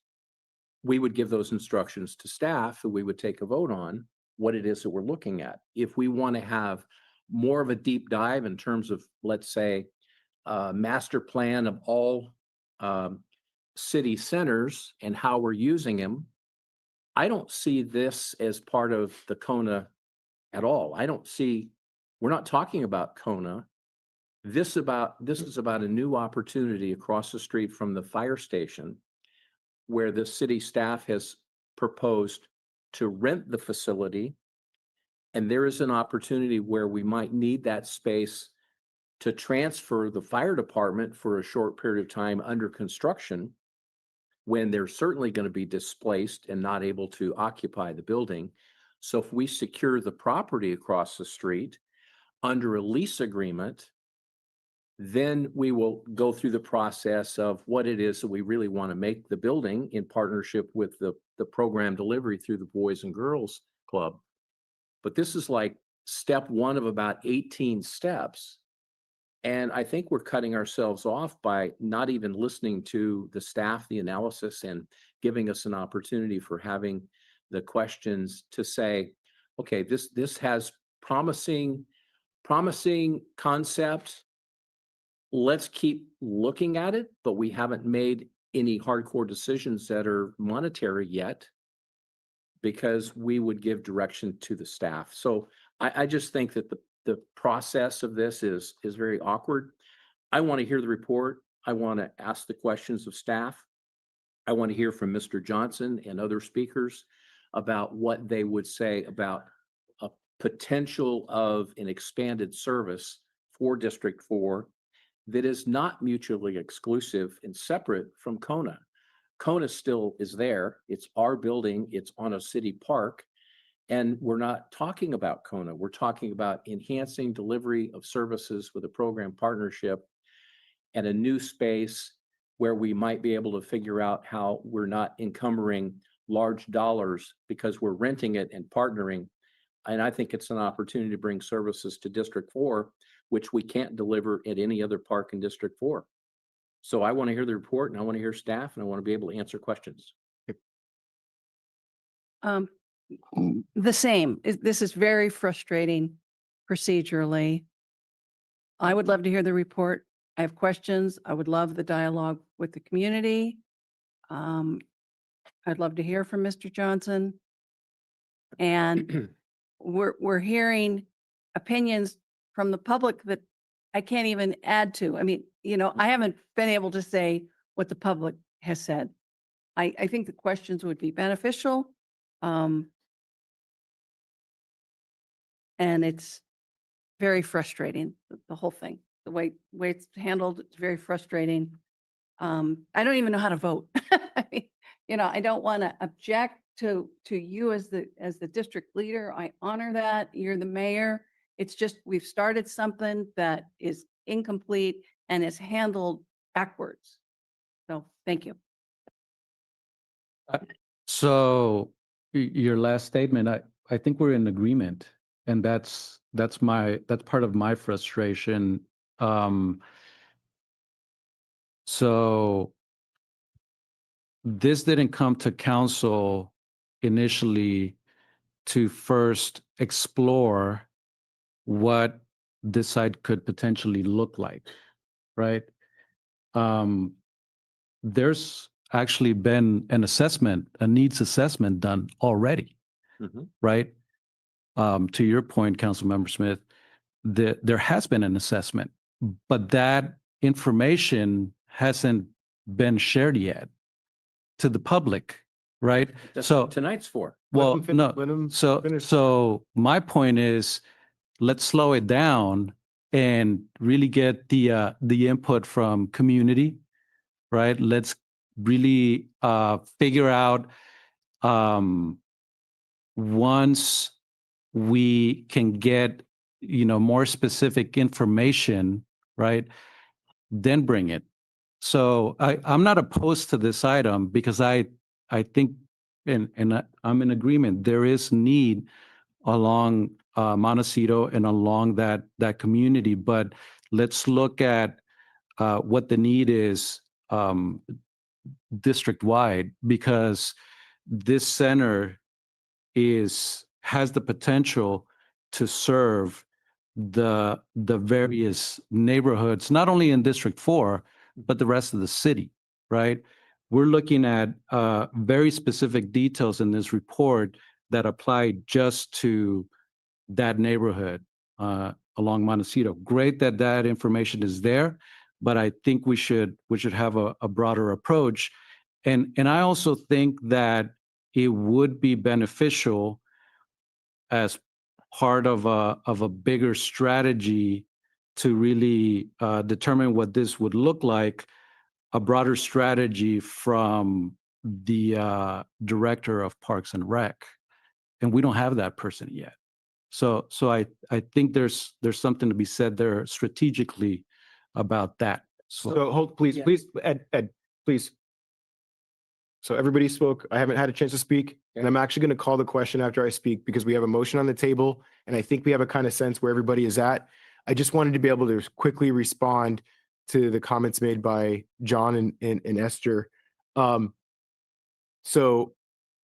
We would give those instructions to staff, who we would take a vote on what it is that we're looking at. If we want to have more of a deep dive in terms of, let's say, master plan of all city centers and how we're using them, I don't see this as part of the Kona at all. We're not talking about Kona. This is about a new opportunity across the street from the fire station, where the city staff has proposed to rent the facility. And there is an opportunity where we might need that space to transfer the fire department for a short period of time under construction, when they're certainly going to be displaced and not able to occupy the building. So if we secure the property across the street under a lease agreement, then we will go through the process of what it is that we really want to make the building, in partnership with the program delivery through the Boys and Girls Club. But this is like step one of about 18 steps. And I think we're cutting ourselves off by not even listening to the staff, the analysis, and giving us an opportunity for having the questions to say, okay, this has promising concept. Let's keep looking at it, but we haven't made any hardcore decisions that are monetary yet, because we would give direction to the staff. So I just think that the process of this is very awkward. I want to hear the report. I want to ask the questions of staff. I want to hear from Mr. Johnson and other speakers about what they would say about a potential of an expanded service for District 4 that is not mutually exclusive and separate from Kona. Kona still is there. It's our building. It's on a city park. And we're not talking about Kona. We're talking about enhancing delivery of services with a program partnership and a new space where we might be able to figure out how we're not encumbering large dollars because we're renting it and partnering. And I think it's an opportunity to bring services to District 4, which we can't deliver at any other park in District 4. So I want to hear the report, and I want to hear staff, and I want to be able to answer questions. The same. This is very frustrating procedurally. I would love to hear the report. I have questions. I would love the dialogue with the community. I'd love to hear from Mr. Johnson. And we're hearing opinions from the public that I can't even add to. I mean, I haven't been able to say what the public has said. I think the questions would be beneficial. And it's very frustrating, the whole thing. The way it's handled, it's very frustrating. I don't even know how to vote. I mean, I don't want to object to you as the district leader. I honor that. You're the mayor. It's just we've started something that is incomplete and is handled backwards. So thank you. So your last statement, I think we're in agreement, and that's part of my frustration. So this didn't come to council initially to first explore what this site could potentially look like, right? There's actually been an assessment, a needs assessment done already. right? To your point, Councilmember Smith, there has been an assessment, but that information hasn't been shared yet to the public, right? That's So what tonight's for. well, Let 'em no. let 'em So finish. so my point is, let's slow it down and really get the input from community, right? Let's really figure out once we can get more specific information, right? Then bring it. So I'm not opposed to this item because I think I'm in agreement. There is need along Montecito and along that community, but let's look at what the need is district-wide, because this center has the potential to serve the various neighborhoods, not only in District 4, but the rest of the city, right? We're looking at very specific details in this report that apply just to that neighborhood along Montecito. Great that that information is there, but I think we should have a broader approach. And I also think that it would be beneficial as part of a bigger strategy to really determine what this would look like, a broader strategy from the director of Parks and Rec. And we don't have that person yet. So I think there's something to be said there strategically about that. So hold, please, Ed, please. So everybody spoke. I haven't had a chance to speak, and I'm actually going to call the question after I speak because we have a motion on the table, and I think we have a kind of sense where everybody is at. I just wanted to be able to quickly respond to the comments made by John and Esther. So,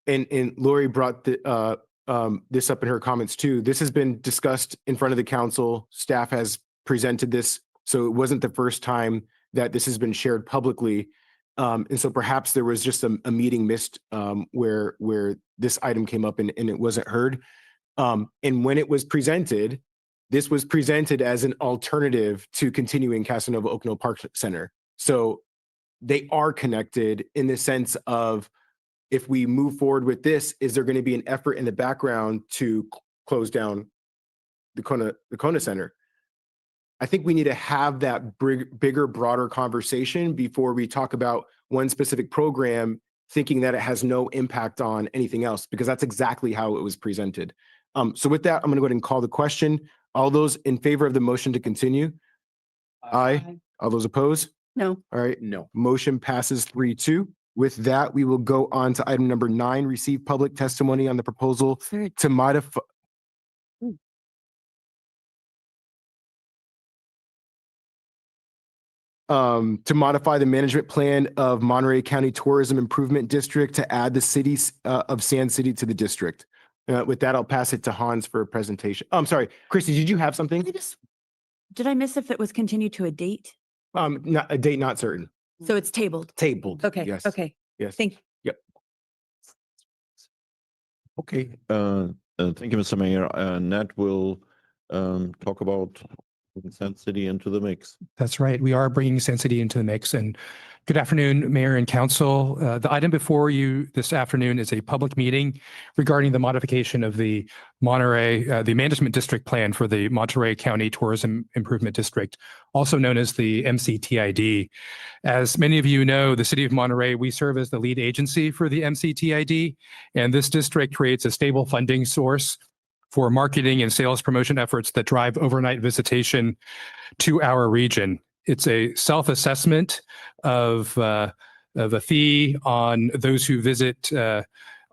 and Lori brought this up in her comments too. This has been discussed in front of the council. Staff has presented this, so it wasn't the first time that this has been shared publicly. And so perhaps there was just a meeting missed where this item came up and it wasn't heard. And when it was presented, this was presented as an alternative to continuing Casanova Oak Knoll Park Center. So they are connected in the sense of, if we move forward with this, is there going to be an effort in the background to close down the Kona Center? I think we need to have that bigger, broader conversation before we talk about one specific program, thinking that it has no impact on anything else, because that's exactly how it was presented. So with that, I'm going to go ahead and call the question. All those in favor of the motion to continue? Aye. All those opposed? No. All right. No. Motion passes 3-2. With that, we will go on to item number 9, receive public testimony on the proposal to modify. To modify the management plan of Monterey County Tourism Improvement District to add the city of Sand City to the district. With that, I'll pass it to Hans for a presentation. I'm sorry, Christy, did you have something? Did I miss if it was continued to a date? Not a date, not certain. So it's tabled. Tabled. Okay. Yes. Okay. Yes. Thank you. Yep. Okay, thank you, Mr. Mayor. Nat will talk about Sand City into the mix. That's right. We are bringing Sand City into the mix. And good afternoon, Mayor and Council. The item before you this afternoon is a public meeting regarding the modification of the Monterey, the management district plan for the Monterey County Tourism Improvement District, also known as the MCTID. As many of you know, the City of Monterey, we serve as the lead agency for the MCTID, and this district creates a stable funding source for marketing and sales promotion efforts that drive overnight visitation to our region. It's a self-assessment of a fee on those who visit the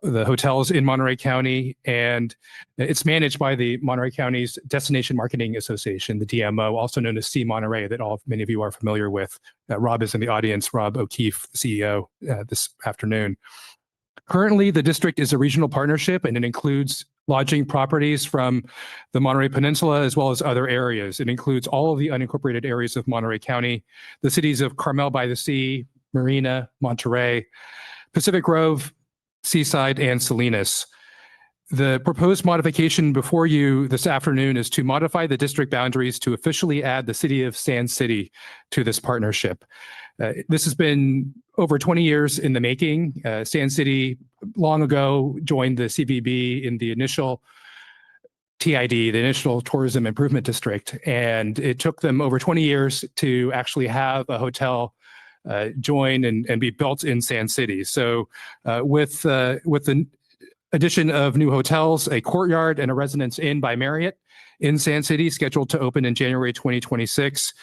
hotels in Monterey County, and it's managed by the Monterey County's Destination Marketing Association, the DMO, also known as C Monterey, that many of you are familiar with. Rob is in the audience, Rob O'Keefe, the CEO, this afternoon. Currently, the district is a regional partnership, and it includes lodging properties from the Monterey Peninsula as well as other areas. It includes all of the unincorporated areas of Monterey County, the cities of Carmel by the Sea, Marina, Monterey, Pacific Grove, Seaside, and Salinas. The proposed modification before you this afternoon is to modify the district boundaries to officially add the city of Sand City to this partnership. This has been over 20 years in the making. Sand City long ago joined the CVB in the initial TID, the initial Tourism Improvement District, and it took them over 20 years to actually have a hotel join and be built in Sand City. So with the addition of new hotels, a Courtyard and a Residence Inn by Marriott in Sand City scheduled to open in January 2026,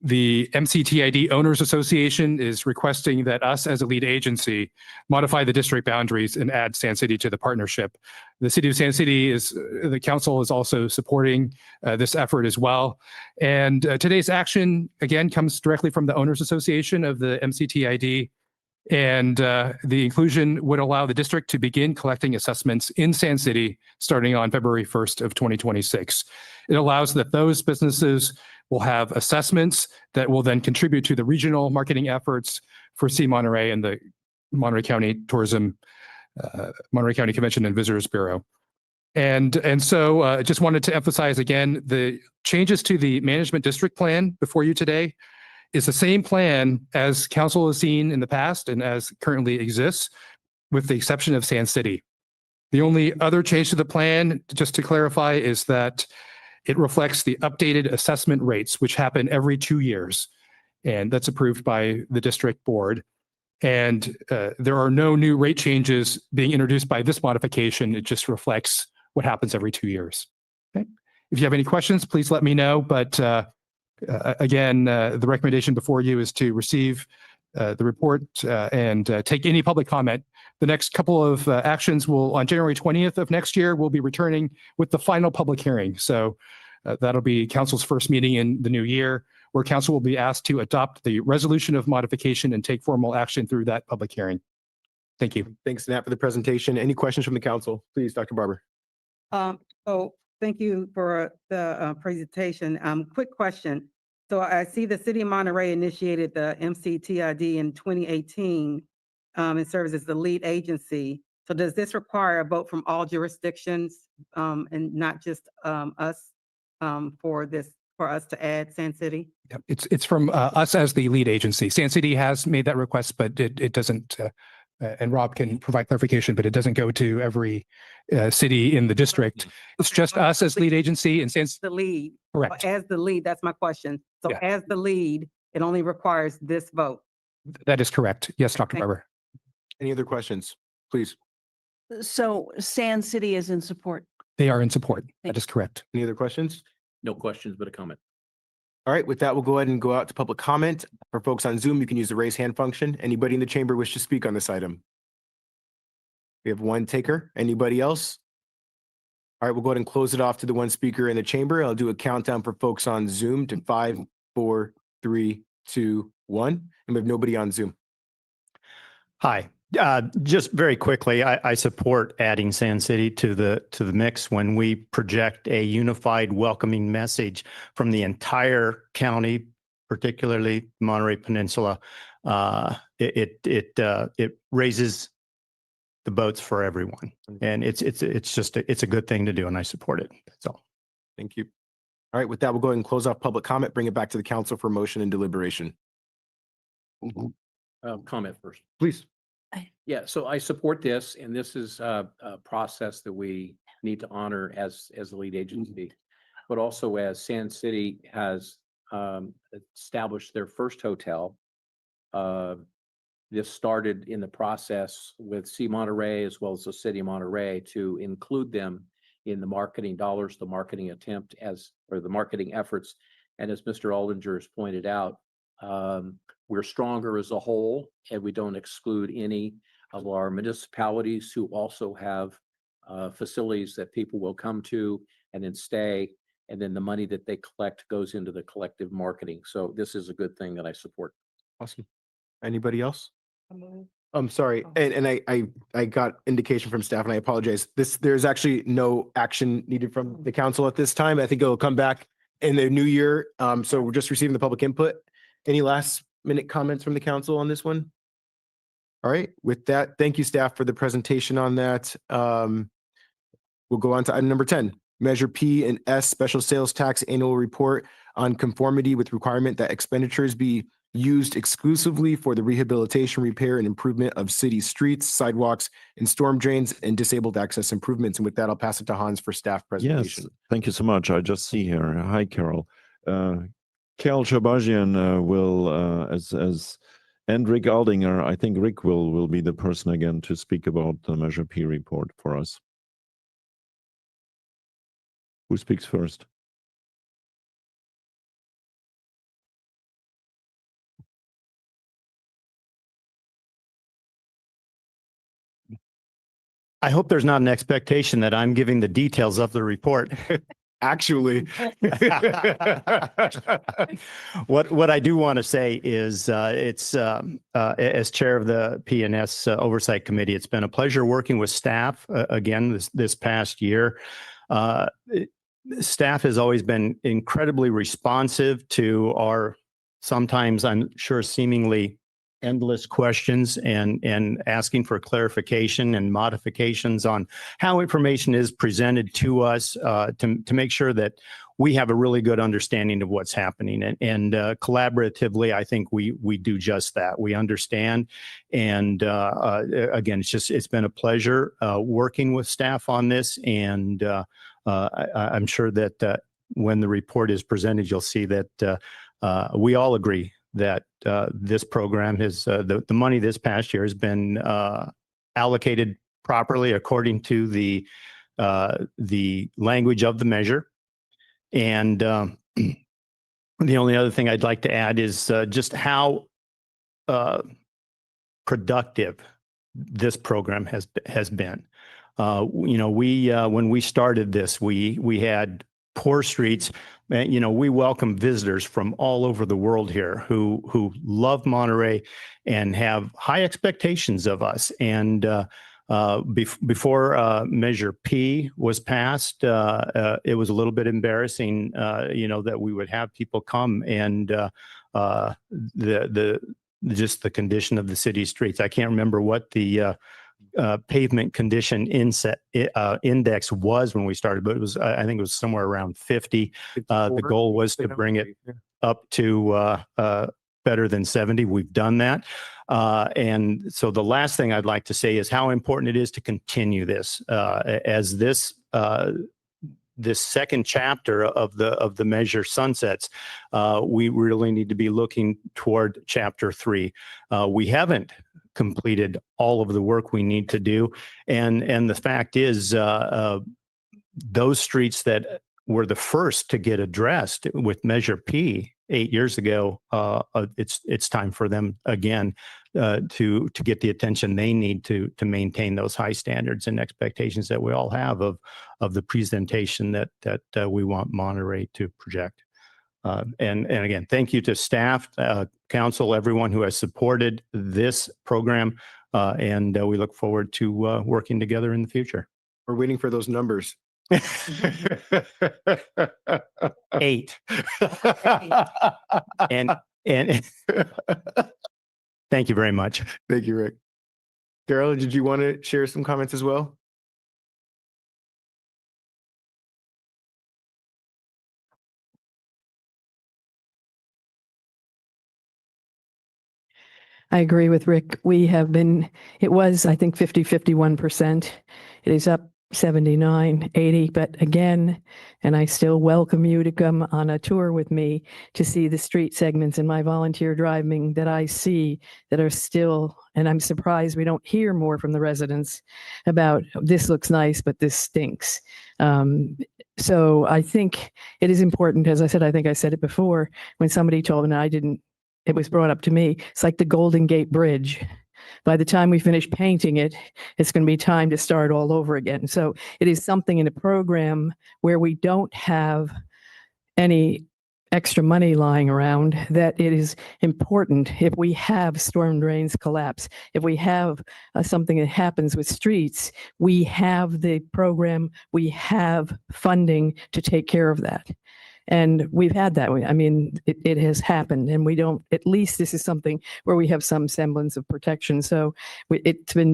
the MCTID Owners Association is requesting that us as a lead agency modify the district boundaries and add Sand City to the partnership. The city of Sand City the council is also supporting this effort as well. And today's action, again, comes directly from the Owners Association of the MCTID. And the inclusion would allow the district to begin collecting assessments in Sand City starting on February 1st of 2026. It allows that those businesses will have assessments that will then contribute to the regional marketing efforts for Monterey and the Monterey County Tourism, Monterey County Convention and Visitors Bureau. And so I just wanted to emphasize again, the changes to the management district plan before you today is the same plan as council has seen in the past and as currently exists, with the exception of Sand City. The only other change to the plan, just to clarify, is that it reflects the updated assessment rates, which happen every 2 years. And that's approved by the district board. And there are no new rate changes being introduced by this modification. It just reflects what happens every 2 years. Okay. If you have any questions, please let me know. But again, the recommendation before you is to receive the report and take any public comment. The next couple of actions will, on January 20th of next year, we'll be returning with the final public hearing. So that'll be council's first meeting in the new year, where council will be asked to adopt the resolution of modification and take formal action through that public hearing. Thank you. Thanks, Nat, for the presentation. Any questions from the council? Please, Dr. Barber. So thank you for the presentation. Quick question. So I see the city of Monterey initiated the MCTID in 2018 and serves as the lead agency. So does this require a vote from all jurisdictions and not just us for us to add Sand City? Yep. It's from us as the lead agency. Sand City has made that request, but it doesn't, and Rob can provide clarification, but it doesn't go to every city in the district. It's just us as lead agency and Sand The lead. Correct. As the lead, that's my question. So Yeah. as the lead, it only requires this vote. That is correct. Yes, Dr. Barber. Any other questions? Please. So Sand City is in support. They are in support. That is correct. Any other questions? No questions, but a comment. All right, with that, we'll go ahead and go out to public comment. For folks on Zoom, you can use the raise hand function. Anybody in the chamber wish to speak on this item? We have one taker. Anybody else? All right, we'll go ahead and close it off to the one speaker in the chamber. I'll do a countdown for folks on Zoom to 5, 4, 3, 2, 1. And we have nobody on Zoom. Hi, just very quickly, I support adding Sand City to the mix when we project a unified, welcoming message from the entire county, particularly Monterey Peninsula. It raises the boats for everyone, and it's a good thing to do, and I support it. That's all. Thank you. All right, with that, we'll go ahead and close off public comment, bring it back to the council for motion and deliberation. Comment first. Please. Yeah, so I support this, and this is a process that we need to honor as the lead agency, but also as Sand City has established their first hotel. This started in the process with Monterey as well as the city of Monterey to include them in the marketing dollars, the marketing attempt or the marketing efforts. And as Mr. Aldinger has pointed out, we're stronger as a whole, and we don't exclude any of our municipalities who also have facilities that people will come to and then stay. And then the money that they collect goes into the collective marketing. So this is a good thing that I support. Awesome. Anybody else? I'm sorry. And I got indication from staff, and I apologize. There's actually no action needed from the council at this time. I think it'll come back in the new year. So we're just receiving the public input. Any last minute comments from the council on this one? All right. With that, thank you, staff, for the presentation on that. We'll go on to item number 10, Measure P and S Special Sales Tax Annual Report on conformity with requirement that expenditures be used exclusively for the rehabilitation, repair, and improvement of city streets, sidewalks, and storm drains and disabled access improvements. And with that, I'll pass it to Hans for staff presentation. Yes, thank you so much. I just see here. Hi, Carol. Carol Shabazian will, and Rick Aldinger. I think Rick will be the person again to speak about the Measure P report for us. Who speaks first? I hope there's not an expectation that I'm giving the details of the report. Actually, what I do want to say is it's as chair of the P&S Oversight Committee, it's been a pleasure working with staff again this past year. Staff has always been incredibly responsive to our sometimes, I'm sure, seemingly endless questions and asking for clarification and modifications on how information is presented to us to make sure that we have a really good understanding of what's happening. And collaboratively, I think we do just that. We understand. And again, it's been a pleasure working with staff on this. And I'm sure that when the report is presented, you'll see that we all agree that this program has the money this past year has been allocated properly according to the language of the measure. And the only other thing I'd like to add is just how productive this program has been. When we started this, we had poor streets. We welcome visitors from all over the world here who love Monterey and have high expectations of us. And before Measure P was passed, it was a little bit embarrassing, that we would have people come and just the condition of the city streets. I can't remember what the pavement condition index was when we started, but I think it was somewhere around 50. The goal was to bring it up to better than 70. We've done that. And so the last thing I'd like to say is how important it is to continue this as this second chapter of the measure sunsets. We really need to be looking toward chapter 3. We haven't completed all of the work we need to do. And the fact is, those streets that were the first to get addressed with Measure P 8 years ago, it's time for them again to get the attention they need to maintain those high standards and expectations that we all have of the presentation that we want Monterey to project. And again, thank you to staff, council, everyone who has supported this program, and we look forward to working together in the future. We're waiting for those numbers. 8. and thank you very much. Thank you, Rick. Carol, did you want to share some comments as well? I agree with Rick. It was, I think, 51%. It is up 79, 80, but again, and I still welcome you to come on a tour with me to see the street segments in my volunteer driving that I see that are still, and I'm surprised we don't hear more from the residents about this looks nice, but this stinks. So I think it is important, as I said, I think I said it before, when somebody told me, and I didn't, it was brought up to me, it's like the Golden Gate Bridge. By the time we finish painting it, it's going to be time to start all over again. So it is something in a program where we don't have any extra money lying around, that it is important if we have storm drains collapse, if we have something that happens with streets, we have the program, we have funding to take care of that. And we've had that. I mean, it has happened, and we don't, at least this is something where we have some semblance of protection. So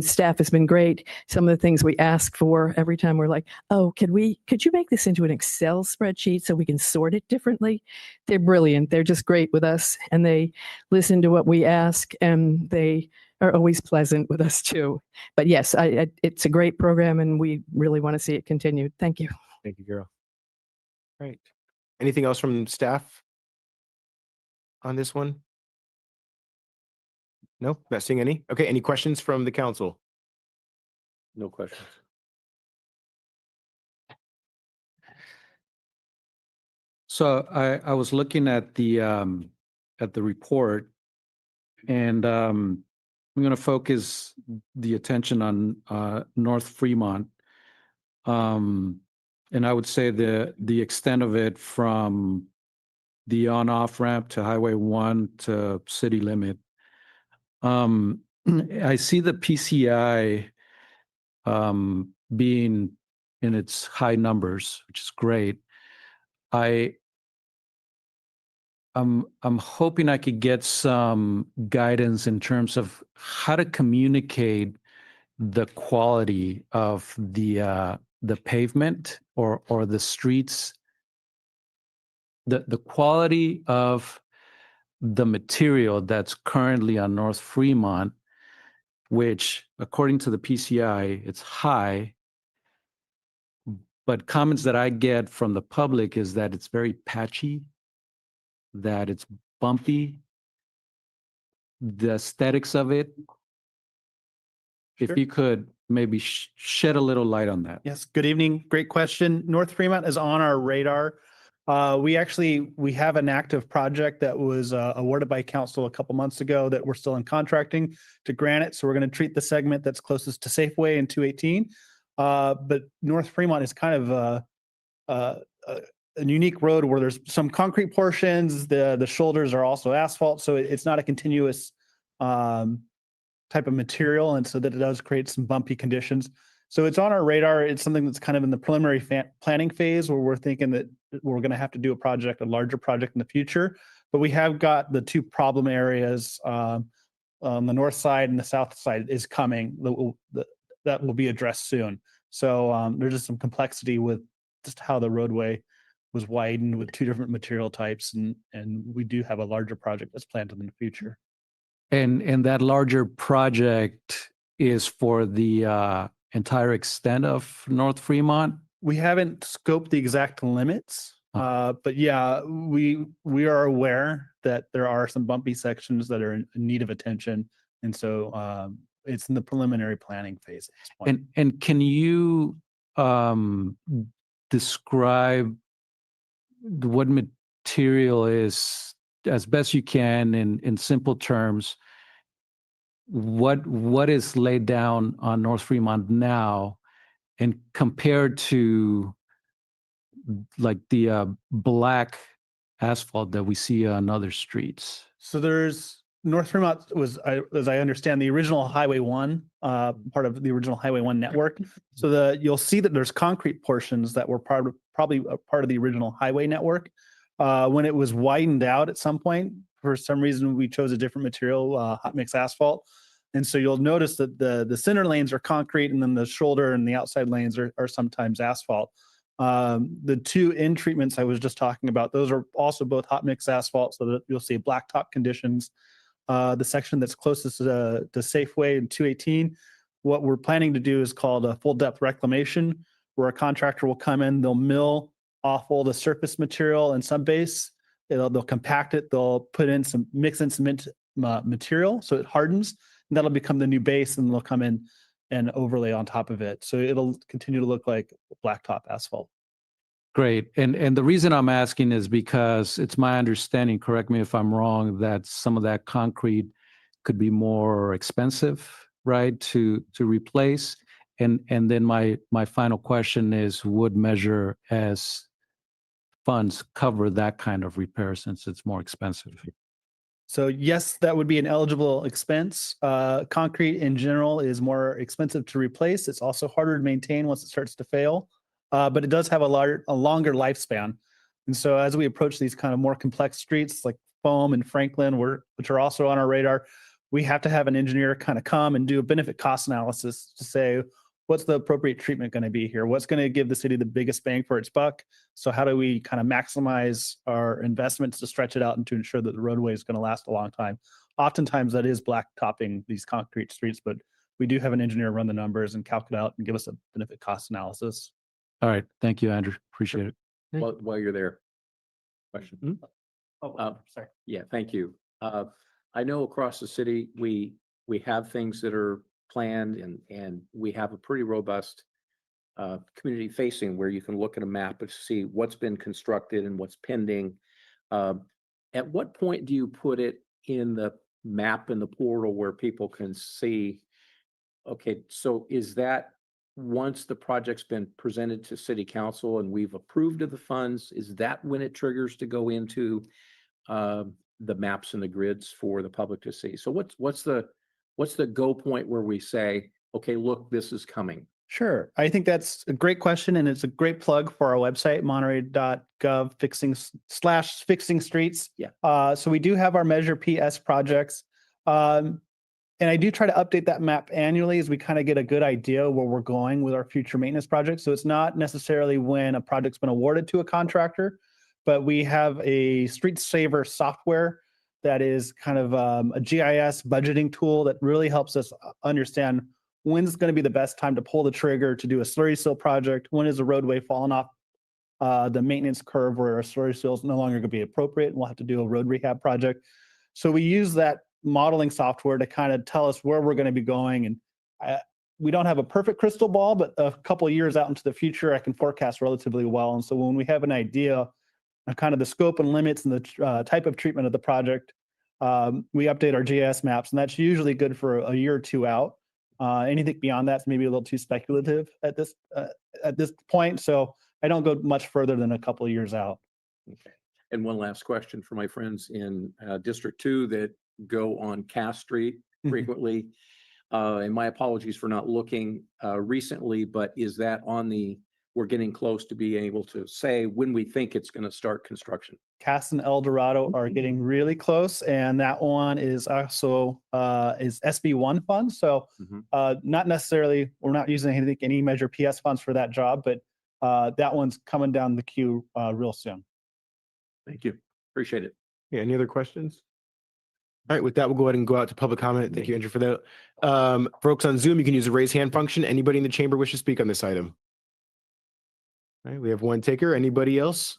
staff has been great. Some of the things we ask for every time we're like, oh, could you make this into an Excel spreadsheet so we can sort it differently? They're brilliant. They're just great with us, and they listen to what we ask, and they are always pleasant with us too. But yes, it's a great program, and we really want to see it continued. Thank you. Thank you, Carol. Right. Anything else from staff on this one? No, not seeing any. Okay, any questions from the council? No questions. So I was looking at the report, and I'm going to focus the attention on North Fremont. And I would say the extent of it from the on-off ramp to Highway 1 to city limit. I see the PCI being in its high numbers, which is great. I'm hoping I could get some guidance in terms of how to communicate the quality of the pavement or the streets, the quality of the material that's currently on North Fremont, which according to the PCI, it's high. But comments that I get from the public is that it's very patchy, that it's bumpy, the aesthetics of it. If you could maybe shed a little light on that. Yes, good evening. Great question. North Fremont is on our radar. We have an active project that was awarded by council a couple months ago that we're still in contracting to grant it. So we're going to treat the segment that's closest to Safeway in 218. But North Fremont is kind of a unique road where there's some concrete portions. The shoulders are also asphalt, so it's not a continuous type of material, and so that it does create some bumpy conditions. So it's on our radar. It's something that's kind of in the preliminary planning phase where we're thinking that we're going to have to do a larger project in the future. But we have got the two problem areas on the north side and the south side is coming. That will be addressed soon. So there's just some complexity with just how the roadway was widened with two different material types, and we do have a larger project that's planned in the future. And that larger project is for the entire extent of North Fremont? We haven't scoped the exact limits, but yeah, we are aware that there are some bumpy sections that are in need of attention, and so it's in the preliminary planning phase at this point. And can you describe what material is, as best you can, in simple terms, what is laid down on North Fremont now, and compared to like the black asphalt that we see on other streets? So there's North Fremont was, as I understand, the original Highway 1, part of the original Highway 1 network. So you'll see that there's concrete portions that were probably a part of the original highway network. When it was widened out at some point, for some reason, we chose a different material, hot mix asphalt. And so you'll notice that the center lanes are concrete, and then the shoulder and the outside lanes are sometimes asphalt. The two end treatments I was just talking about, those are also both hot mix asphalt, so that you'll see blacktop conditions. The section that's closest to Safeway in 218, what we're planning to do is called a full depth reclamation, where a contractor will come in, they'll mill off all the surface material and subbase. They'll compact it, they'll mix in cement material so it hardens, and that'll become the new base, and they'll come in and overlay on top of it. So it'll continue to look like blacktop asphalt. Great. And the reason I'm asking is because it's my understanding, correct me if I'm wrong, that some of that concrete could be more expensive, right, to replace. And then my final question is, would Measure as funds cover that kind of repair since it's more expensive? So yes, that would be an eligible expense. Concrete in general is more expensive to replace. It's also harder to maintain once it starts to fail, but it does have a longer lifespan. And so as we approach these kind of more complex streets like Foam and Franklin, which are also on our radar, we have to have an engineer kind of come and do a benefit cost analysis to say, what's the appropriate treatment going to be here? What's going to give the city the biggest bang for its buck? So how do we kind of maximize our investments to stretch it out and to ensure that the roadway is going to last a long time? Oftentimes that is blacktopping these concrete streets, but we do have an engineer run the numbers and calculate out and give us a benefit cost analysis. All right. Thank you, Andrew. Appreciate it. While you're there. Question. Oh, sorry. Yeah, thank you. I know across the city, we have things that are planned and we have a pretty robust community facing where you can look at a map and see what's been constructed and what's pending. At what point do you put it in the map in the portal where people can see, okay, so is that once the project's been presented to city council and we've approved of the funds, is that when it triggers to go into the maps and the grids for the public to see? So what's the go point where we say, okay, look, this is coming? Sure. I think that's a great question, and it's a great plug for our website, monterey.gov fixing streets. Yeah. So we do have our Measure PS projects. And I do try to update that map annually as we kind of get a good idea where we're going with our future maintenance projects. So it's not necessarily when a project's been awarded to a contractor, but we have a Street Saver software that is kind of a GIS budgeting tool that really helps us understand when's going to be the best time to pull the trigger to do a slurry seal project, when is a roadway falling off the maintenance curve where a slurry seal is no longer going to be appropriate and we'll have to do a road rehab project. So we use that modeling software to kind of tell us where we're going to be going. And we don't have a perfect crystal ball, but a couple of years out into the future, I can forecast relatively well. And so when we have an idea of kind of the scope and limits and the type of treatment of the project, we update our GIS maps, and that's usually good for a year or two out. Anything beyond that's maybe a little too speculative at this point. So I don't go much further than a couple of years out. Okay. And one last question for my friends in District 2 that go on Cass Street frequently. And my apologies for not looking recently, but is that on we're getting close to being able to say when we think it's going to start construction? Cass and El Dorado are getting really close, and that one is also is SB1 funds. So not necessarily, we're not using any Measure PS funds for that job, but that one's coming down the queue real soon. Thank you. Appreciate it. Yeah, any other questions? All right, with that, we'll go ahead and go out to public comment. Thank you, Andrew, for that. Folks on Zoom, you can use the raise hand function. Anybody in the chamber wish to speak on this item? All right, we have one taker. Anybody else?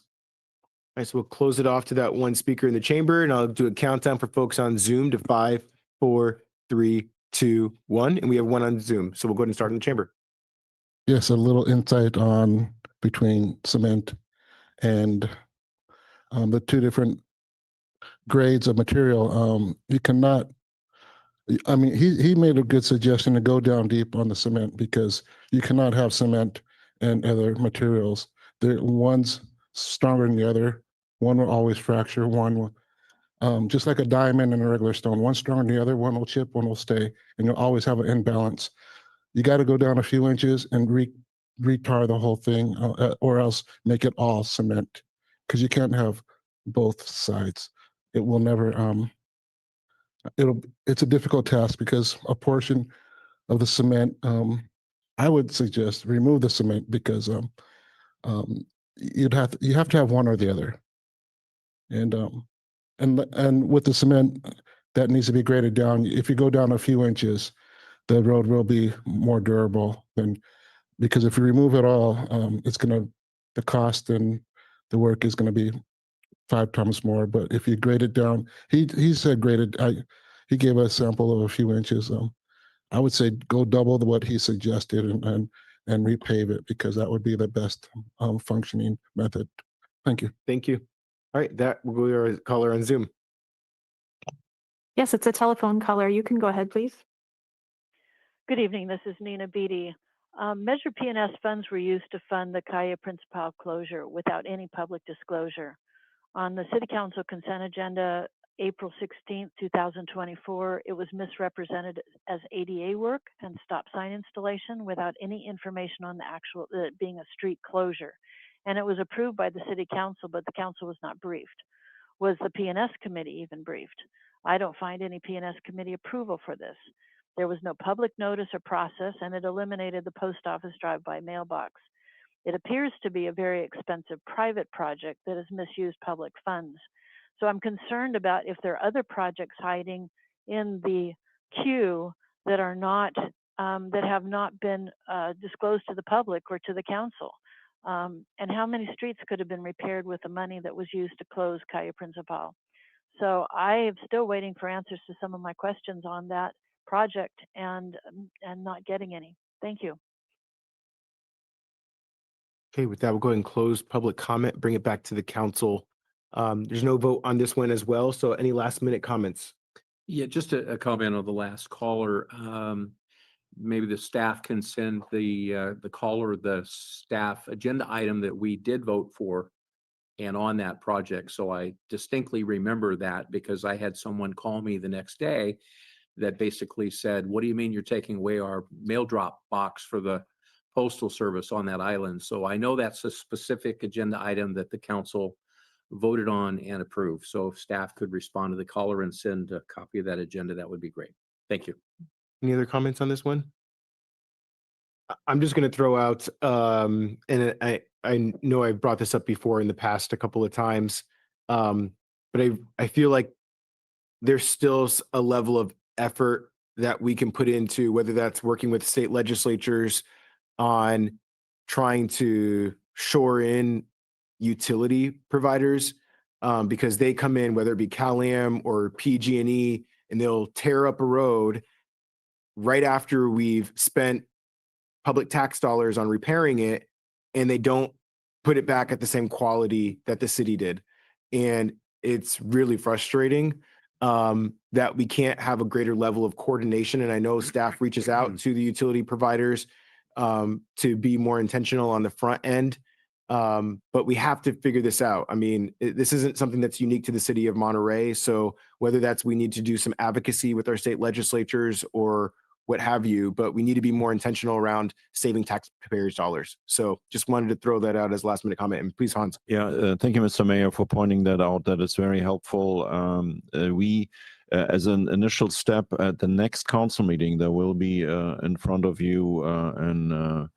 All right, so we'll close it off to that one speaker in the chamber, and I'll do a countdown for folks on Zoom to 5, 4, 3, 2, 1, and we have one on Zoom. So we'll go ahead and start in the chamber. Yes, a little insight on between cement and the two different grades of material. You cannot, I mean, he made a good suggestion to go down deep on the cement because you cannot have cement and other materials. One's stronger than the other. One will always fracture. One will, just like a diamond and a regular stone, one's stronger than the other. One will chip, one will stay, and you'll always have an imbalance. You got to go down a few inches and retar the whole thing, or else make it all cement, because you can't have both sides. It will never. It's a difficult task because a portion of the cement. I would suggest remove the cement because you have to have one or the other, and with the cement that needs to be graded down. If you go down a few inches, the road will be more durable than, because if you remove it all, the cost and the work is gonna be 5 times more. But if you grade it down, he said graded. He gave a sample of a few inches. I would say go double what he suggested and repave it, because that would be the best functioning method. Thank you. Thank you. All right, that will go to our caller on Zoom. Yes, it's a telephone caller. You can go ahead, please. Good evening. This is Nina Beatty. Measure P&S funds were used to fund the Calle Principal closure without any public disclosure. On the City Council consent agenda, April 16th, 2024, it was misrepresented as ADA work and stop sign installation without any information on the actual being a street closure. and it was approved by the city council, but the council was not briefed. Was the P&S committee even briefed? I don't find any P&S committee approval for this. There was no public notice or process, and it eliminated the post office drive-by mailbox. It appears to be a very expensive private project that has misused public funds. So I'm concerned about if there are other projects hiding in the queue that are not, that have not been disclosed to the public or to the council. And how many streets could have been repaired with the money that was used to close Calle Principal? So I am still waiting for answers to some of my questions on that project and not getting any. Thank you. Okay, with that, we'll go ahead and close public comment, bring it back to the council. There's no vote on this one as well. So any last minute comments? Yeah, just a comment on the last caller. Maybe the staff can send the caller the staff agenda item that we did vote for and on that project. So I distinctly remember that because I had someone call me the next day that basically said, what do you mean you're taking away our mail drop box for the postal service on that island? So I know that's a specific agenda item that the council voted on and approved. So if staff could respond to the caller and send a copy of that agenda, that would be great. Thank you. Any other comments on this one? I'm just going to throw out, and I know I brought this up before in the past a couple of times, but I feel like there's still a level of effort that we can put into, whether that's working with state legislatures on trying to shore in utility providers, because they come in, whether it be CalAm or PG&E, and they'll tear up a road right after we've spent public tax dollars on repairing it, and they don't put it back at the same quality that the city did. And it's really frustrating that we can't have a greater level of coordination. And I know staff reaches out to the utility providers to be more intentional on the front end. But we have to figure this out. I mean, this isn't something that's unique to the city of Monterey. So whether that's we need to do some advocacy with our state legislatures or what have you, but we need to be more intentional around saving taxpayers' dollars. So just wanted to throw that out as last minute comment. And please, Hans. Yeah, thank you, Mr. Mayor, for pointing that out. That is very helpful. We, as an initial step at the next council meeting, there will be in front of you an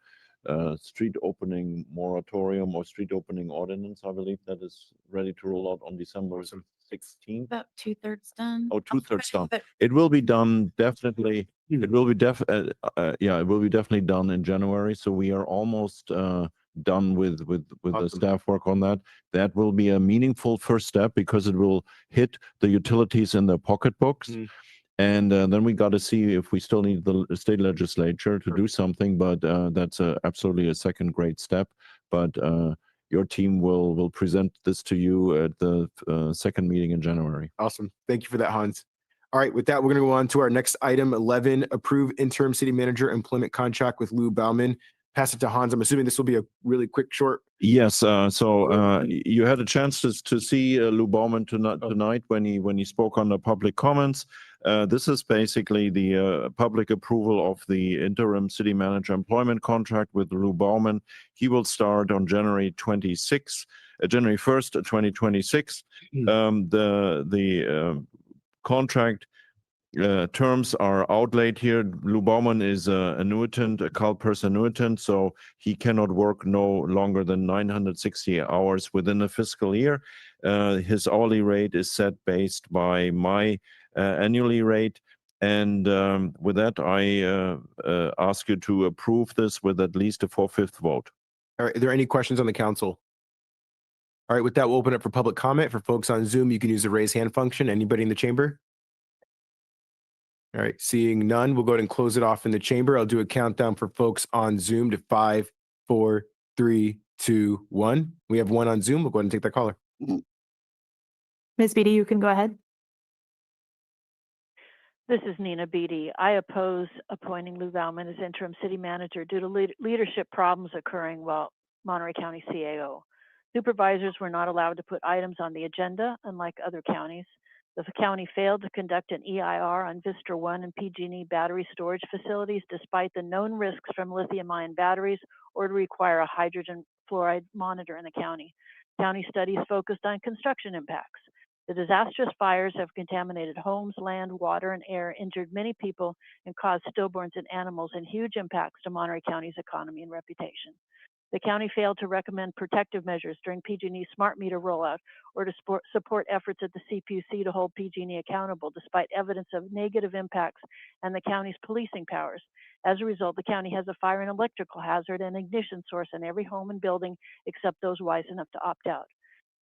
street opening moratorium or street opening ordinance. I believe that is ready to roll out on December 16th. About 2/3 done. Oh, 2/3 done. It will be done definitely. It will be it will be definitely done in January. So we are almost done with the staff work on that. That will be a meaningful first step because it will hit the utilities in their pocketbooks. And then we got to see if we still need the state legislature to do something, but that's absolutely a second great step. But your team will present this to you at the second meeting in January. Awesome. Thank you for that, Hans. All right, with that, we're going to go on to our next item, 11, approve interim city manager employment contract with Lou Bauman. Pass it to Hans. I'm assuming this will be a really quick, short. Yes. So you had a chance to see Lou Bauman tonight when he spoke on the public comments. This is basically the public approval of the interim city manager employment contract with Lou Bauman. He will start on January 1st, 2026. The contract terms are outlaid here. Lou Bauman is an annuitant, a CalPERS annuitant, so he cannot work no longer than 960 hours within a fiscal year. His hourly rate is set based by my annually rate. And with that, I ask you to approve this with at least a 4/5 vote. All right, are there any questions on the council? All right, with that, we'll open it for public comment. For folks on Zoom, you can use the raise hand function. Anybody in the chamber? All right, seeing none, we'll go ahead and close it off in the chamber. I'll do a countdown for folks on Zoom to 5, 4, 3, 2, 1. We have one on Zoom. We'll go ahead and take that caller. Ms. Beatty, you can go ahead. This is Nina Beatty. I oppose appointing Lou Bauman as interim city manager due to leadership problems occurring while Monterey County CAO. Supervisors were not allowed to put items on the agenda, unlike other counties. The county failed to conduct an EIR on Vistra 1 and PG&E battery storage facilities despite the known risks from lithium-ion batteries or to require a hydrogen fluoride monitor in the county. County studies focused on construction impacts. The disastrous fires have contaminated homes, land, water, and air, injured many people, and caused stillborns and animals, and huge impacts to Monterey County's economy and reputation. The county failed to recommend protective measures during PG&E's smart meter rollout or to support efforts at the CPUC to hold PG&E accountable despite evidence of negative impacts and the county's policing powers. As a result, the county has a fire and electrical hazard and ignition source in every home and building except those wise enough to opt out.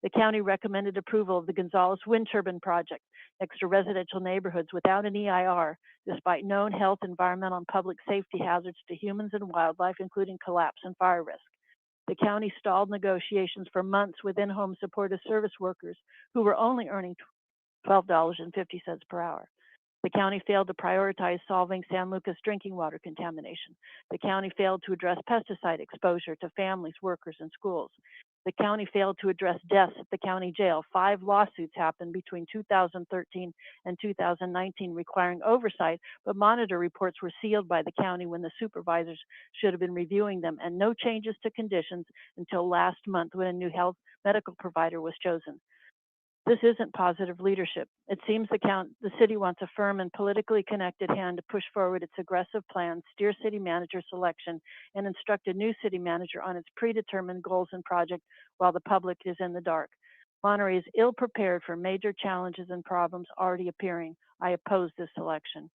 The county recommended approval of the Gonzales wind turbine project next to residential neighborhoods without an EIR, despite known health, environmental, and public safety hazards to humans and wildlife, including collapse and fire risk. The county stalled negotiations for months with in-home supportive service workers who were only earning $12.50 per hour. The county failed to prioritize solving San Lucas drinking water contamination. The county failed to address pesticide exposure to families, workers, and schools. The county failed to address deaths at the county jail. 5 lawsuits happened between 2013 and 2019 requiring oversight, but monitor reports were sealed by the county when the supervisors should have been reviewing them, and no changes to conditions until last month when a new health medical provider was chosen. This isn't positive leadership. It seems the city wants a firm and politically connected hand to push forward its aggressive plans, steer city manager selection, and instruct a new city manager on its predetermined goals and project while the public is in the dark. Monterey is ill prepared for major challenges and problems already appearing. I oppose this election.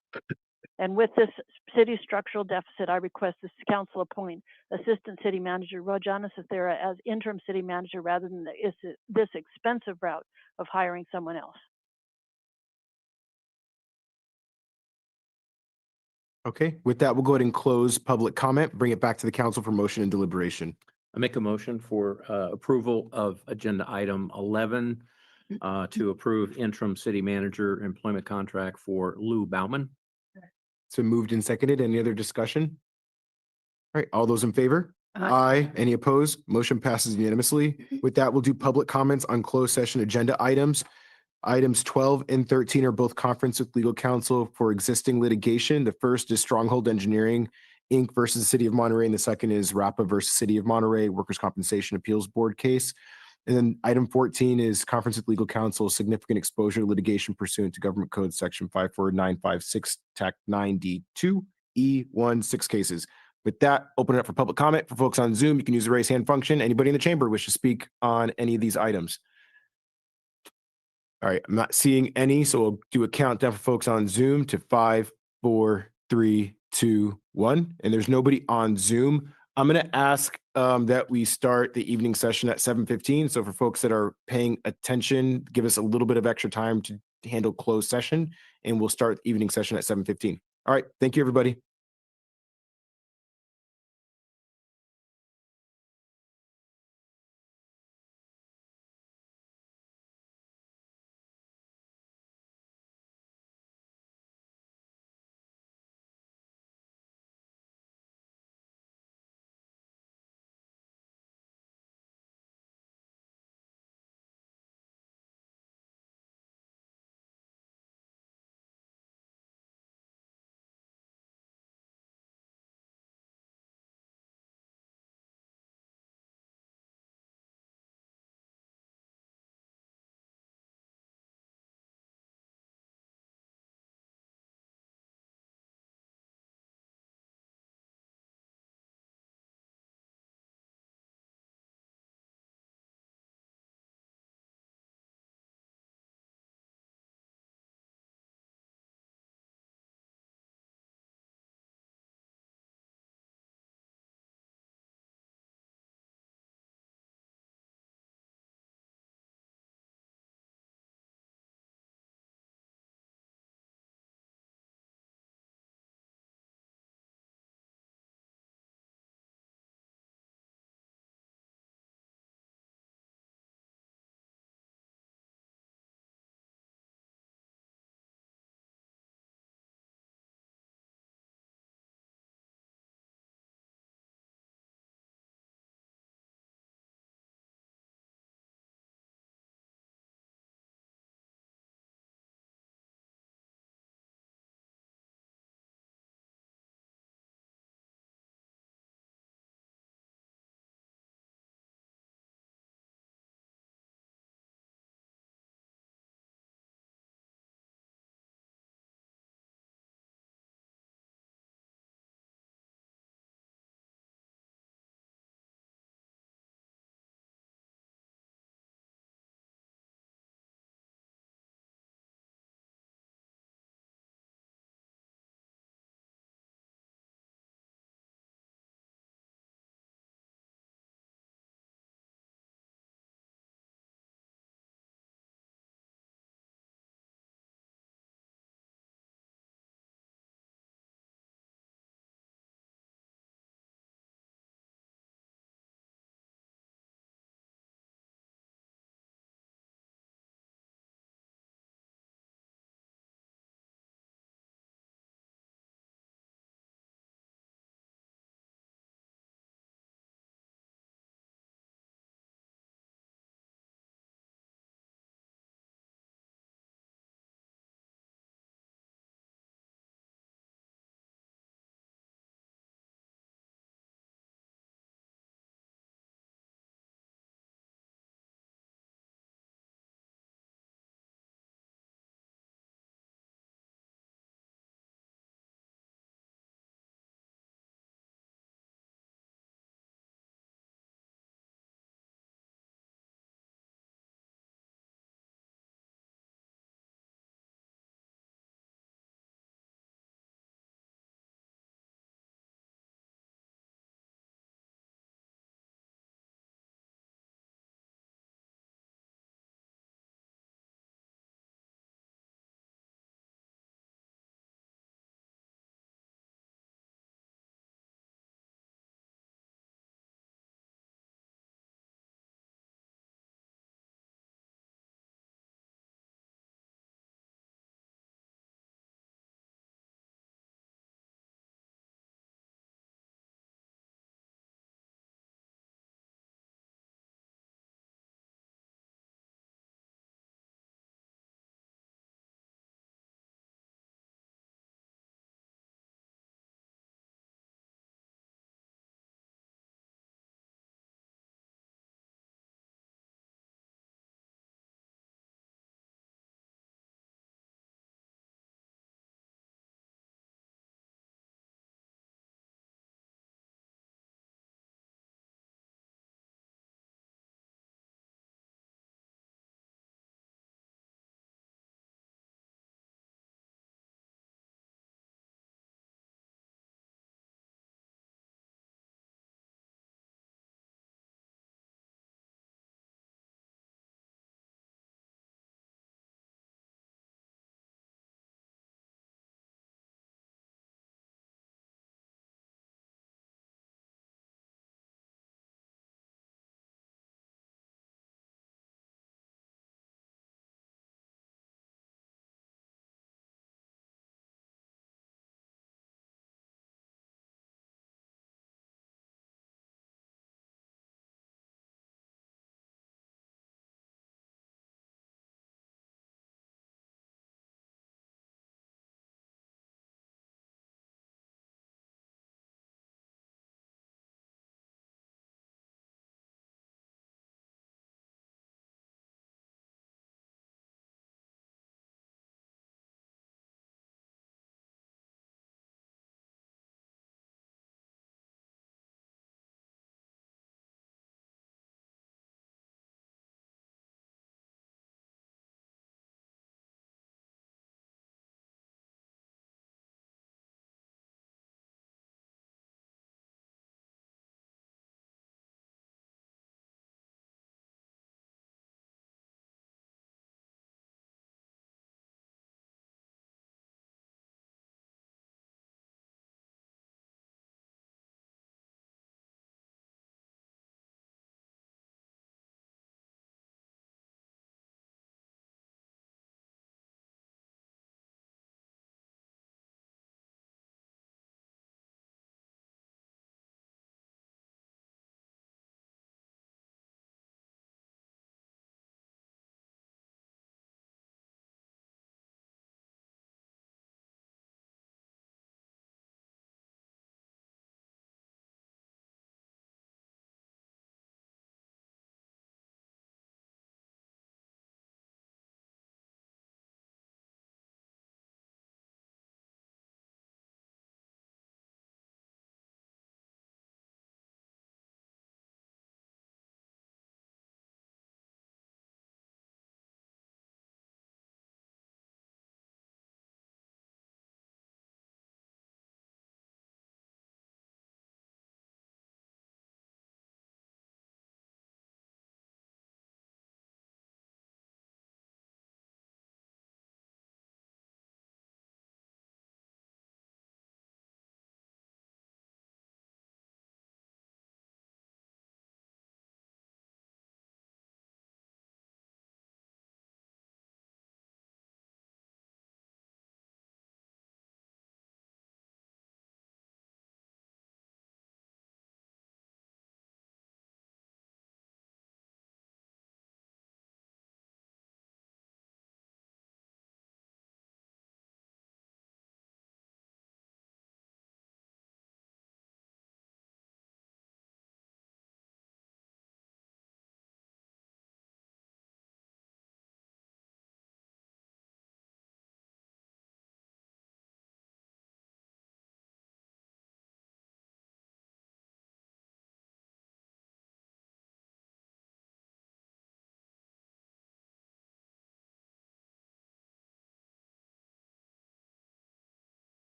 And with this city structural deficit, I request this council appoint Assistant City Manager Rojana Sathera as interim city manager rather than this expensive route of hiring someone else. Okay, with that, we'll go ahead and close public comment, bring it back to the council for motion and deliberation. I make a motion for approval of agenda item 11 to approve interim city manager employment contract for Lou Bauman. So moved and seconded. Any other discussion? All right, all those in favor? Aye. Any opposed? Motion passes unanimously. With that, we'll do public comments on closed session agenda items. Items 12 and 13 are both conference with legal counsel for existing litigation. The first is Stronghold Engineering, Inc. versus the City of Monterey, and the second is RAPA versus City of Monterey Workers' Compensation Appeals Board case. And then item 14 is conference with legal counsel, significant exposure litigation pursuant to Government Code Section 54956, Tac 9D2, E1, 6 cases. With that, open it up for public comment. For folks on Zoom, you can use the raise hand function. Anybody in the chamber wish to speak on any of these items? All right, I'm not seeing any, so we'll do a countdown for folks on Zoom to 5, 4, 3, 2, 1. And there's nobody on Zoom. I'm going to ask that we start the evening session at 7:15. So for folks that are paying attention, give us a little bit of extra time to handle closed session, and we'll start the evening session at 7:15. All right, thank you, everybody.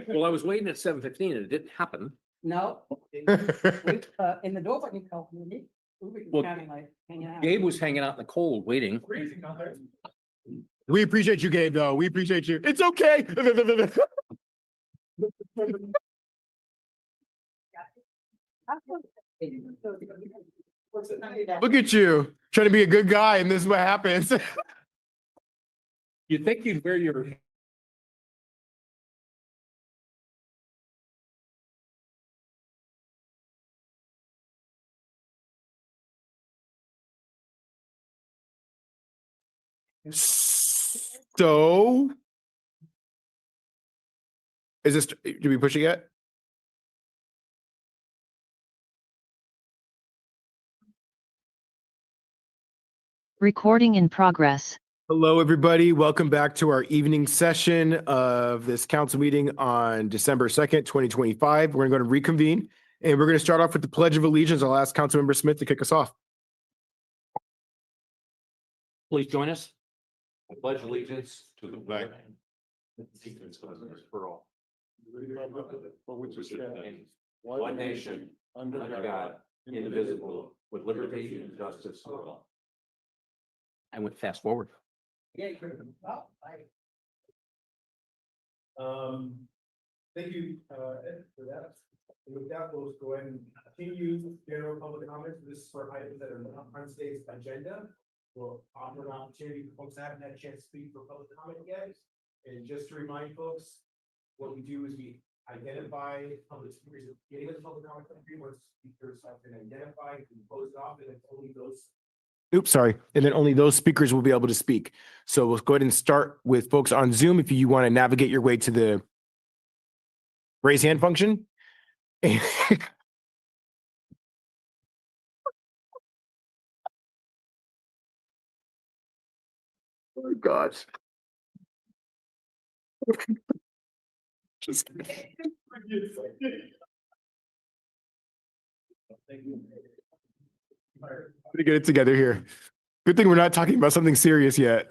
Well, I was waiting at 7:15 and it didn't happen. No. In the door, but you called me. Well, Gabe was hanging out in the cold waiting. We appreciate you, Gabe, though. We appreciate you. It's okay. Look at you trying to be a good guy, and this is what happens. You'd think you'd wear your. So, is this, did we push it yet? Recording in progress. Hello, everybody. Welcome back to our evening session of this council meeting on December 2nd, 2025. We're going to reconvene, and we're going to start off with the Pledge of Allegiance. I'll ask Councilmember Smith to kick us off. Please join us. I pledge allegiance to the flag. For all. One nation, under God, indivisible, with liberty and justice for all. I went fast forward. Thank you, Ed, for that. And with that, we'll go ahead and continue general public comments. This is for items that are not on today's agenda. We'll offer an opportunity for folks that haven't had a chance to speak for public comment yet. And just to remind folks, what we do is we identify public speakers at the beginning of the public comment period. Once speakers have been identified, we close it off, and it's only those. Oops, sorry. And then only those speakers will be able to speak. So we'll go ahead and start with folks on Zoom. If you want to navigate your way to the raise hand function. Oh my gosh. Just to get it together here. Good thing we're not talking about something serious yet.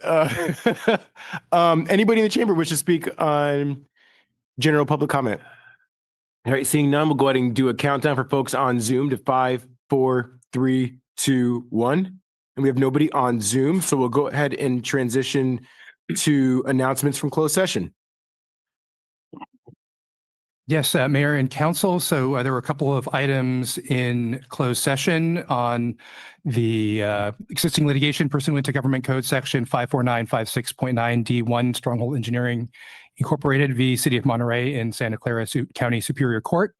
Anybody in the chamber wish to speak on general public comment? All right, seeing none, we'll go ahead and do a countdown for folks on Zoom to 5, 4, 3, 2, 1. And we have nobody on Zoom, so we'll go ahead and transition to announcements from closed session. Yes, Mayor and Council. So there were a couple of items in closed session on the existing litigation pursuant to Government Code Section 54956.9 D1 Stronghold Engineering Incorporated v. City of Monterey in Santa Clara County Superior Court.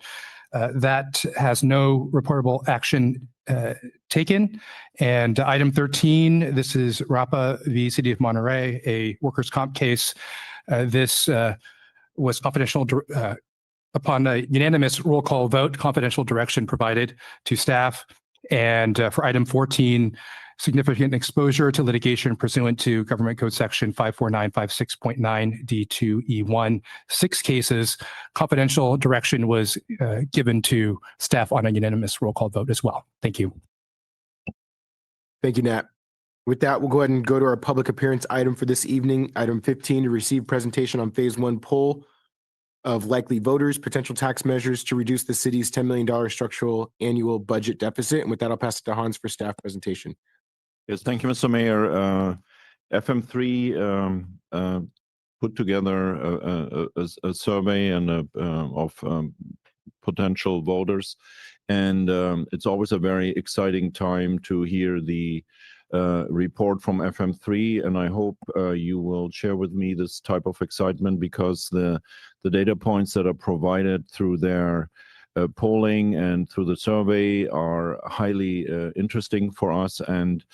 That has no reportable action taken. And item 13, this is RAPA v. City of Monterey, a workers' comp case. This was confidential. Upon a unanimous roll call vote, confidential direction provided to staff. And for item 14, significant exposure to litigation pursuant to Government Code Section 54956.9 D2E1, 6 cases. Confidential direction was given to staff on a unanimous roll call vote as well. Thank you. Thank you, Nat. With that, we'll go ahead and go to our public appearance item for this evening. Item 15, to receive presentation on phase 1 poll of likely voters, potential tax measures to reduce the city's $10 million structural annual budget deficit. And with that, I'll pass it to Hans for staff presentation. Yes, thank you, Mr. Mayor. FM3 put together a survey and of potential voters. And it's always a very exciting time to hear the report from FM3, and I hope you will share with me this type of excitement, because the data points that are provided through their polling and through the survey are highly interesting for us. And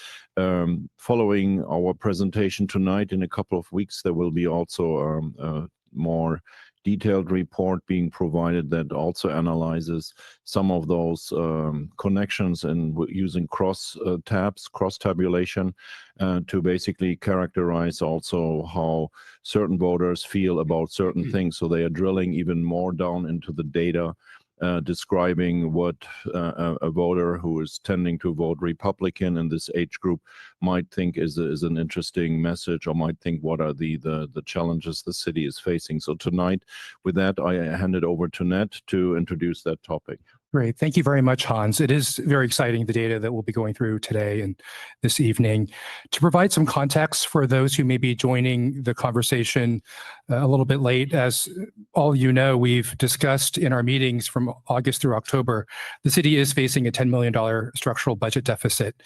following our presentation tonight, in a couple of weeks, there will be also a more detailed report being provided that also analyzes some of those connections and using cross tabulation to basically characterize also how certain voters feel about certain things. So they are drilling even more down into the data describing what a voter who is tending to vote Republican in this age group might think is an interesting message, or might think what are the challenges the city is facing. So tonight, with that, I hand it over to Ned to introduce that topic. Great. Thank you very much, Hans. It is very exciting, the data that we'll be going through today and this evening. To provide some context for those who may be joining the conversation a little bit late, as all you know, we've discussed in our meetings from August through October, the city is facing a $10 million structural budget deficit,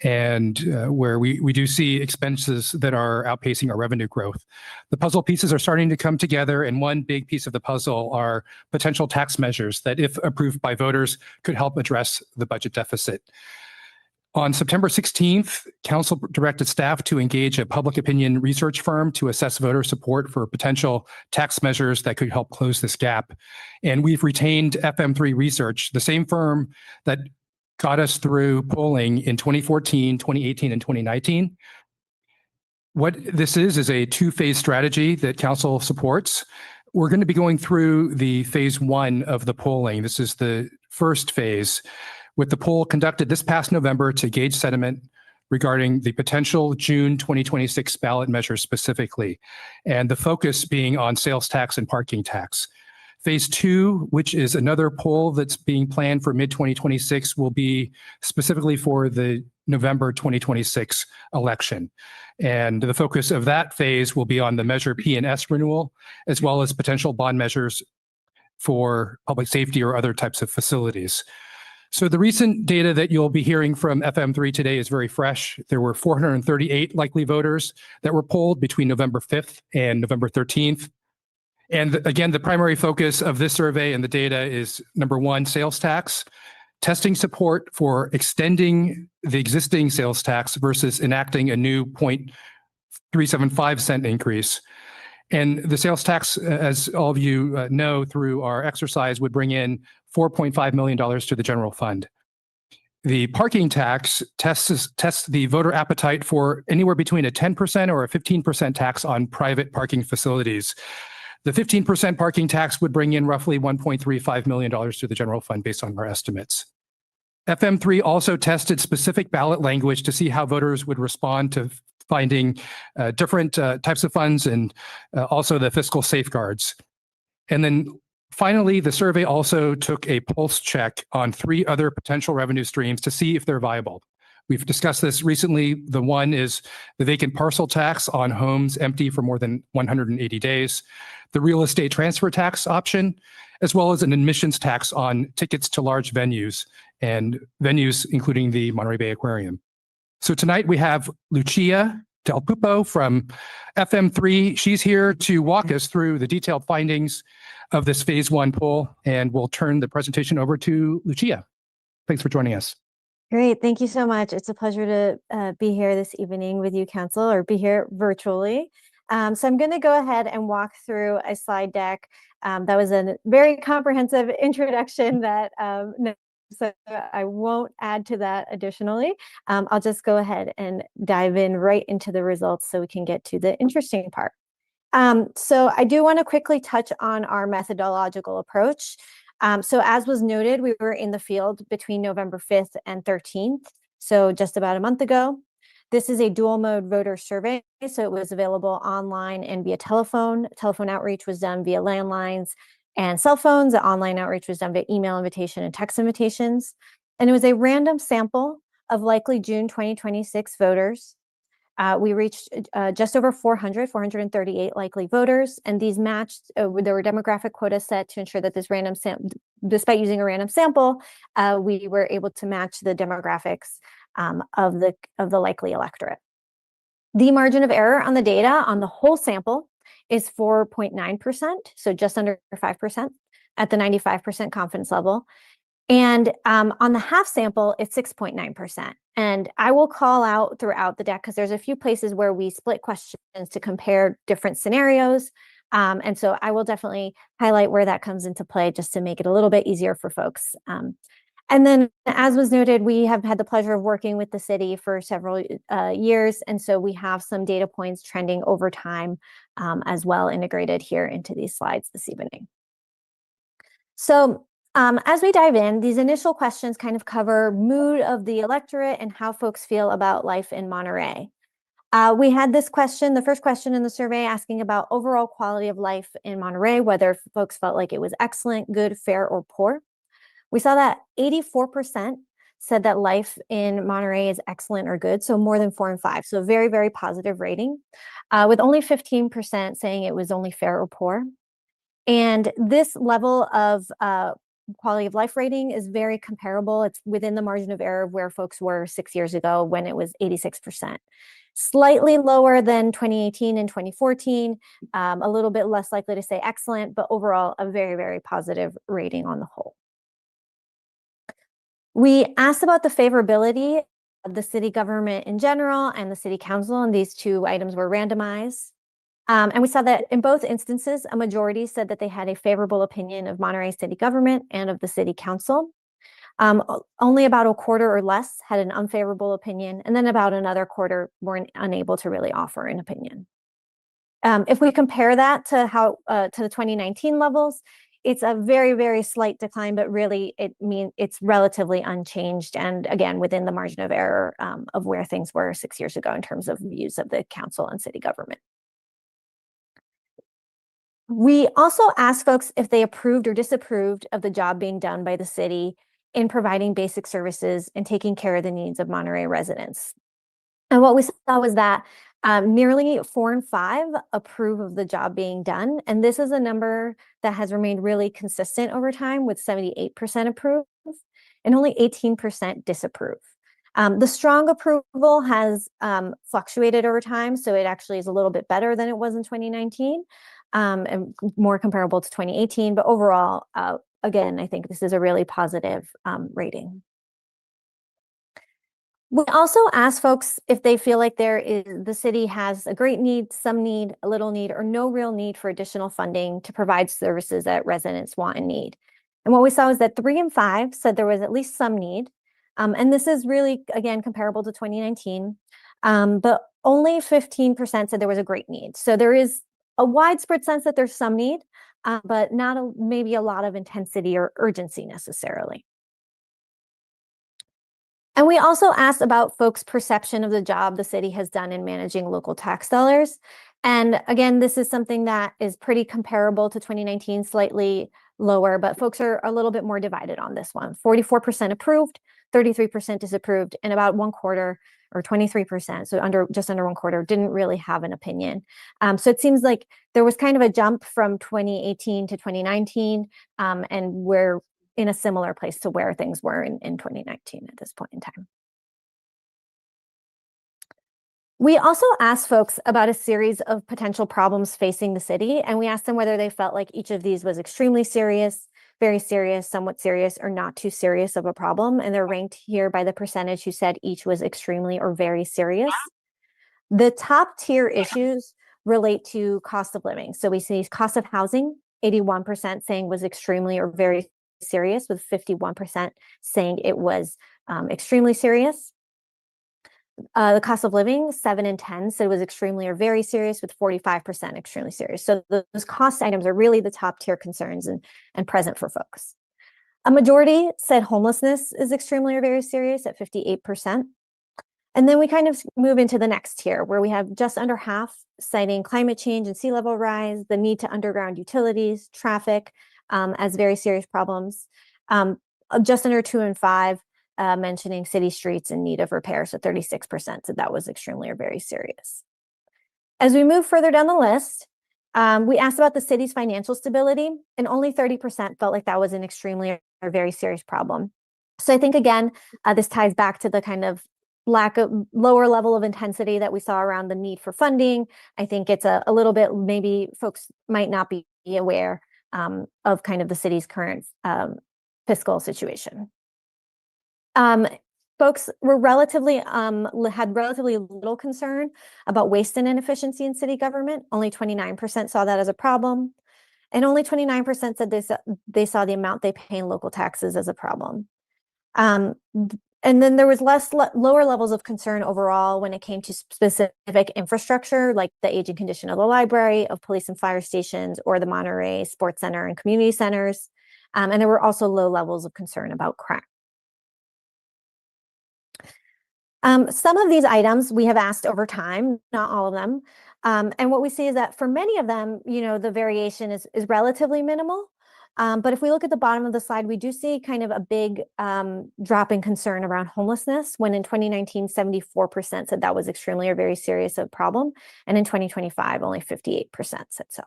and where we do see expenses that are outpacing our revenue growth. The puzzle pieces are starting to come together, and one big piece of the puzzle are potential tax measures that, if approved by voters, could help address the budget deficit. On September 16th, Council directed staff to engage a public opinion research firm to assess voter support for potential tax measures that could help close this gap. And we've retained FM3 Research, the same firm that got us through polling in 2014, 2018, and 2019. What this is a two-phase strategy that Council supports. We're going to be going through the phase one of the polling. This is the first phase, with the poll conducted this past November to gauge sentiment regarding the potential June 2026 ballot measures specifically, and the focus being on sales tax and parking tax. Phase two, which is another poll that's being planned for mid-2026, will be specifically for the November 2026 election. And the focus of that phase will be on the Measure P and S renewal, as well as potential bond measures for public safety or other types of facilities. So the recent data that you'll be hearing from FM3 today is very fresh. There were 438 likely voters that were polled between November 5th and November 13th. And again, the primary focus of this survey and the data is, number one, sales tax, testing support for extending the existing sales tax versus enacting a new 0.375 cent increase. And the sales tax, as all of you know through our exercise, would bring in $4.5 million to the general fund. The parking tax tests the voter appetite for anywhere between a 10% or a 15% tax on private parking facilities. The 15% parking tax would bring in roughly $1.35 million to the general fund based on our estimates. FM3 also tested specific ballot language to see how voters would respond to finding different types of funds and also the fiscal safeguards. And then finally, the survey also took a pulse check on 3 other potential revenue streams to see if they're viable. We've discussed this recently. The one is the vacant parcel tax on homes empty for more than 180 days, the real estate transfer tax option, as well as an admissions tax on tickets to large venues, and venues including the Monterey Bay Aquarium. So tonight we have Lucia Del Pupo from FM3. She's here to walk us through the detailed findings of this phase one poll, and we'll turn the presentation over to Lucia. Thanks for joining us. Great. Thank you so much. It's a pleasure to be here this evening with you, Council, or be here virtually. So I'm going to go ahead and walk through a slide deck. That was a very comprehensive introduction that so I won't add to that additionally. I'll just go ahead and dive in right into the results so we can get to the interesting part. So I do want to quickly touch on our methodological approach. So as was noted, we were in the field between November 5th and 13th, so just about a month ago. This is a dual mode voter survey, so it was available online and via telephone. Telephone outreach was done via landlines and cell phones. The online outreach was done via email invitation and text invitations. And it was a random sample of likely June 2026 voters. We reached just over 438 likely voters, and these matched, there were demographic quotas set to ensure that this random sample, despite using a random sample, we were able to match the demographics of the likely electorate. The margin of error on the data on the whole sample is 4.9%, so just under 5% at the 95% confidence level. And on the half sample, it's 6.9%. And I will call out throughout the deck because there's a few places where we split questions to compare different scenarios. And so I will definitely highlight where that comes into play just to make it a little bit easier for folks. And then, as was noted, we have had the pleasure of working with the city for several years. And so we have some data points trending over time as well integrated here into these slides this evening. So As we dive in, these initial questions kind of cover mood of the electorate and how folks feel about life in Monterey. We had this question, the first question in the survey, asking about overall quality of life in Monterey, whether folks felt like it was excellent, good, fair, or poor. We saw that 84% said that life in Monterey is excellent or good, so more than 4 and 5. So very, very positive rating, with only 15% saying it was only fair or poor. And this level of quality of life rating is very comparable. It's within the margin of error of where folks were 6 years ago when it was 86%. Slightly lower than 2018 and 2014, a little bit less likely to say excellent, but overall a very, very positive rating on the whole. We asked about the favorability of the city government in general and the city council, and these two items were randomized. And we saw that in both instances, a majority said that they had a favorable opinion of Monterey city government and of the city council. Only about a quarter or less had an unfavorable opinion, and then about another quarter were unable to really offer an opinion. If we compare that to the 2019 levels, it's a very, very slight decline, but really it's relatively unchanged, and again within the margin of error of where things were 6 years ago in terms of views of the council and city government. We also asked folks if they approved or disapproved of the job being done by the city in providing basic services and taking care of the needs of Monterey residents. And what we saw was that nearly 4 and 5 approve of the job being done. And this is a number that has remained really consistent over time, with 78% approve and only 18% disapprove. The strong approval has fluctuated over time, so it actually is a little bit better than it was in 2019. And more comparable to 2018, but overall, again, I think this is a really positive rating. We also asked folks if they feel like the city has a great need, some need, a little need, or no real need for additional funding to provide services that residents want and need. And what we saw is that 3 and 5 said there was at least some need. And this is really, again, comparable to 2019, but only 15% said there was a great need. So there is a widespread sense that there's some need, but not maybe a lot of intensity or urgency necessarily. And we also asked about folks' perception of the job the city has done in managing local tax dollars. And again, this is something that is pretty comparable to 2019, slightly lower, but folks are a little bit more divided on this one. 44% approved, 33% disapproved, and about 1/4 or 23%, so just under 1/4, didn't really have an opinion. So it seems like there was kind of a jump from 2018 to 2019, and we're in a similar place to where things were in 2019 at this point in time. We also asked folks about a series of potential problems facing the city, and we asked them whether they felt like each of these was extremely serious, very serious, somewhat serious, or not too serious of a problem. And they're ranked here by the percentage who said each was extremely or very serious. The top tier issues relate to cost of living. So we see cost of housing, 81% saying was extremely or very serious, with 51% saying it was extremely serious. The cost of living, 7 and 10 said it was extremely or very serious, with 45% extremely serious. So those cost items are really the top tier concerns and present for folks. A majority said homelessness is extremely or very serious at 58%. And then we kind of move into the next tier, where we have just under half citing climate change and sea level rise, the need to underground utilities, traffic as very serious problems. Just under 2 and 5 mentioning city streets in need of repair, so 36% said that was extremely or very serious. As we move further down the list, we asked about the city's financial stability, and only 30% felt like that was an extremely or very serious problem. So I think, again, this ties back to the kind of lack of lower level of intensity that we saw around the need for funding. I think it's a little bit, maybe folks might not be aware of kind of the city's current fiscal situation. Folks were had relatively little concern about waste and inefficiency in city government. Only 29% saw that as a problem, and only 29% said they saw the amount they pay in local taxes as a problem. And then there was lower levels of concern overall when it came to specific infrastructure, like the aging condition of the library, of police and fire stations, or the Monterey Sports Center and community centers. And there were also low levels of concern about crime. Some of these items we have asked over time, not all of them. And what we see is that for many of them, the variation is relatively minimal. But if we look at the bottom of the slide, we do see kind of a big drop in concern around homelessness, when in 2019, 74% said that was extremely or very serious a problem. And in 2025, only 58% said so.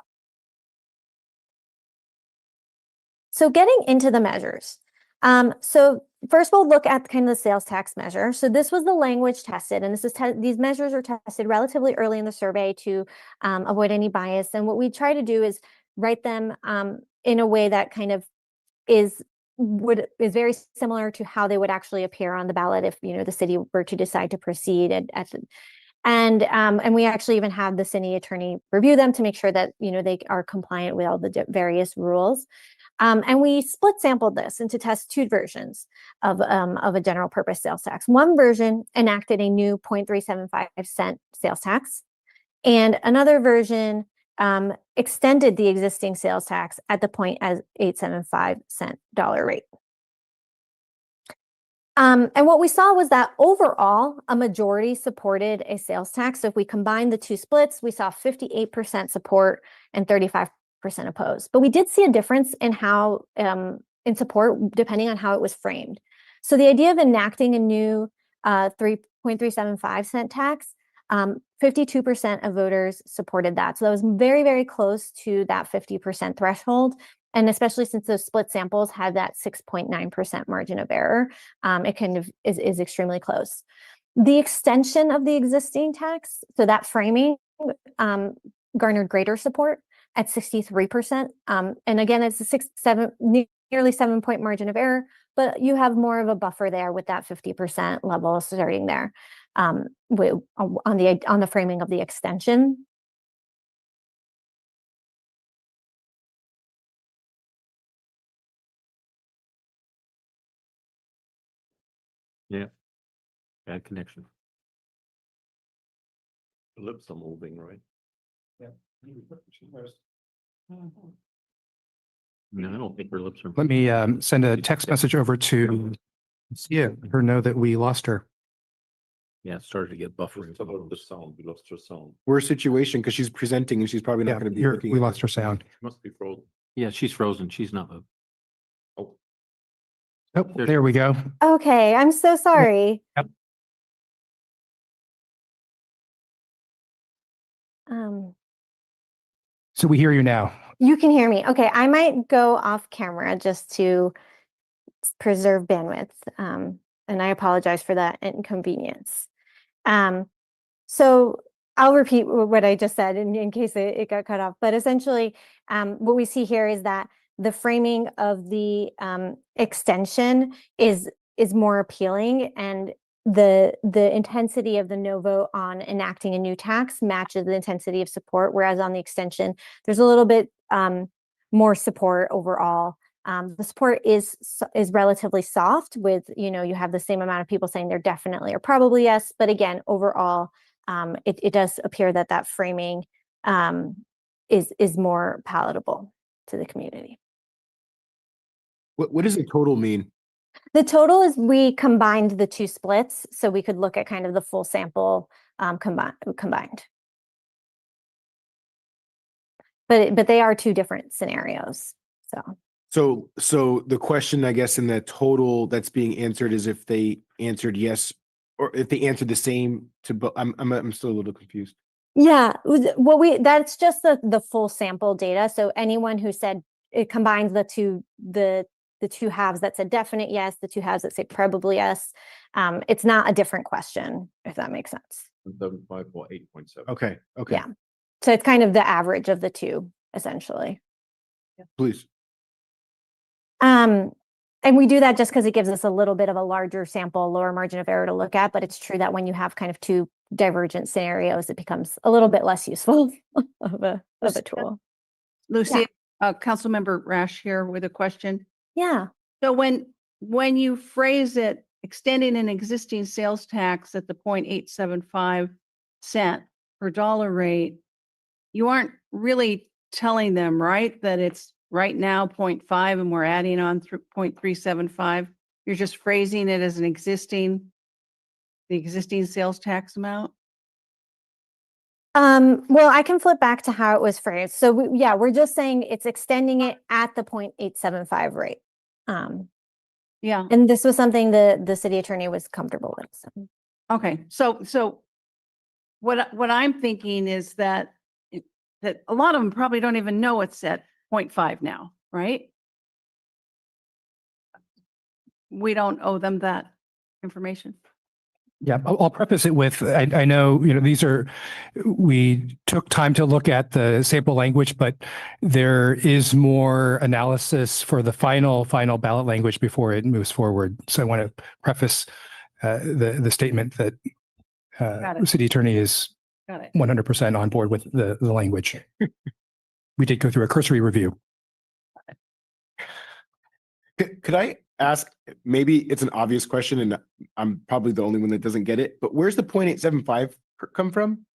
So getting into the measures. So first we'll look at kind of the sales tax measure. So this was the language tested, and these measures are tested relatively early in the survey to avoid any bias. And what we try to do is write them in a way that kind of is very similar to how they would actually appear on the ballot if the city were to decide to proceed and we actually even have the city attorney review them to make sure that they are compliant with all the various rules. And we split sampled this into test two versions of a general purpose sales tax. One version enacted a new 0.375 cent sales tax, and another version extended the existing sales tax at the 0.875 cent dollar rate. And what we saw was that overall, a majority supported a sales tax. So if we combine the two splits, we saw 58% support and 35% opposed. But we did see a difference in how in support depending on how it was framed. So the idea of enacting a new 3.375 cent tax, 52% of voters supported that. So that was very, very close to that 50% threshold. And especially since those split samples had that 6.9% margin of error, it kind of is extremely close. The extension of the existing tax, so that framing garnered greater support at 63%. And again, it's a nearly 7-point margin of error, but you have more of a buffer there with that 50% level starting there on the framing of the extension. Yeah, bad connection. The lips are moving, right? Yeah. No, I don't think her lips are. Let me send a text message over to her know that we lost her. Yeah, it started to get buffering. The sound, we lost her sound. Worst situation because she's presenting and she's probably not Yeah, going to be looking. we lost her sound. Must be frozen. Yeah, she's frozen. She's not. Oh, there we go. Okay, I'm so sorry. Yep. So we hear you now. You can hear me. Okay, I might go off camera just to preserve bandwidth. And I apologize for that inconvenience. So I'll repeat what I just said in case it got cut off. But essentially, what we see here is that the framing of the extension is more appealing, and the intensity of the no vote on enacting a new tax matches the intensity of support, whereas on the extension, there's a little bit more support overall. The support is relatively soft with, you have the same amount of people saying they're definitely or probably yes, but again, overall, it does appear that that framing is more palatable to the community. What does the total mean? The total is we combined the two splits, so we could look at kind of the full sample combined. But they are two different scenarios. So the question, I guess, in the total that's being answered is if they answered yes, or if they answered the same to. I'm still a little confused. Yeah, that's just the full sample data. So anyone who said it combines the two halves that said definite yes, the two halves that say probably yes. It's not a different question, if that makes sense. 7.5 or 8.7. Okay. Yeah. So it's kind of the average of the two, essentially. Please. And we do that just because it gives us a little bit of a larger sample, lower margin of error to look at. But it's true that when you have kind of two divergent scenarios, it becomes a little bit less useful of a tool. Lucy, Councilmember Rash here with a question. Yeah. So when you phrase it, extending an existing sales tax at the 0.875 cent per dollar rate, you aren't really telling them, right, that it's right now 0.5 and we're adding on through 0.375, you're just phrasing it as the existing sales tax amount? Well, I can flip back to how it was phrased. So yeah, we're just saying it's extending it at the 0.875 rate. Yeah. And this was something the city attorney was comfortable with. So. Okay, so what I'm thinking is that that a lot of them probably don't even know it's at 0.5 now, right? We don't owe them that information. Yeah, I'll preface it with, I know, we took time to look at the sample language, but there is more analysis for the final ballot language before it moves forward. So I want to preface the statement that the city attorney is Got it. 100% on board with the language. We did go through a cursory review. Could I ask, maybe it's an obvious question and I'm probably the only one that doesn't get it, but where's the 0.875 come from?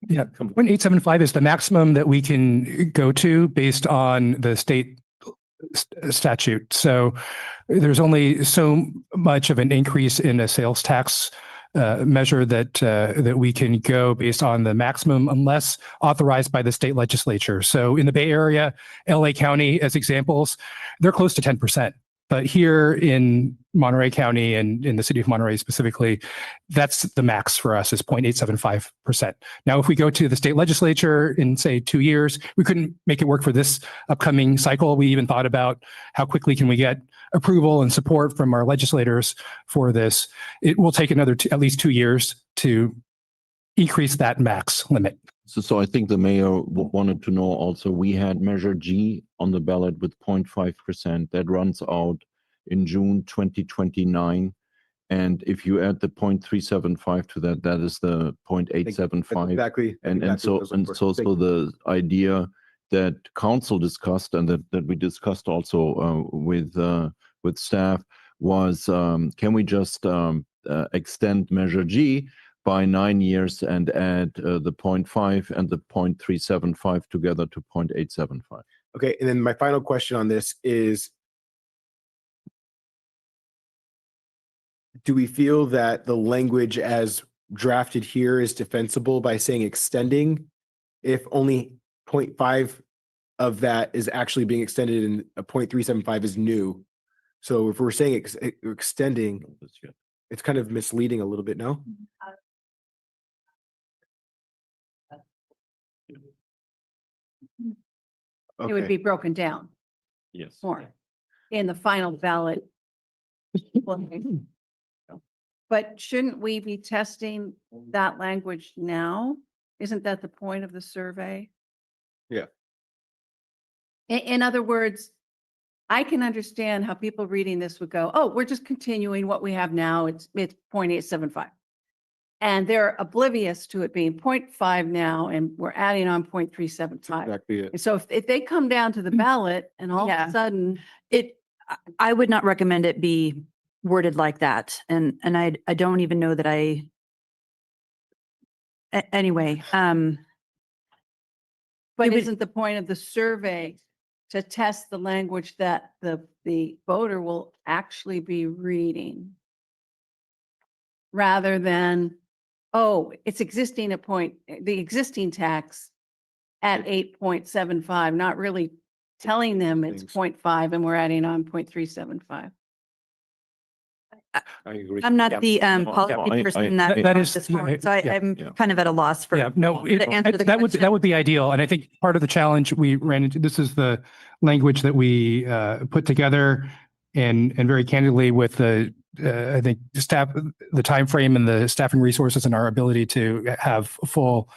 Yeah, 0.875 is the maximum that we can go to based on the state statute. So there's only so much of an increase in a sales tax measure that we can go based on the maximum unless authorized by the state legislature. So in the Bay Area, LA County as examples, they're close to 10%. But here in Monterey County and in the city of Monterey specifically, that's the max for us is 0.875%. Now, if we go to the state legislature in say 2 years, we couldn't make it work for this upcoming cycle. We even thought about how quickly can we get approval and support from our legislators for this. It will take another at least 2 years to increase that max limit. So I think the mayor wanted to know also, we had Measure G on the ballot with 0.5%. That runs out in June 2029. And if you add the 0.375 to that, that is the 0.875. Exactly. And exactly so the idea that council discussed and that we discussed also with staff was, can we just extend Measure G by 9 years and add the 0.5 and the 0.375 together to 0.875. Okay, and then my final question on this is, do we feel that the language as drafted here is defensible by saying extending if only 0.5 of that is actually being extended and a 0.375 is new? So if we're saying extending, it's kind of misleading a little bit, no? It would be broken down Yes. more in the final ballot. But shouldn't we be testing that language now? Isn't that the point of the survey? Yeah. In other words, I can understand how people reading this would go, oh, we're just continuing what we have now. It's 0.875. And they're oblivious to it being 0.5 now, and we're adding on 0.375. Exactly it. And so if they come down to the ballot and all of a sudden, I would not recommend it be worded like that. And I don't even know that anyway. but isn't the point of the survey to test the language that the voter will actually be reading? Rather than, oh, it's existing at the existing tax at 8.75, not really telling them it's 0.5 and we're adding on 0.375. I agree. I'm not the I- policy person That that is- this morning, so yeah. I'm kind of at a loss for Yeah, no, to answer the that question. would be ideal. And I think part of the challenge we ran into, this is the language that we put together and very candidly with the, I think staff, the timeframe and the staffing resources and our ability to have full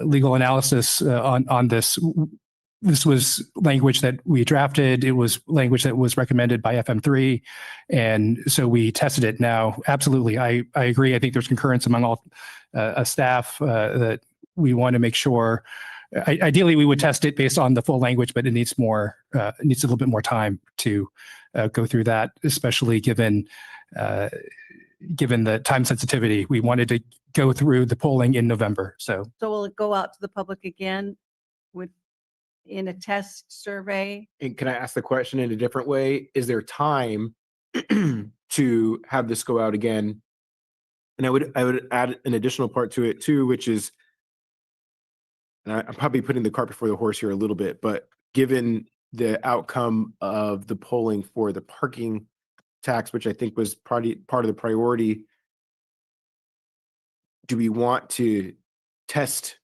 legal analysis on this. This was language that we drafted. It was language that was recommended by FM3. And so we tested it now. Absolutely. I agree. I think there's concurrence among all staff that we want to make sure. Ideally, we would test it based on the full language, but it needs more, it needs a little bit more time to go through that, especially given the time sensitivity. We wanted to go through the polling in November. So So will it go out to the public again with in a test survey? And can I ask the question in a different way? Is there time to have this go out again? And I would add an additional part to it too, which is, and I'm probably putting the cart before the horse here a little bit, but given the outcome of the polling for the parking tax, which I think was part of the priority, do we want to test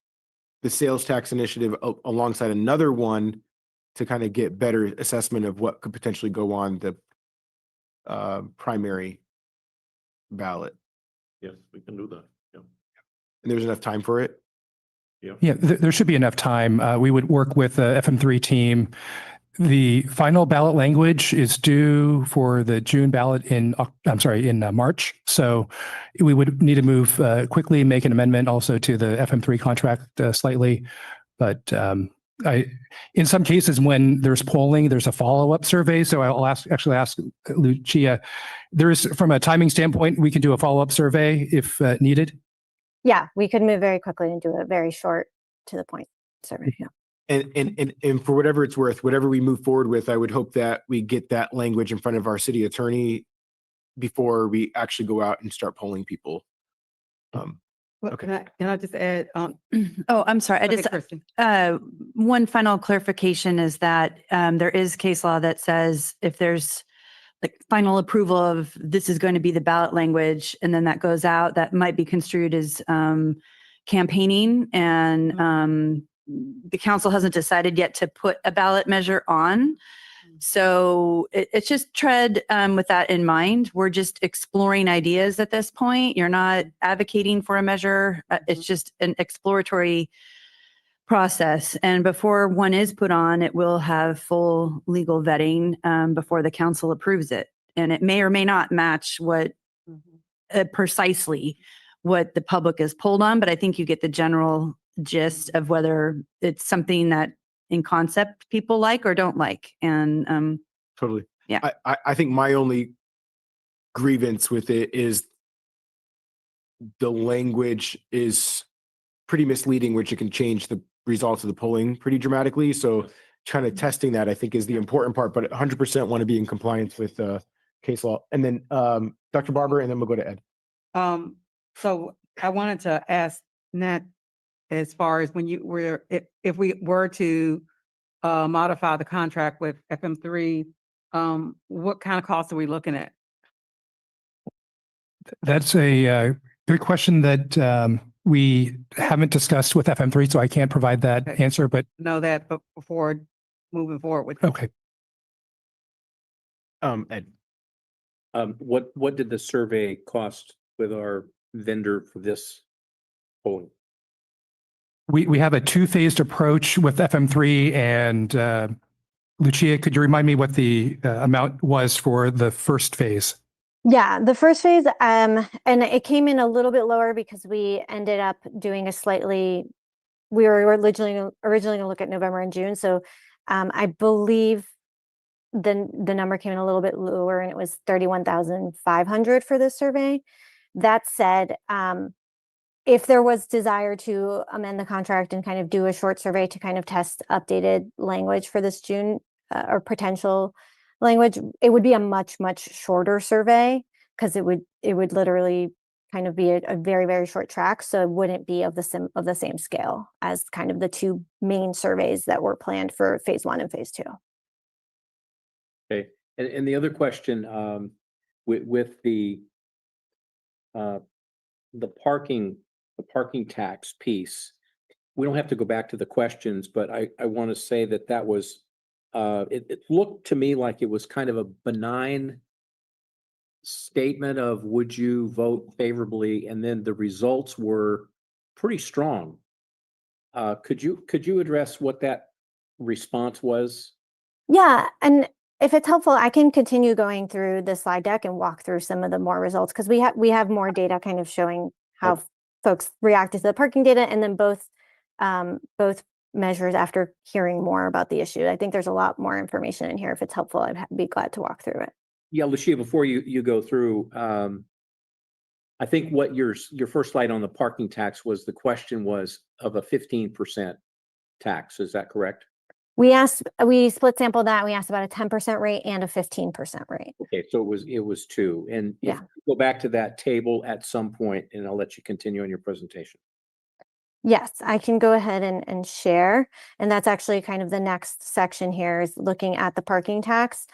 the sales tax initiative alongside another one to kind of get better assessment of what could potentially go on the primary ballot? Yes, we can do that. Yeah. And there's enough time for it? Yeah, there should be enough time. We would work with the FM3 team. The final ballot language is due for the June ballot in March. So we would need to move quickly, make an amendment also to the FM3 contract slightly. But in some cases, when there's polling, there's a follow-up survey. So I'll ask Lucia. From a timing standpoint, we can do a follow-up survey if needed. Yeah, we could move very quickly and do a very short to the point survey. Yeah. And for whatever it's worth, whatever we move forward with, I would hope that we get that language in front of our city attorney before we actually go out and start polling people. Okay. Can I just add? Oh, I'm sorry. One final clarification is that there is case law that says if there's like final approval of this is going to be the ballot language, and then that goes out, that might be construed as campaigning, and the council hasn't decided yet to put a ballot measure on. So it's just tread with that in mind. We're just exploring ideas at this point. You're not advocating for a measure. It's just an exploratory process. And before one is put on, it will have full legal vetting before the council approves it. And it may or may not match what precisely what the public is pulled on, but I think you get the general gist of whether it's something that in concept people like or don't like. And totally. Yeah. I think my only grievance with it is the language is pretty misleading, which it can change the results of the polling pretty dramatically. So kind of testing that, I think, is the important part, but 100% want to be in compliance with case law. And then Dr. Barber, and then we'll go to Ed. So I wanted to ask Nat, as far as when if we were to modify the contract with FM3, what kind of costs are we looking at? That's a good question that we haven't discussed with FM3, so I can't provide that answer, but Know that, but before moving forward with. Okay. Ed. What did the survey cost with our vendor for this polling? We have a two-phased approach with FM3, and Lucia, could you remind me what the amount was for the first phase? Yeah, the first phase, and it came in a little bit lower because we ended up doing we were originally going to look at November and June. So I believe the number came in a little bit lower, and it was 31,500 for this survey. That said, if there was desire to amend the contract and kind of do a short survey to kind of test updated language for this June or potential language, it would be a much shorter survey because it would literally kind of be a very, very short track. So it wouldn't be of the same scale as kind of the two main surveys that were planned for phase 1 and phase 2. Okay, and the other question with the parking tax piece, we don't have to go back to the questions, but I want to say that was it looked to me like it was kind of a benign statement of would you vote favorably, and then the results were pretty strong. Could you address what that response was? Yeah, and if it's helpful, I can continue going through the slide deck and walk through some of the more results, because we have more data kind of showing how folks reacted to the parking data, and then both measures after hearing more about the issue. I think there's a lot more information in here. If it's helpful, I'd be glad to walk through it. Yeah, Lucia, before you go through, I think what your first slide on the parking tax was, the question was of a 15% tax. Is that correct? We split sample that. We asked about a 10% rate and a 15% rate. Okay, so it was two. And if Yeah. you go back to that table at some point, and I'll let you continue on your presentation. Yes, I can go ahead and share. And that's actually kind of the next section here is looking at the parking tax.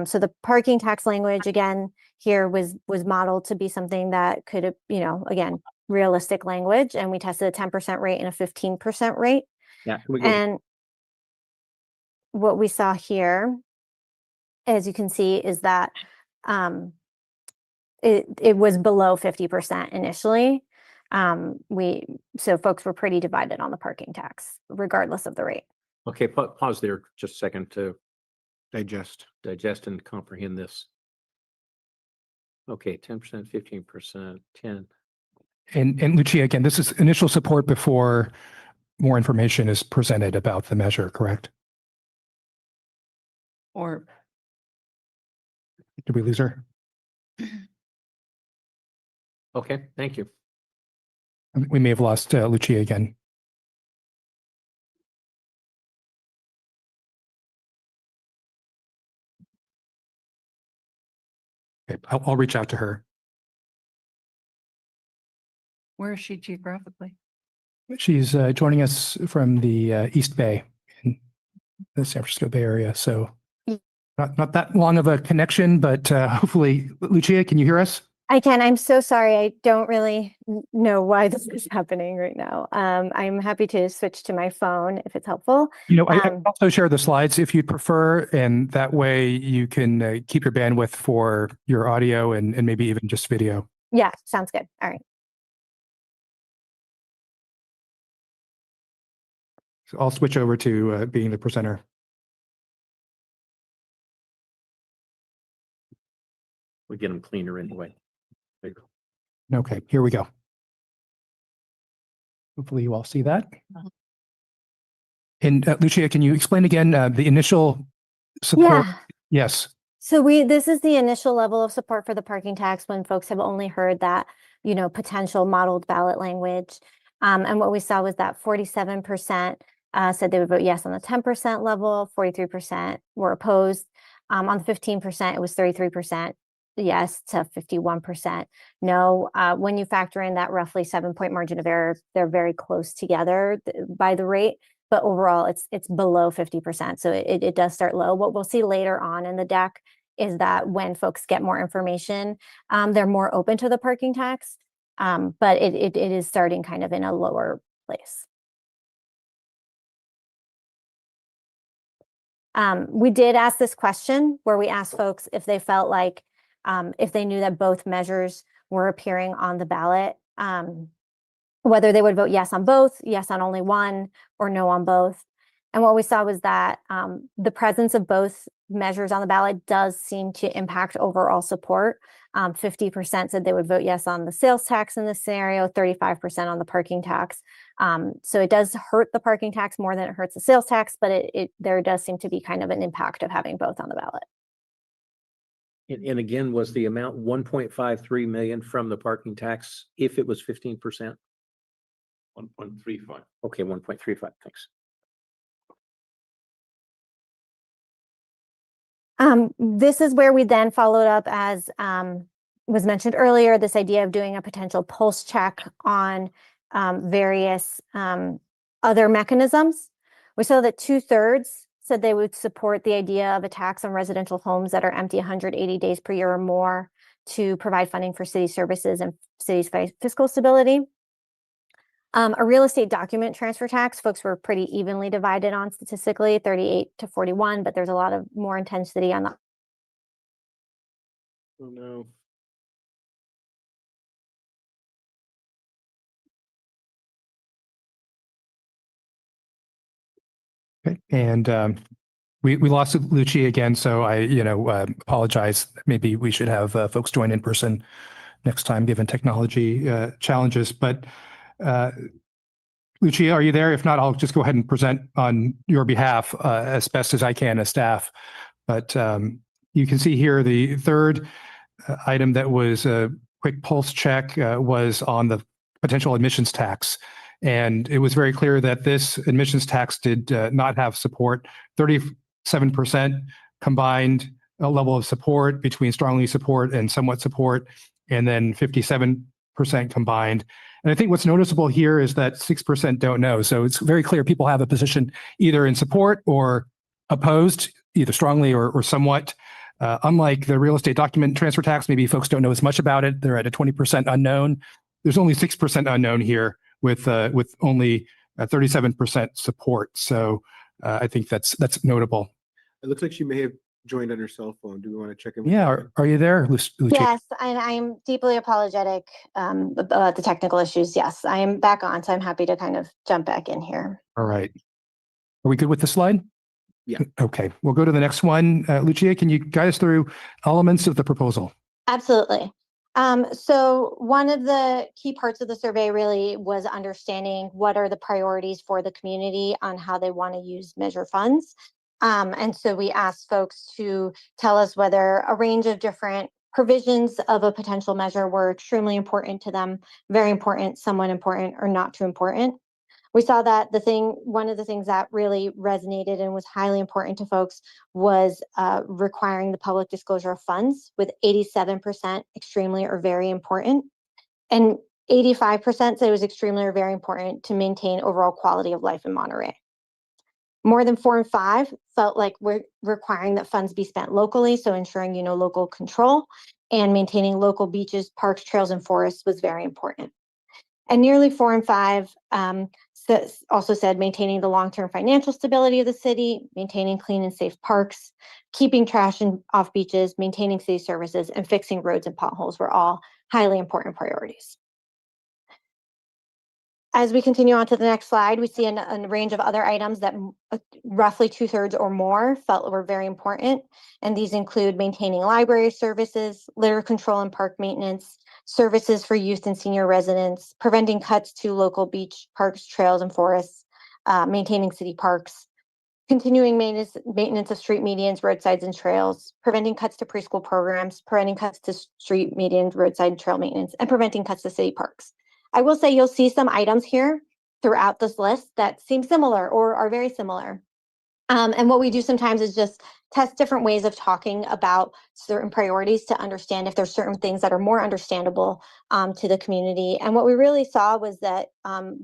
So the parking tax language again here was modeled to be something that could, again, realistic language. And we tested a 10% rate and a 15% rate. Yeah, can we go? And what we saw here, as you can see, is that it was below 50% initially. So folks were pretty divided on the parking tax, regardless of the rate. Okay, pause there just a second to Digest. digest and comprehend this. Okay, 10%, 15%, 10. And Lucia, again, this is initial support before more information is presented about the measure, correct? Or Did we lose her? Okay, thank you. We may have lost Lucia again. Okay, I'll reach out to her. where is she geographically? She's joining us from the East Bay in the San Francisco Bay Area. So not that long of a connection, but hopefully, Lucia, can you hear us? I can. I'm so sorry. I don't really know why this is happening right now. I'm happy to switch to my phone if it's helpful. I can also share the slides if you'd prefer, and that way you can keep your bandwidth for your audio and maybe even just video. Yeah, sounds good. All right. So I'll switch over to being the presenter. We get them cleaner anyway. There you go. Okay, here we go. Hopefully you all see that. And Lucia, can you explain again the initial support? Yeah. Yes. So this is the initial level of support for the parking tax when folks have only heard that, potential modeled ballot language. And what we saw was that 47% said they would vote yes on the 10% level, 43% were opposed. On the 15%, it was 33% yes to 51% no. When you factor in that roughly 7-point margin of error, they're very close together by the rate. But overall, it's below 50%. So it does start low. What we'll see later on in the deck is that when folks get more information, they're more open to the parking tax. But it is starting kind of in a lower place. We did ask this question where we asked folks if they felt like if they knew that both measures were appearing on the ballot, whether they would vote yes on both, yes on only one, or no on both. And what we saw was that the presence of both measures on the ballot does seem to impact overall support. 50% said they would vote yes on the sales tax in this scenario, 35% on the parking tax. So it does hurt the parking tax more than it hurts the sales tax, but there does seem to be kind of an impact of having both on the ballot. And again, was the amount 1.53 million from the parking tax if it was 15%? 1.35. Okay, 1.35. Thanks. This is where we then followed up, as was mentioned earlier, this idea of doing a potential pulse check on various other mechanisms. We saw that 2/3 said they would support the idea of a tax on residential homes that are empty 180 days per year or more to provide funding for city services and city's fiscal stability. A real estate document transfer tax, folks were pretty evenly divided on statistically, 38 to 41, but there's a lot of more intensity on the. Oh, no. Okay. And we lost Lucia again, so I apologize. Maybe we should have folks join in person next time, given technology challenges. But Lucia, are you there? If not, I'll just go ahead and present on your behalf as best as I can as staff. But you can see here the third item that was a quick pulse check was on the potential admissions tax. And it was very clear that this admissions tax did not have support. 37% combined level of support between strongly support and somewhat support, and then 57% combined. And I think what's noticeable here is that 6% don't know. So it's very clear people have a position either in support or opposed, either strongly or somewhat. Unlike the real estate document transfer tax, maybe folks don't know as much about it. They're at a 20% unknown. There's only 6% unknown here with only 37% support. So I think that's notable. It looks like she may have joined on her cell phone. Do we want to check in with Yeah, her? are you there, Lucia? Yes, and I'm deeply apologetic about the technical issues. Yes, I am back on, so I'm happy to kind of jump back in here. All right. Are we good with the slide? Yeah. Okay, we'll go to the next one. Lucia, can you guide us through elements of the proposal? Absolutely. So one of the key parts of the survey really was understanding what are the priorities for the community on how they want to use measure funds. And so we asked folks to tell us whether a range of different provisions of a potential measure were extremely important to them, very important, somewhat important, or not too important. We saw that one of the things that really resonated and was highly important to folks was requiring the public disclosure of funds, with 87% extremely or very important. And 85% said it was extremely or very important to maintain overall quality of life in Monterey. More than 4 and 5 felt like we're requiring that funds be spent locally, so ensuring, local control and maintaining local beaches, parks, trails, and forests was very important. And nearly 4 and 5 also said maintaining the long-term financial stability of the city, maintaining clean and safe parks, keeping trash off beaches, maintaining city services, and fixing roads and potholes were all highly important priorities. As we continue on to the next slide, we see a range of other items that roughly 2/3 or more felt were very important. And these include maintaining library services, litter control and park maintenance, services for youth and senior residents, preventing cuts to local beach, parks, trails, and forests, maintaining city parks, continuing maintenance of street medians, roadsides, and trails, preventing cuts to preschool programs, preventing cuts to street medians, roadside, and trail maintenance, and preventing cuts to city parks. I will say you'll see some items here throughout this list that seem similar or are very similar. And what we do sometimes is just test different ways of talking about certain priorities to understand if there's certain things that are more understandable to the community. And what we really saw was that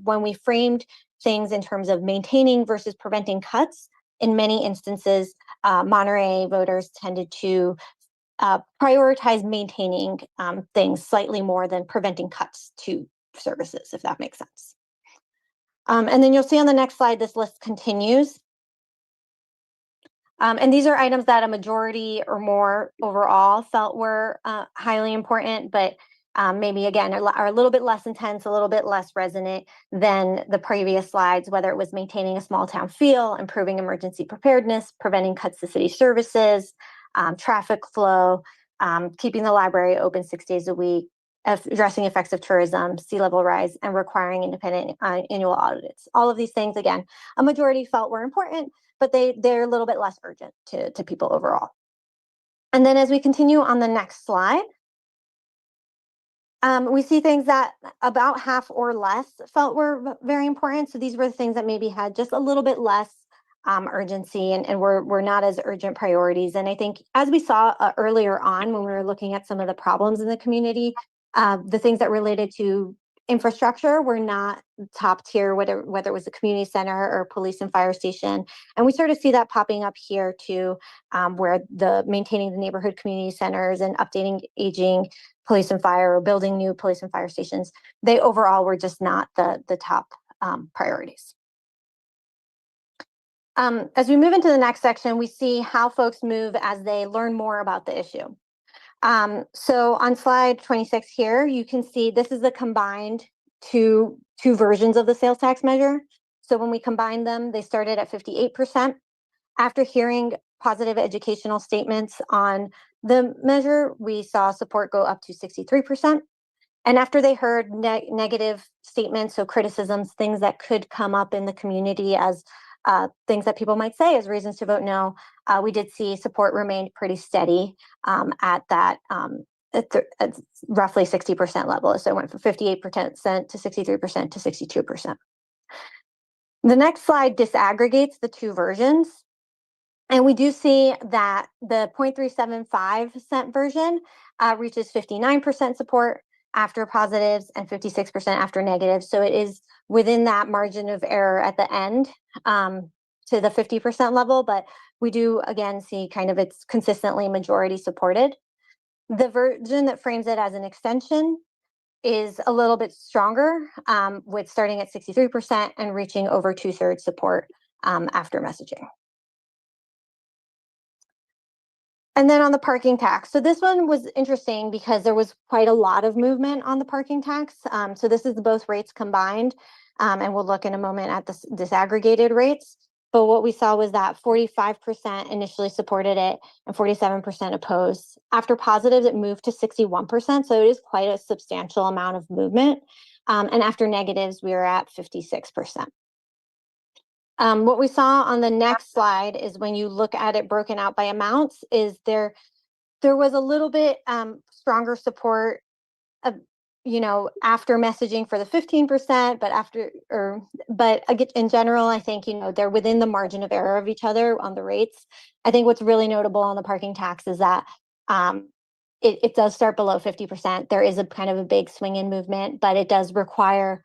when we framed things in terms of maintaining versus preventing cuts, in many instances, Monterey voters tended to prioritize maintaining things slightly more than preventing cuts to services, if that makes sense. And then you'll see on the next slide, this list continues. And these are items that a majority or more overall felt were highly important, but maybe again are a little bit less intense, a little bit less resonant than the previous slides, whether it was maintaining a small town feel, improving emergency preparedness, preventing cuts to city services, traffic flow, keeping the library open 6 days a week, addressing effects of tourism, sea level rise, and requiring independent annual audits. All of these things, again, a majority felt were important, but they're a little bit less urgent to people overall. And then as we continue on the next slide, we see things that about half or less felt were very important. So these were the things that maybe had just a little bit less urgency and were not as urgent priorities. And I think as we saw earlier on when we were looking at some of the problems in the community, the things that related to infrastructure were not top tier, whether it was a community center or police and fire station. And we sort of see that popping up here too, where the maintaining the neighborhood community centers and updating aging police and fire or building new police and fire stations, they overall were just not the top priorities. As we move into the next section, we see how folks move as they learn more about the issue. So on slide 26 here, you can see this is the combined two versions of the sales tax measure. So when we combine them, they started at 58%. After hearing positive educational statements on the measure, we saw support go up to 63%. And after they heard negative statements, so criticisms, things that could come up in the community as things that people might say as reasons to vote no, we did see support remained pretty steady at that at roughly 60% level. So it went from 58% to 63% to 62%. The next slide disaggregates the two versions. And we do see that the 0.375 cent version reaches 59% support after positives and 56% after negatives. So it is within that margin of error at the end to the 50% level, but we do again see kind of it's consistently majority supported. The version that frames it as an extension is a little bit stronger, with starting at 63% and reaching over 2/3 support after messaging. And then on the parking tax. So this one was interesting because there was quite a lot of movement on the parking tax. So this is both rates combined, and we'll look in a moment at the disaggregated rates. But what we saw was that 45% initially supported it and 47% opposed. After positives, it moved to 61%. So it is quite a substantial amount of movement. And after negatives, we are at 56%. What we saw on the next slide is when you look at it broken out by amounts, is there was a little bit stronger support, after messaging for the 15%, but in general, I think, they're within the margin of error of each other on the rates. I think what's really notable on the parking tax is that it does start below 50%. There is a kind of a big swing in movement, but it does require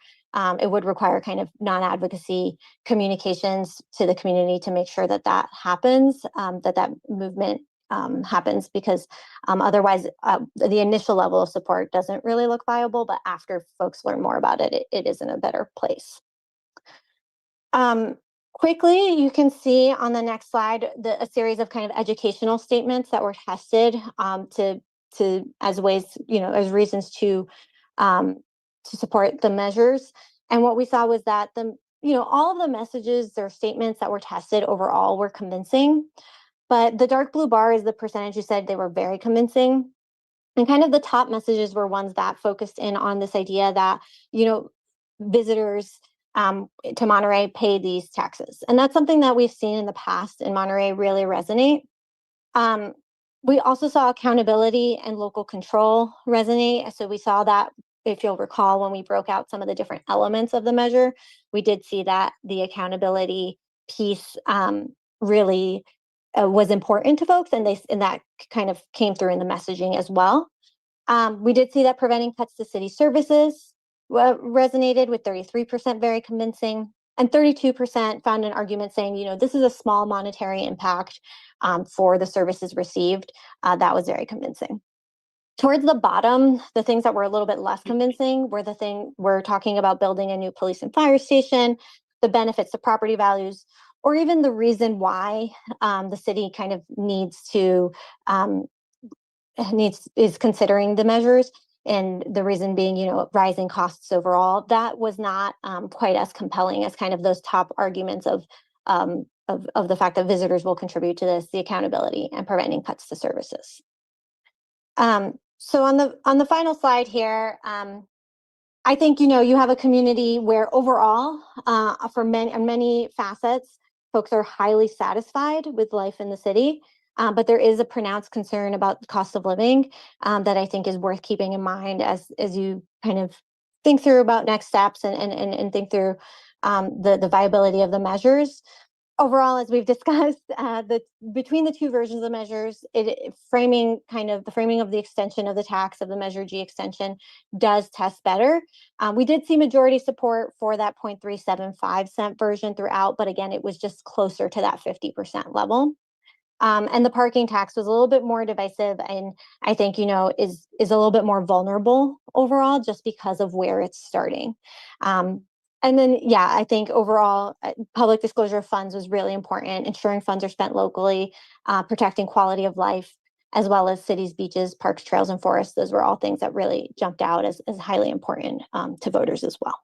it would require kind of non-advocacy communications to the community to make sure that happens, that movement happens, because otherwise the initial level of support doesn't really look viable, but after folks learn more about it, it is in a better place. Quickly, you can see on the next slide a series of kind of educational statements that were tested as ways, as reasons to support the measures. And what we saw was that all of the messages or statements that were tested overall were convincing, but the dark blue bar is the percentage who said they were very convincing. And kind of the top messages were ones that focused in on this idea that, visitors to Monterey pay these taxes. And that's something that we've seen in the past in Monterey really resonate. We also saw accountability and local control resonate. So we saw that, if you'll recall, when we broke out some of the different elements of the measure, we did see that the accountability piece really was important to folks, and that kind of came through in the messaging as well. We did see that preventing cuts to city services resonated with 33% very convincing, and 32% found an argument saying, this is a small monetary impact for the services received. That was very convincing. Towards the bottom, the things that were a little bit less convincing were we're talking about building a new police and fire station, the benefits to property values, or even the reason why the city kind of is considering the measures. And the reason being, rising costs overall. That was not quite as compelling as kind of those top arguments of the fact that visitors will contribute to this, the accountability, and preventing cuts to services. So on the final slide here, I think, you have a community where overall, for many facets, folks are highly satisfied with life in the city. But there is a pronounced concern about the cost of living that I think is worth keeping in mind as you kind of think through about next steps and think through the viability of the measures. Overall, as we've discussed, between the two versions of measures, the framing of the extension of the tax of the Measure G extension does test better. We did see majority support for that 0.375 cent version throughout, but again, it was just closer to that 50% level. And the parking tax was a little bit more divisive, and I think, is a little bit more vulnerable overall just because of where it's starting. And then, I think overall, public disclosure of funds was really important, ensuring funds are spent locally, protecting quality of life, as well as cities, beaches, parks, trails, and forests. Those were all things that really jumped out as highly important to voters as well.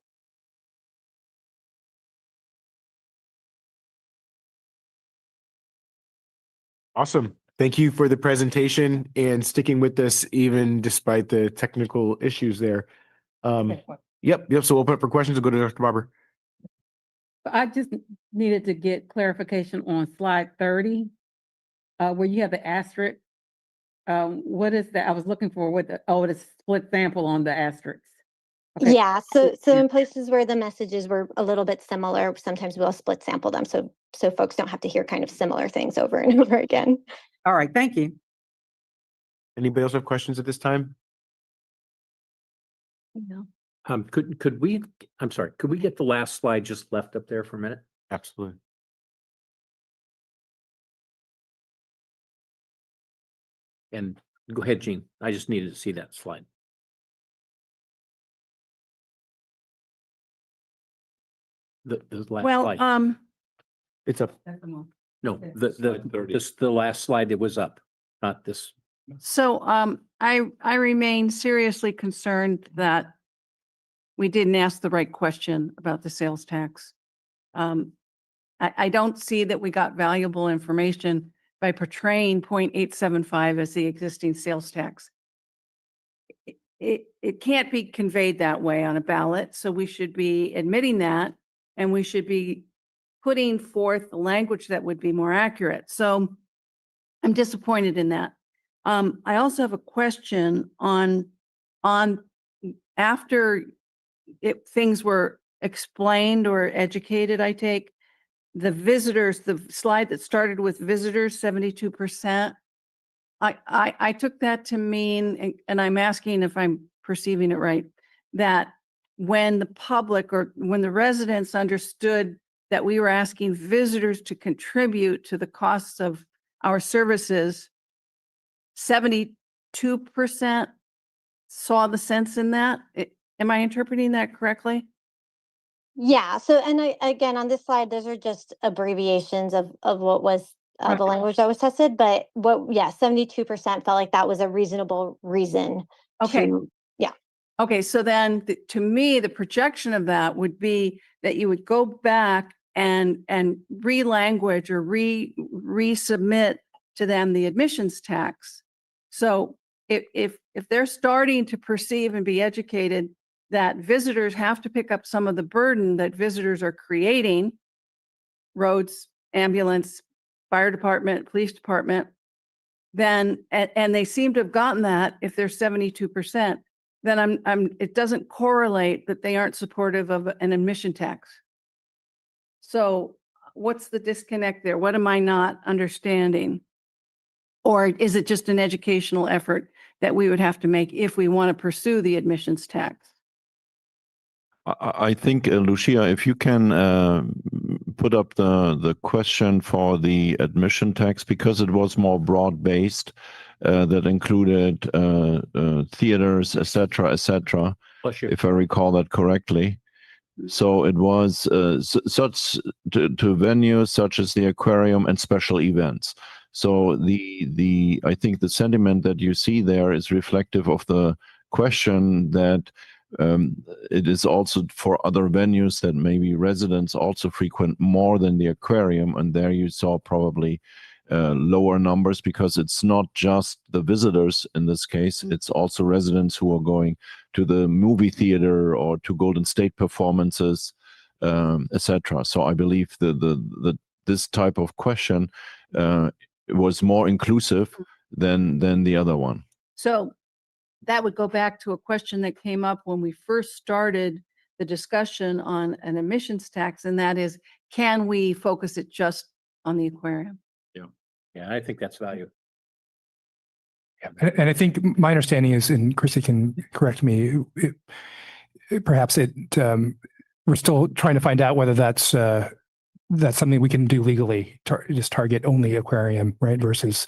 Awesome. Thank you for the presentation and sticking with us even despite the technical issues there. Yep. So we'll open up for questions and go to Dr. Barber. I just needed to get clarification on slide 30, where you have the asterisk What is that? I was looking for what it's split sample on the asterisk. Okay. Yeah, so in places where the messages were a little bit similar, sometimes we'll split sample them so folks don't have to hear kind of similar things over and over again. All right, thank you. Anybody else have questions at this time? No. Could we, I'm sorry, could we get the last slide just left up there for a minute? Absolutely. And go ahead, Gene. I just needed to see that slide. The last Well, slide. It's up. No, Okay. the last slide that was up, not this. so I remain seriously concerned that we didn't ask the right question about the sales tax. I don't see that we got valuable information by portraying 0.875 as the existing sales tax. It can't be conveyed that way on a ballot, so we should be admitting that, and we should be putting forth the language that would be more accurate. So I'm disappointed in that. I also have a question on after things were explained or educated, I take the visitors, the slide that started with visitors, 72%. I took that to mean, and I'm asking if I'm perceiving it right, that when the public or when the residents understood that we were asking visitors to contribute to the costs of our services, 72% saw the sense in that. Am I interpreting that correctly? Yeah, so and again on this slide, those are just abbreviations of what was the language that was tested, but 72% felt like that was a reasonable reason. Okay. Yeah. Okay, so then to me, the projection of that would be that you would go back and re-language or resubmit to them the admissions tax. So if they're starting to perceive and be educated that visitors have to pick up some of the burden that visitors are creating, roads, ambulance, fire department, police department, then, and they seem to have gotten that if they're 72%, then it doesn't correlate that they aren't supportive of an admission tax. So what's the disconnect there? What am I not understanding? Or is it just an educational effort that we would have to make if we want to pursue the admissions tax? I think, Lucia, if you can put up the question for the admission tax, because it was more broad-based, that included theaters, et cetera, if I recall that correctly. So it was such to venues such as the aquarium and special events. So I think the sentiment that you see there is reflective of the question that it is also for other venues that maybe residents also frequent more than the aquarium, and there you saw probably lower numbers because it's not just the visitors in this case, it's also residents who are going to the movie theater or to Golden State performances, etc. So I believe this type of question was more inclusive than the other one. So that would go back to a question that came up when we first started the discussion on an admissions tax, and that is, can we focus it just on the aquarium? Yeah, I think that's value. And I think my understanding is, and Chrissy can correct me, perhaps we're still trying to find out whether that's something we can do legally, just target only aquarium, right, versus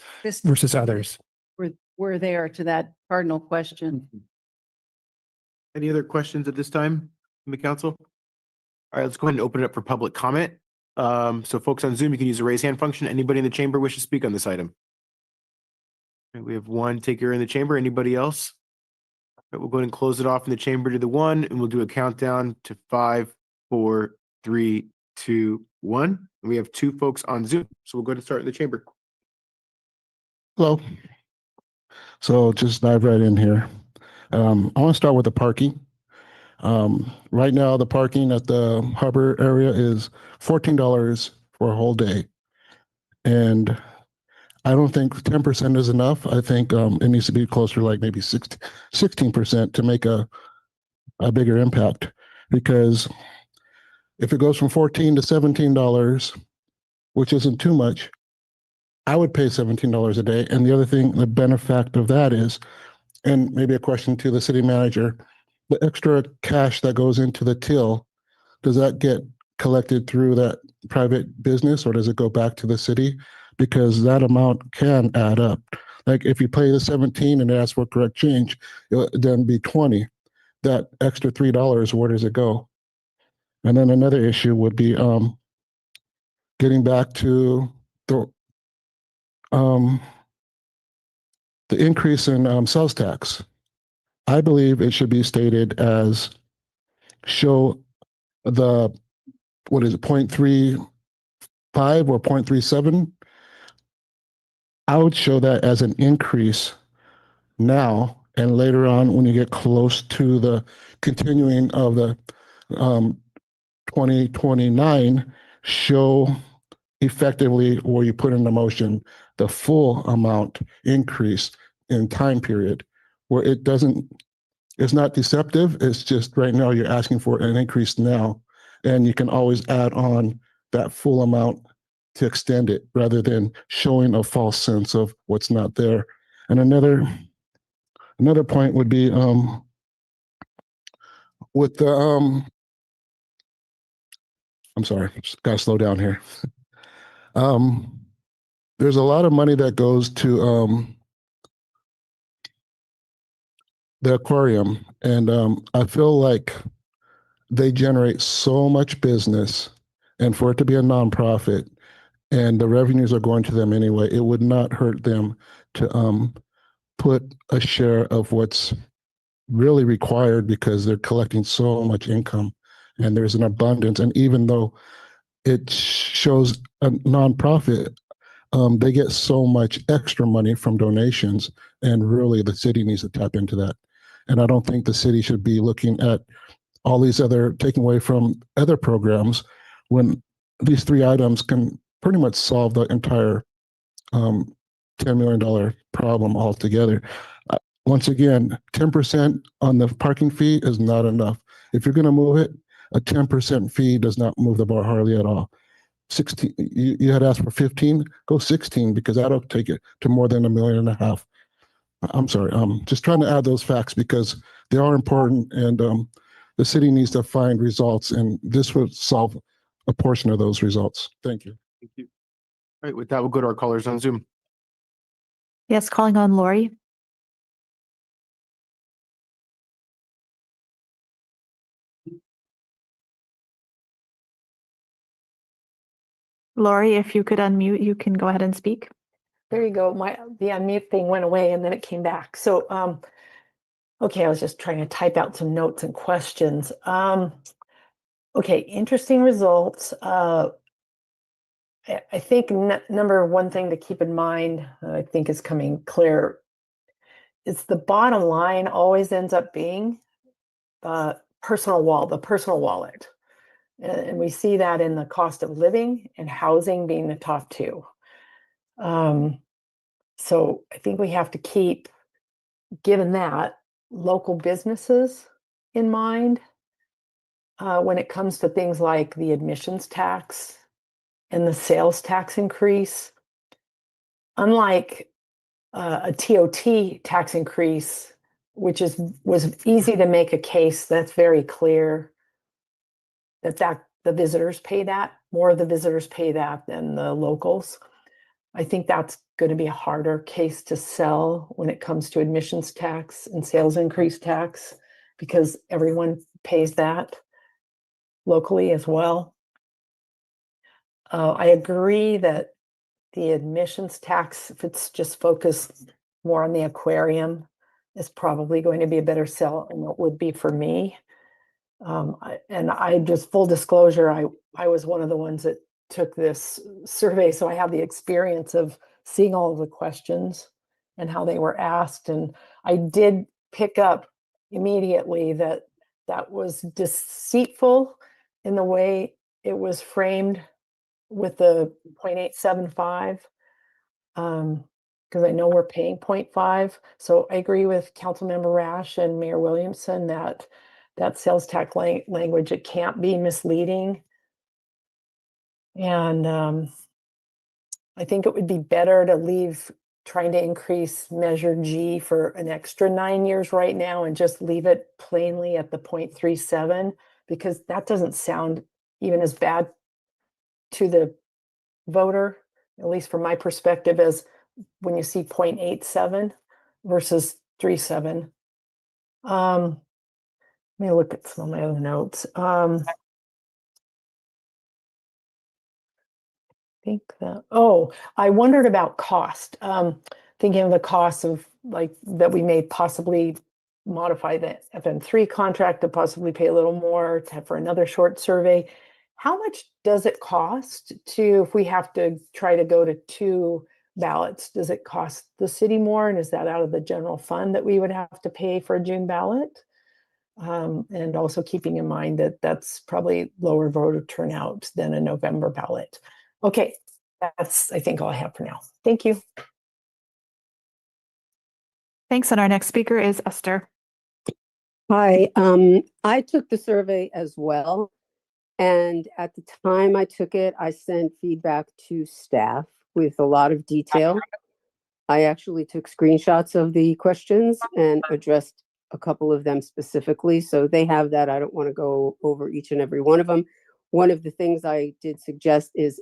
others. We're there to that cardinal question. Any other questions at this time from the council? All right, let's go ahead and open it up for public comment. So folks on Zoom, you can use the raise hand function. Anybody in the chamber wish to speak on this item? Okay, we have one taker in the chamber. Anybody else? All right, we'll go ahead and close it off in the chamber to the one, and we'll do a countdown to 5, 4, 3, 2, 1. And we have 2 folks on Zoom. So we'll go ahead and start in the chamber. Hello. So just dive right in here. I want to start with the parking. Right now, the parking at the harbor area is $14 for a whole day. And I don't think 10% is enough. I think it needs to be closer, like maybe 16% to make a bigger impact. Because if it goes from $14 to $17, which isn't too much, I would pay $17 a day. And the other thing, the benefit of that is, and maybe a question to the city manager, the extra cash that goes into the till, does that get collected through that private business or does it go back to the city? Because that amount can add up. Like if you pay the 17 and ask for correct change, it'll then be 20. That extra $3, where does it go? And then another issue would be getting back to the increase in sales tax. I believe it should be stated as show the, what is it, 0.35 or 0.37. I would show that as an increase now, and later on when you get close to the continuing of the 2029, show effectively where you put in the motion the full amount increase in time period where it doesn't, it's not deceptive. It's just right now you're asking for an increase now, and you can always add on that full amount to extend it rather than showing a false sense of what's not there. And another point would be with the I'm sorry, gotta slow down here. There's a lot of money that goes to the aquarium, and I feel like they generate so much business, and for it to be a nonprofit, and the revenues are going to them anyway, it would not hurt them to put a share of what's really required because they're collecting so much income and there's an abundance. And even though it shows a nonprofit, they get so much extra money from donations, and really the city needs to tap into that. And I don't think the city should be looking at all these other, taking away from other programs when these three items can pretty much solve the entire $10 million problem altogether. Once again, 10% on the parking fee is not enough. If you're going to move it, a 10% fee does not move the bar hardly at all. 16, you had asked for 15, go 16 because that'll take it to more than $1.5 million. I'm sorry, just trying to add those facts because they are important, and the city needs to find results, and this would solve a portion of those results. Thank you. Thank you. All right, with that, we'll go to our callers on Zoom. Yes, calling on Lori. Lori, if you could unmute, you can go ahead and speak. There you go. The unmute thing went away and then it came back. So, okay, I was just trying to type out some notes and questions. Okay, interesting results. I think number one thing to keep in mind, I think is coming clear, is the bottom line always ends up being the personal wallet. And we see that in the cost of living and housing being the top two. So I think we have to keep, given that, local businesses in mind when it comes to things like the admissions tax and the sales tax increase. Unlike a TOT tax increase, which was easy to make a case that's very clear that the visitors pay that, more of the visitors pay that than the locals. I think that's going to be a harder case to sell when it comes to admissions tax and sales increase tax, because everyone pays that locally as well. I agree that the admissions tax, if it's just focused more on the aquarium, is probably going to be a better sell than it would be for me. And I just, full disclosure, I was one of the ones that took this survey, so I have the experience of seeing all of the questions and how they were asked. And I did pick up immediately that that was deceitful in the way it was framed with the 0.875. Because I know we're paying 0.5. So I agree with Councilmember Rash and Mayor Williamson that that sales tax language, it can't be misleading. And I think it would be better to leave trying to increase Measure G for an extra 9 years right now and just leave it plainly at the 0.37, because that doesn't sound even as bad to the voter, at least from my perspective, as when you see 0.87 versus 37. Let me look at some of my other notes. Think that, oh, I wondered about cost. Thinking of the cost of like that we may possibly modify the FM3 contract to possibly pay a little more for another short survey. How much does it cost to, if we have to try to go to 2 ballots, does it cost the city more? And is that out of the general fund that we would have to pay for a June ballot? And also keeping in mind that that's probably lower voter turnout than a November ballot. Okay, that's, I think, all I have for now. Thank you. Thanks. And our next speaker is Esther. Hi, I took the survey as well. And at the time I took it, I sent feedback to staff with a lot of detail. I actually took screenshots of the questions and addressed a couple of them specifically. So they have that. I don't want to go over each and every one of them. One of the things I did suggest is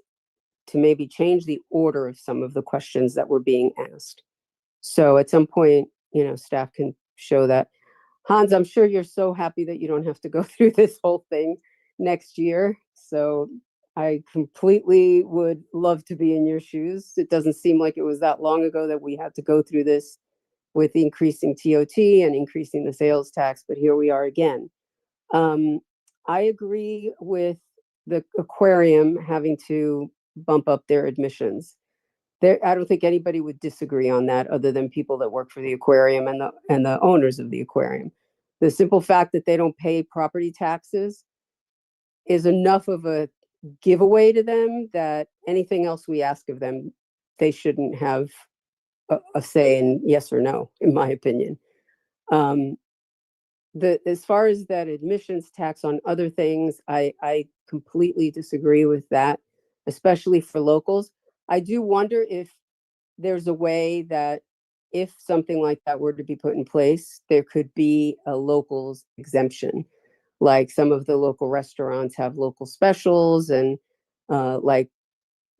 to maybe change the order of some of the questions that were being asked. So at some point, you know, staff can show that. Hans, I'm sure you're so happy that you don't have to go through this whole thing next year. So I completely would love to be in your shoes. It doesn't seem like it was that long ago that we had to go through this with increasing TOT and increasing the sales tax, but here we are again. I agree with the aquarium having to bump up their admissions. I don't think anybody would disagree on that other than people that work for the aquarium and the owners of the aquarium. The simple fact that they don't pay property taxes is enough of a giveaway to them that anything else we ask of them, they shouldn't have a say in yes or no, in my opinion. As far as that admissions tax on other things, I completely disagree with that, especially for locals. I do wonder if there's a way that if something like that were to be put in place, there could be a locals exemption. Like some of the local restaurants have local specials and like,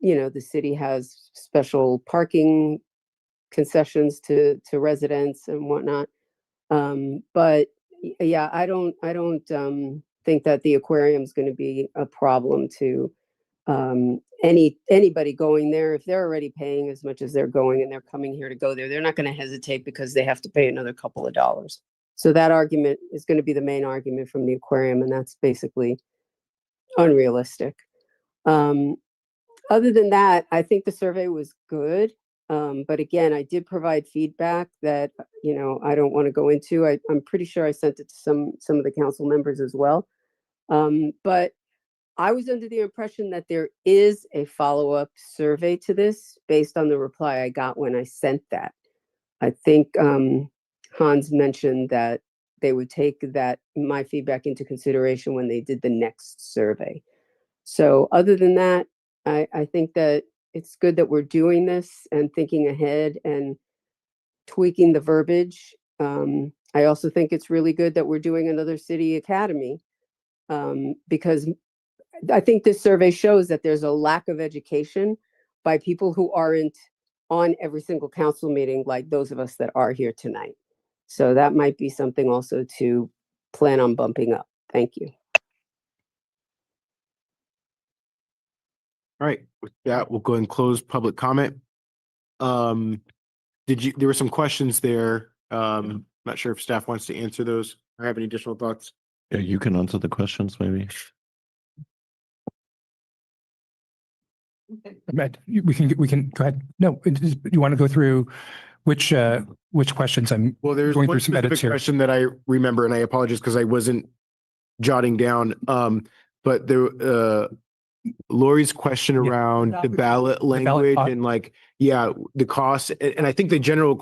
you know, the city has special parking concessions to residents and whatnot. But yeah, I don't think that the aquarium is going to be a problem to anybody going there. If they're already paying as much as they're going and they're coming here to go there, they're not going to hesitate because they have to pay another couple of dollars. So that argument is going to be the main argument from the aquarium, and that's basically unrealistic. Other than that, I think the survey was good. But again, I did provide feedback that, you know, I don't want to go into. I'm pretty sure I sent it to some of the council members as well. But I was under the impression that there is a follow-up survey to this based on the reply I got when I sent that. I think Hans mentioned that they would take my feedback into consideration when they did the next survey. So other than that, I think that it's good that we're doing this and thinking ahead and tweaking the verbiage. I also think it's really good that we're doing another city academy because I think this survey shows that there's a lack of education by people who aren't on every single council meeting like those of us that are here tonight. So that might be something also to plan on bumping up. Thank you. All right, with that, we'll go and close public comment. There were some questions there. Not sure if staff wants to answer those or have any additional thoughts. Yeah, you can answer the questions maybe. Matt, we can go ahead. No, you want to go through which questions? I'm There's going one through some edits specific here. question that I remember, and I apologize because I wasn't jotting down. But there, Lori's question Yeah. around the ballot language cost. and like, yeah, the cost. And I think the general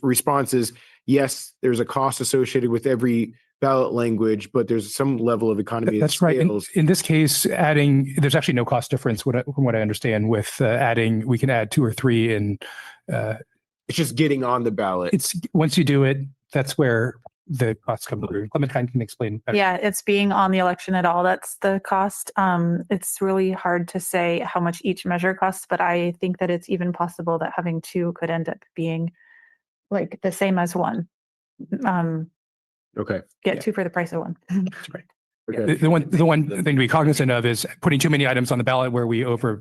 response is, yes, there's a cost associated with every ballot language, but there's some level of economy of That's right. scales. In this case, there's actually no cost difference from what I understand with we can add 2 or 3 and it's just getting on the ballot. It's once you do it, that's where the costs come through. Clementine can explain better. Yeah, it's being on the election at all. That's the cost. It's really hard to say how much each measure costs, but I think that it's even possible that having 2 could end up being like the same as 1. Okay. Get 2 for the price of 1. That's right. Okay. The one thing to be cognizant of is putting too many items on the ballot where we over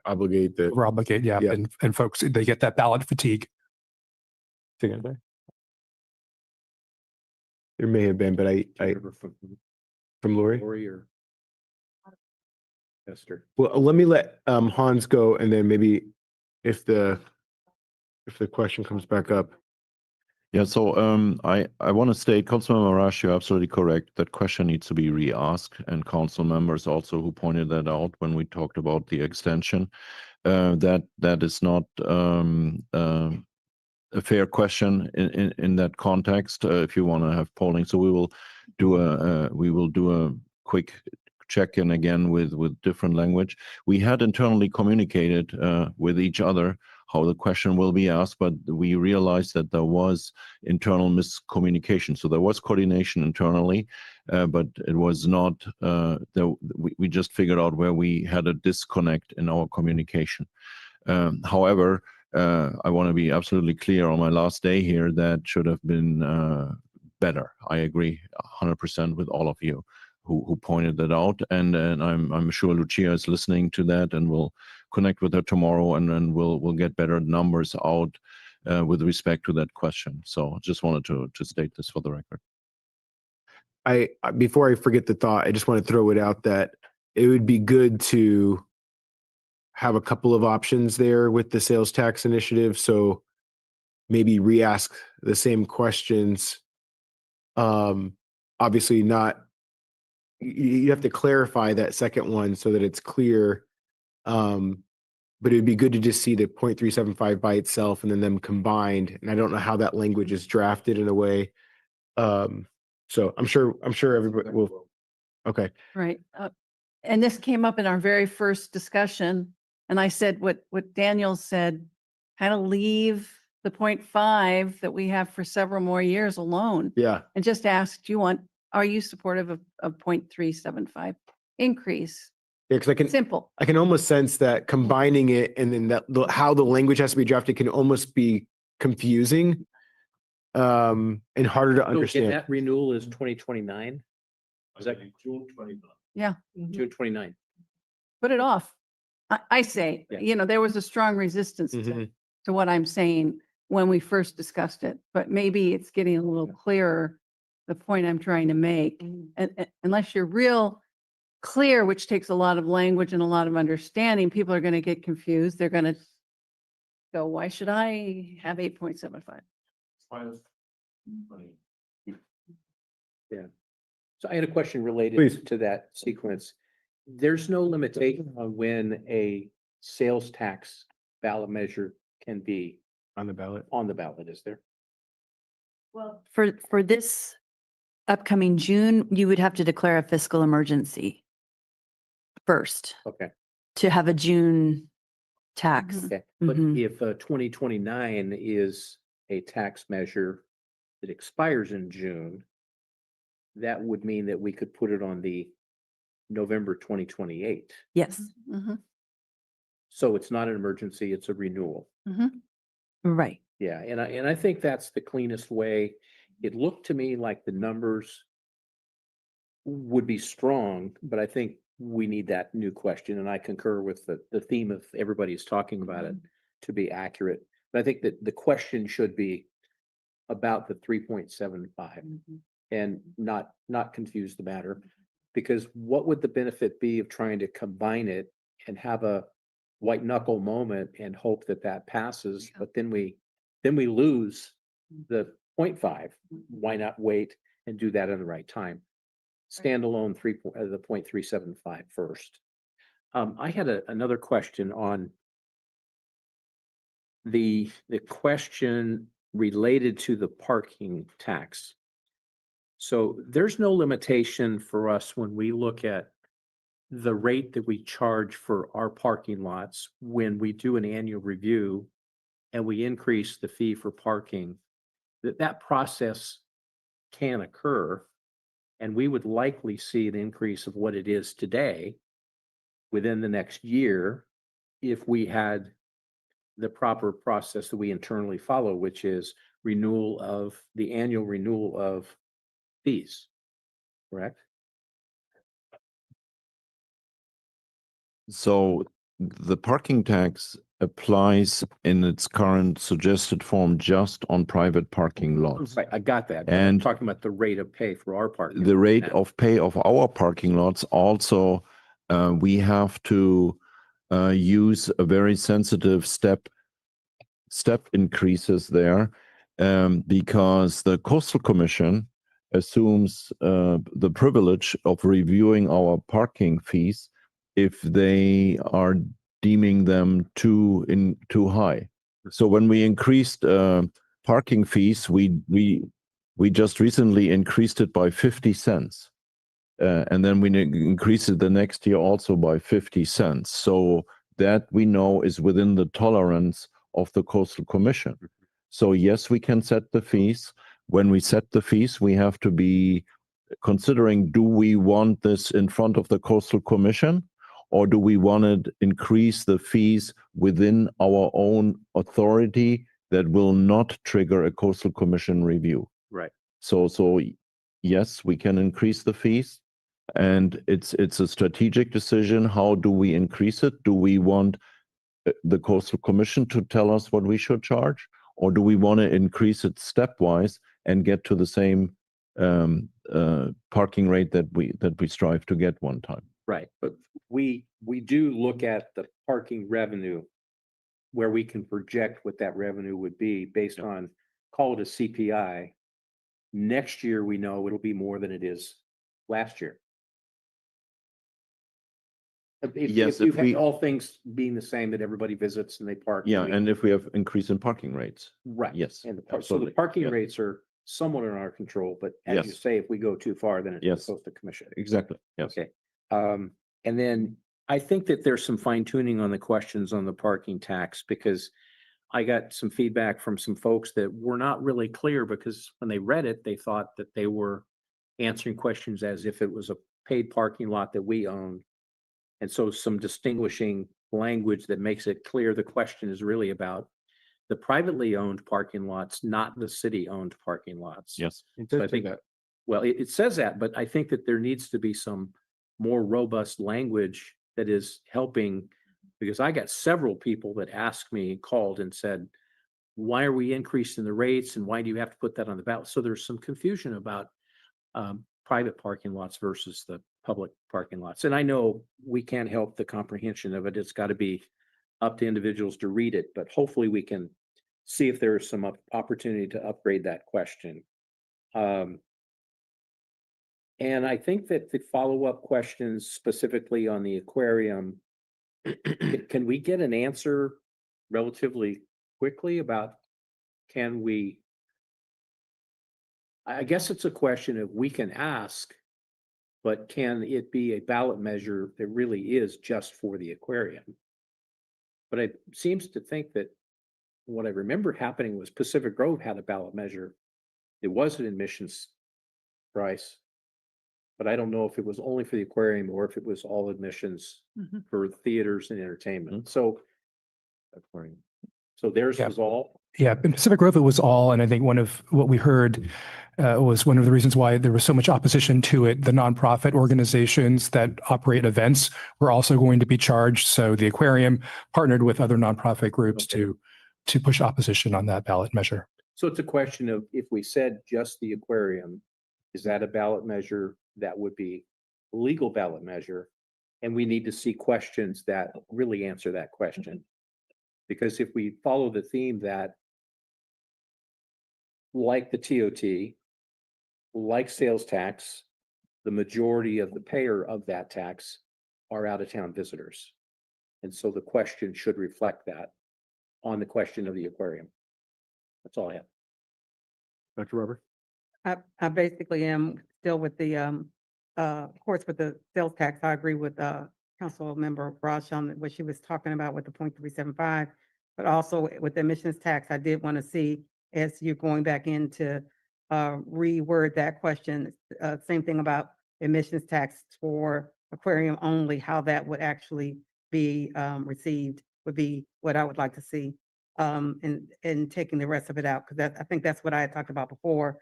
obligate yeah. And folks, they get that ballot fatigue. There may have been, but I from Lori? Lori or Esther? Well, let me let Hans go, and then maybe if the question comes back up. Yeah, so I want to state, Councilmember Rush, you're absolutely correct. That question needs to be re-asked, and council members also who pointed that out when we talked about the extension. That is not a fair question in that context. If you want to have polling, so we will do a quick check-in again with different language. We had internally communicated with each other how the question will be asked, but we realized that there was internal miscommunication. So there was coordination internally, but it was not, we just figured out where we had a disconnect in our communication. However, I want to be absolutely clear on my last day here, that should have been better. I agree 100% with all of you who pointed that out, and I'm sure Lucia is listening to that, and we'll connect with her tomorrow, and then we'll get better numbers out with respect to that question. So just wanted to state this for the record. Before I forget the thought, I just want to throw it out that it would be good to have a couple of options there with the sales tax initiative. So maybe re-ask the same questions. Obviously not, you have to clarify that second one so that it's clear. But it'd be good to just see the 0.375 by itself and then them combined. And I don't know how that language is drafted in a way. So I'm sure everybody will. Okay. Right. And this came up in our very first discussion. And I said, what Daniel said, kind of leave the 0.5 that we have for several more years alone. Yeah. And just ask, are you supportive of 0.375 increase? Yeah, because simple. I can almost sense that combining it and then how the language has to be drafted can almost be confusing and harder to understand. That renewal is 2029. Is that June 29? Yeah. June 29. Put it off. I say, there was a strong resistance to what I'm saying when we first discussed it, but maybe it's getting a little clearer, the point I'm trying to make. And unless you're real clear, which takes a lot of language and a lot of understanding, people are going to get confused. They're going to go, why should I have 8.75? Yeah. So I had a question related to that sequence. There's no limitation on when a sales tax ballot measure can be on the ballot. Is there? Well, for this upcoming June, you would have to declare a fiscal emergency first. Okay. To have a June tax. Okay. But if 2029 is a tax measure that expires in June, that would mean that we could put it on the November 2028. Yes. So it's not an emergency, it's a renewal. Right. Yeah, and I think that's the cleanest way. It looked to me like the numbers would be strong, but I think we need that new question, and I concur with the theme of everybody's talking about it to be accurate. But I think that the question should be about the 3.75 and not confuse the matter, because what would the benefit be of trying to combine it and have a white knuckle moment and hope that passes, but then we lose the 0.5. Why not wait and do that at the right time? standalone the 0.375 first. I had another question on the question related to the parking tax. So there's no limitation for us when we look at the rate that we charge for our parking lots when we do an annual review and we increase the fee for parking, that process can occur. And we would likely see an increase of what it is today within the next year if we had the proper process that we internally follow, which is the annual renewal of fees, correct? So the parking tax applies in its current suggested form just on private parking lots. Right, I got that. But I'm And talking about the rate of pay for our parking. the rate lot. of pay of our parking lots also, we have to use a very sensitive step increases there, because the Coastal Commission assumes the privilege of reviewing our parking fees if they are deeming them too high. So when we increased parking fees, we just recently increased it by 50 cents. And then we increased it the next year also by 50 cents. So that we know is within the tolerance of the Coastal Commission. So yes, we can set the fees. When we set the fees, we have to be considering, do we want this in front of the Coastal Commission, or do we want to increase the fees within our own authority that will not trigger a Coastal Commission review? Right. So yes, we can increase the fees, and it's a strategic decision. How do we increase it? Do we want the Coastal Commission to tell us what we should charge, or do we want to increase it stepwise and get to the same parking rate that we strive to get one time? Right, but we do look at the parking revenue where we can project what that revenue would be based on, call it a CPI. Next year, we know it'll be more than it is last year. Yes, If if we we- had all things being the same, that everybody visits and they park. Yeah, we- and if we have increase in parking rates. Right. Yes, And so the absolutely. parking Yeah. rates are somewhat in our control, but as you Yes. say, if we go too far, then it's Yes. supposed to commission. Exactly, yes. Okay. And then I think that there's some fine tuning on the questions on the parking tax, because I got some feedback from some folks that were not really clear, because when they read it, they thought that they were answering questions as if it was a paid parking lot that we own. And so some distinguishing language that makes it clear the question is really about the privately owned parking lots, not the city-owned parking lots. Yes. So I think that, well, it says that, but I think that there needs to be some more robust language that is helping, because I got several people that asked me, called and said, why are we increasing the rates and why do you have to put that on the ballot? So there's some confusion about private parking lots versus the public parking lots. And I know we can't help the comprehension of it. It's got to be up to individuals to read it, but hopefully we can see if there is some opportunity to upgrade that question. And I think that the follow-up questions specifically on the aquarium, can we get an answer relatively quickly about, can we, I guess it's a question of we can ask, but can it be a ballot measure that really is just for the aquarium? But it seems to think that what I remember happening was Pacific Grove had a ballot measure. It was an admissions price, but I don't know if it was only for the aquarium or if it was all admissions for theaters and entertainment. So theirs Yeah. was all. Yeah, in Pacific Grove, it was all, and I think one of what we heard was one of the reasons why there was so much opposition to it. The nonprofit organizations that operate events were also going to be charged. So the aquarium partnered with other nonprofit groups to push opposition on that ballot measure. So it's a question of, if we said just the aquarium, is that a ballot measure that would be a legal ballot measure? And we need to see questions that really answer that question. Because if we follow the theme that, like the TOT, like sales tax, the majority of the payer of that tax are out-of-town visitors. And so the question should reflect that on the question of the aquarium. That's all I have. Dr. Robert? I basically am still with the, of course, with the sales tax, I agree with, Council Member Brosh on what she was talking about with the 0.375. But also with the emissions tax, I did want to see, as you're going back into, reword that question, same thing about emissions tax for aquarium only, how that would actually be, received would be what I would like to see. And taking the rest of it out, because I think that's what I had talked about before,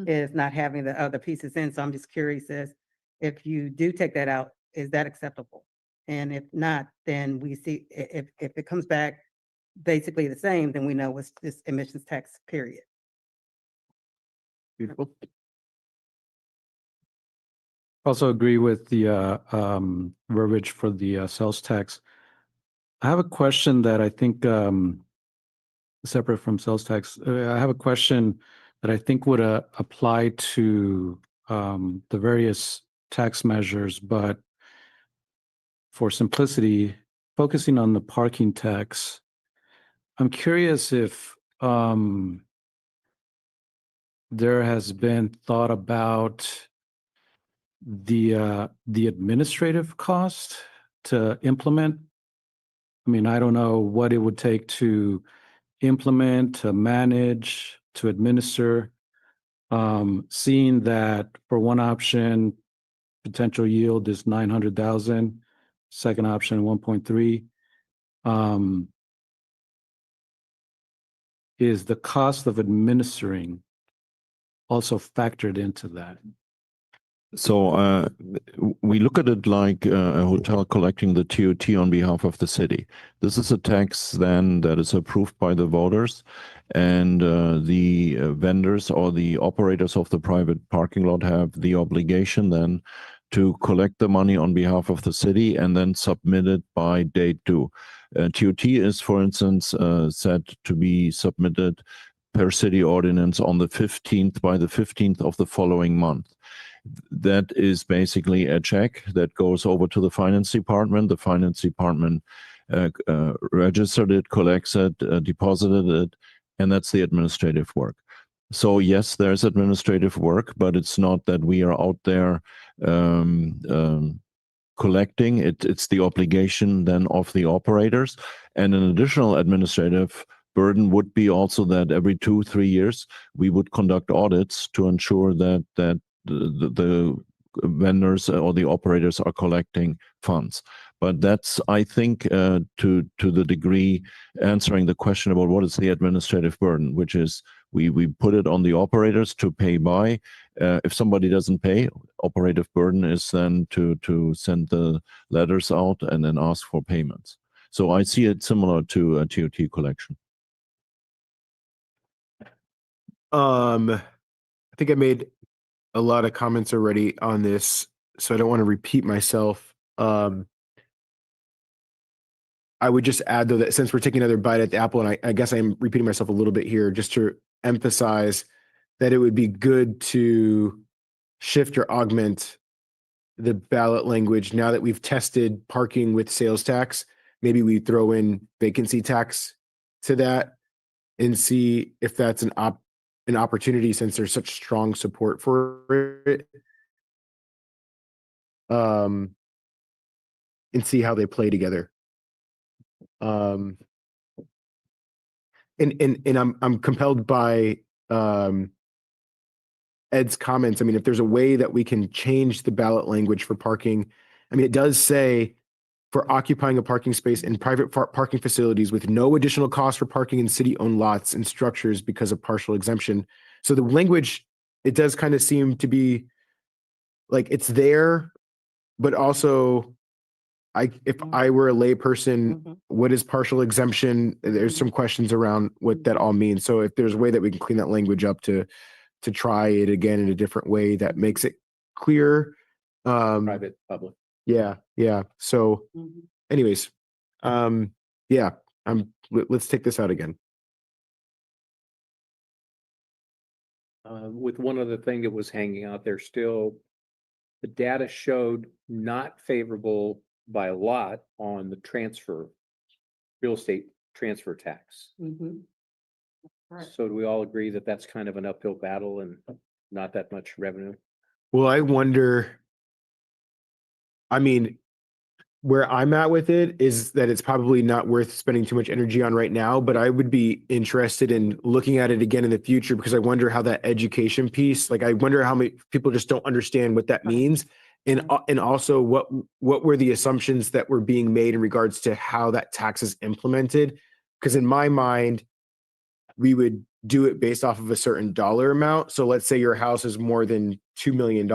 is not having the other pieces in. So I'm just curious as if you do take that out, is that acceptable? And if not, then we see if it comes back basically the same, then we know it's this emissions tax, period. Beautiful. Also agree with the verbiage for the sales tax. I have a question that I think separate from sales tax. I have a question that I think would apply to the various tax measures, but for simplicity, focusing on the parking tax, I'm curious if there has been thought about the administrative cost to implement. I mean, I don't know what it would take to implement, to manage, to administer. Seeing that for one option, potential yield is 900,000, second option 1.3. Is the cost of administering also factored into that? So we look at it like a hotel collecting the TOT on behalf of the city. This is a tax then that is approved by the voters, and the vendors or the operators of the private parking lot have the obligation then to collect the money on behalf of the city and then submit it by date due. TOT is, for instance, said to be submitted per city ordinance on the 15th, by the 15th of the following month. That is basically a check that goes over to the finance department. The finance department registered it, collects it, deposited it, and that's the administrative work. So yes, there's administrative work, but it's not that we are out there collecting. It's the obligation then of the operators. And an additional administrative burden would be also that every 2-3 years we would conduct audits to ensure that the vendors or the operators are collecting funds. But that's, I think, to the degree answering the question about what is the administrative burden, which is we put it on the operators to pay by. If somebody doesn't pay, operative burden is then to send the letters out and then ask for payments. So I see it similar to a TOT collection. I think I made a lot of comments already on this, so I don't want to repeat myself. I would just add, though, that since we're taking another bite at the apple, and I guess I'm repeating myself a little bit here, just to emphasize that it would be good to shift or augment the ballot language now that we've tested parking with sales tax. Maybe we throw in vacancy tax to that and see if that's an opportunity, since there's such strong support for it, and see how they play together. And I'm compelled by Ed's comments. I mean, if there's a way that we can change the ballot language for parking, I mean, it does say for occupying a parking space in private parking facilities with no additional cost for parking in city-owned lots and structures because of partial exemption. So the language, it does kind of seem to be like it's there, but also if I were a layperson, what is partial exemption? There's some questions around what that all means. So if there's a way that we can clean that language up to try it again in a different way that makes it clear. Private, public. Yeah. So anyways, yeah, let's take this out again. With one other thing that was hanging out there still, the data showed not favorable by a lot on the real estate transfer tax. So do we all agree that that's kind of an uphill battle and not that much revenue? Well, I wonder, I mean, where I'm at with it is that it's probably not worth spending too much energy on right now, but I would be interested in looking at it again in the future because I wonder how that education piece, like I wonder how many people just don't understand what that means. And also what were the assumptions that were being made in regards to how that tax is implemented? Because in my mind, we would do it based off of a certain dollar amount. So let's say your house is more than $2 million.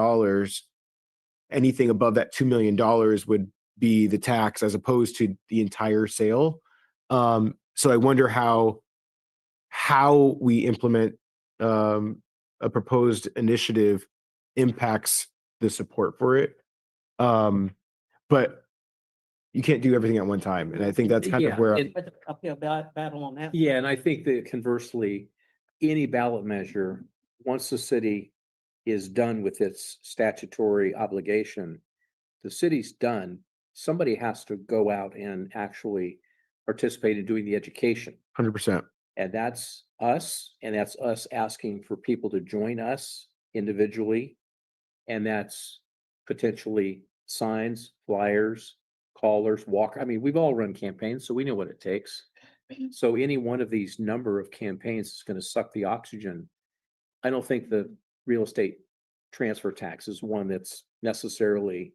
Anything above that $2 million would be the tax as opposed to the entire sale. So I wonder how we implement a proposed initiative impacts the support for it. But you can't do everything at one time. And I think that's kind of where Uphill battle on that. Yeah, and I think that conversely, any ballot measure, once the city is done with its statutory obligation, the city's done, somebody has to go out and actually participate in doing the education. 100%. And that's us asking for people to join us individually. And that's potentially signs, flyers, callers, I mean, we've all run campaigns, so we know what it takes. So any one of these number of campaigns is going to suck the oxygen. I don't think the real estate transfer tax is one that's necessarily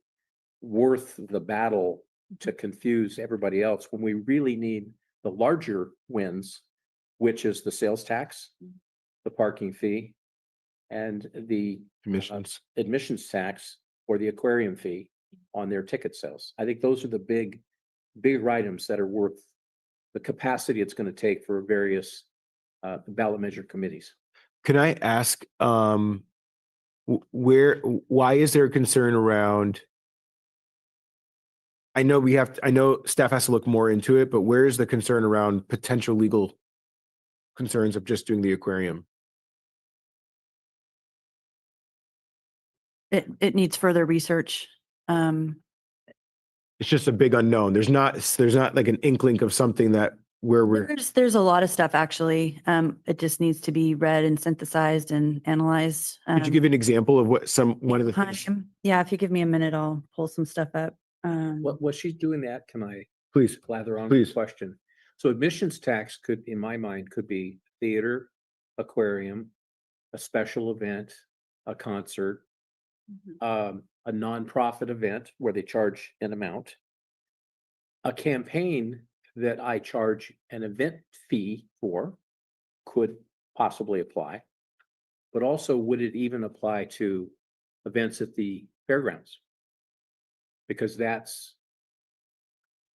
worth the battle to confuse everybody else when we really need the larger wins, which is the sales tax, the parking fee, and the admissions tax or the aquarium fee on their ticket sales. I think those are the bigger items that are worth the capacity it's going to take for various ballot measure committees. Can I ask, why is there a concern around? I know staff has to look more into it, but where is the concern around potential legal concerns of just doing the aquarium? It needs further research. It's just a big unknown. There's not like an inkling of something that where we're. There's a lot of stuff actually. It just needs to be read and synthesized and analyzed. Could you give an example of what one of the things? Yeah, if you give me a minute, I'll pull some stuff up. What she's doing that, can I please lather on please the question? So admissions tax could, in my mind, could be theater, aquarium, a special event, a concert, a nonprofit event where they charge an amount, a campaign that I charge an event fee for could possibly apply, but also would it even apply to events at the fairgrounds? Because that's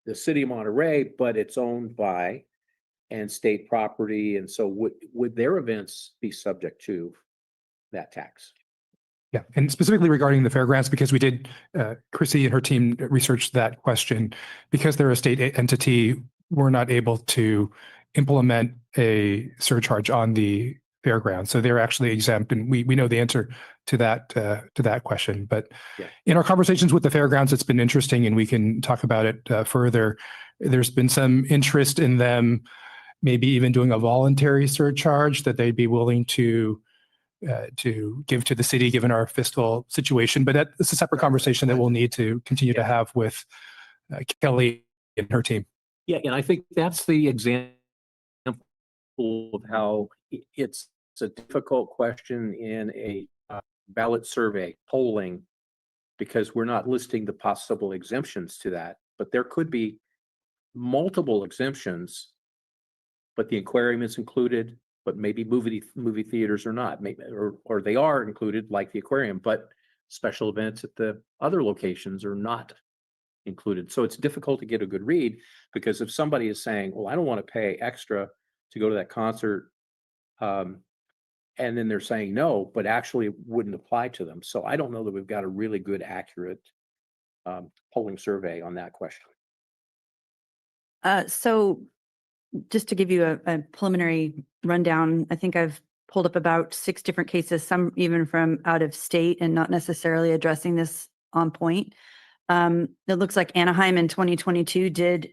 the city of Monterey, but it's owned by and state property. And so would their events be subject to that tax? Yeah, and specifically regarding the fairgrounds, because we did, Chrissy and her team researched that question. Because they're a state entity, we're not able to implement a surcharge on the fairgrounds. So they're actually exempt, and we know the answer to that question. But in our conversations with the fairgrounds, it's been interesting, and we can talk about it further. There's been some interest in them maybe even doing a voluntary surcharge that they'd be willing to give to the city, given our fiscal situation. But that's a separate conversation that we'll need to continue to have with Kelly and her team. Yeah, and I think that's the example of how it's a difficult question in a ballot survey polling, because we're not listing the possible exemptions to that, but there could be multiple exemptions, but the aquarium is included, but maybe movie theaters are not, maybe, or they are included like the aquarium, but special events at the other locations are not included. So it's difficult to get a good read, because if somebody is saying, well, I don't want to pay extra to go to that concert, and then they're saying no, but actually it wouldn't apply to them. So I don't know that we've got a really good, accurate polling survey on that question. So just to give you a preliminary rundown, I think I've pulled up about 6 different cases, some even from out of state and not necessarily addressing this on point. It looks like Anaheim in 2022 did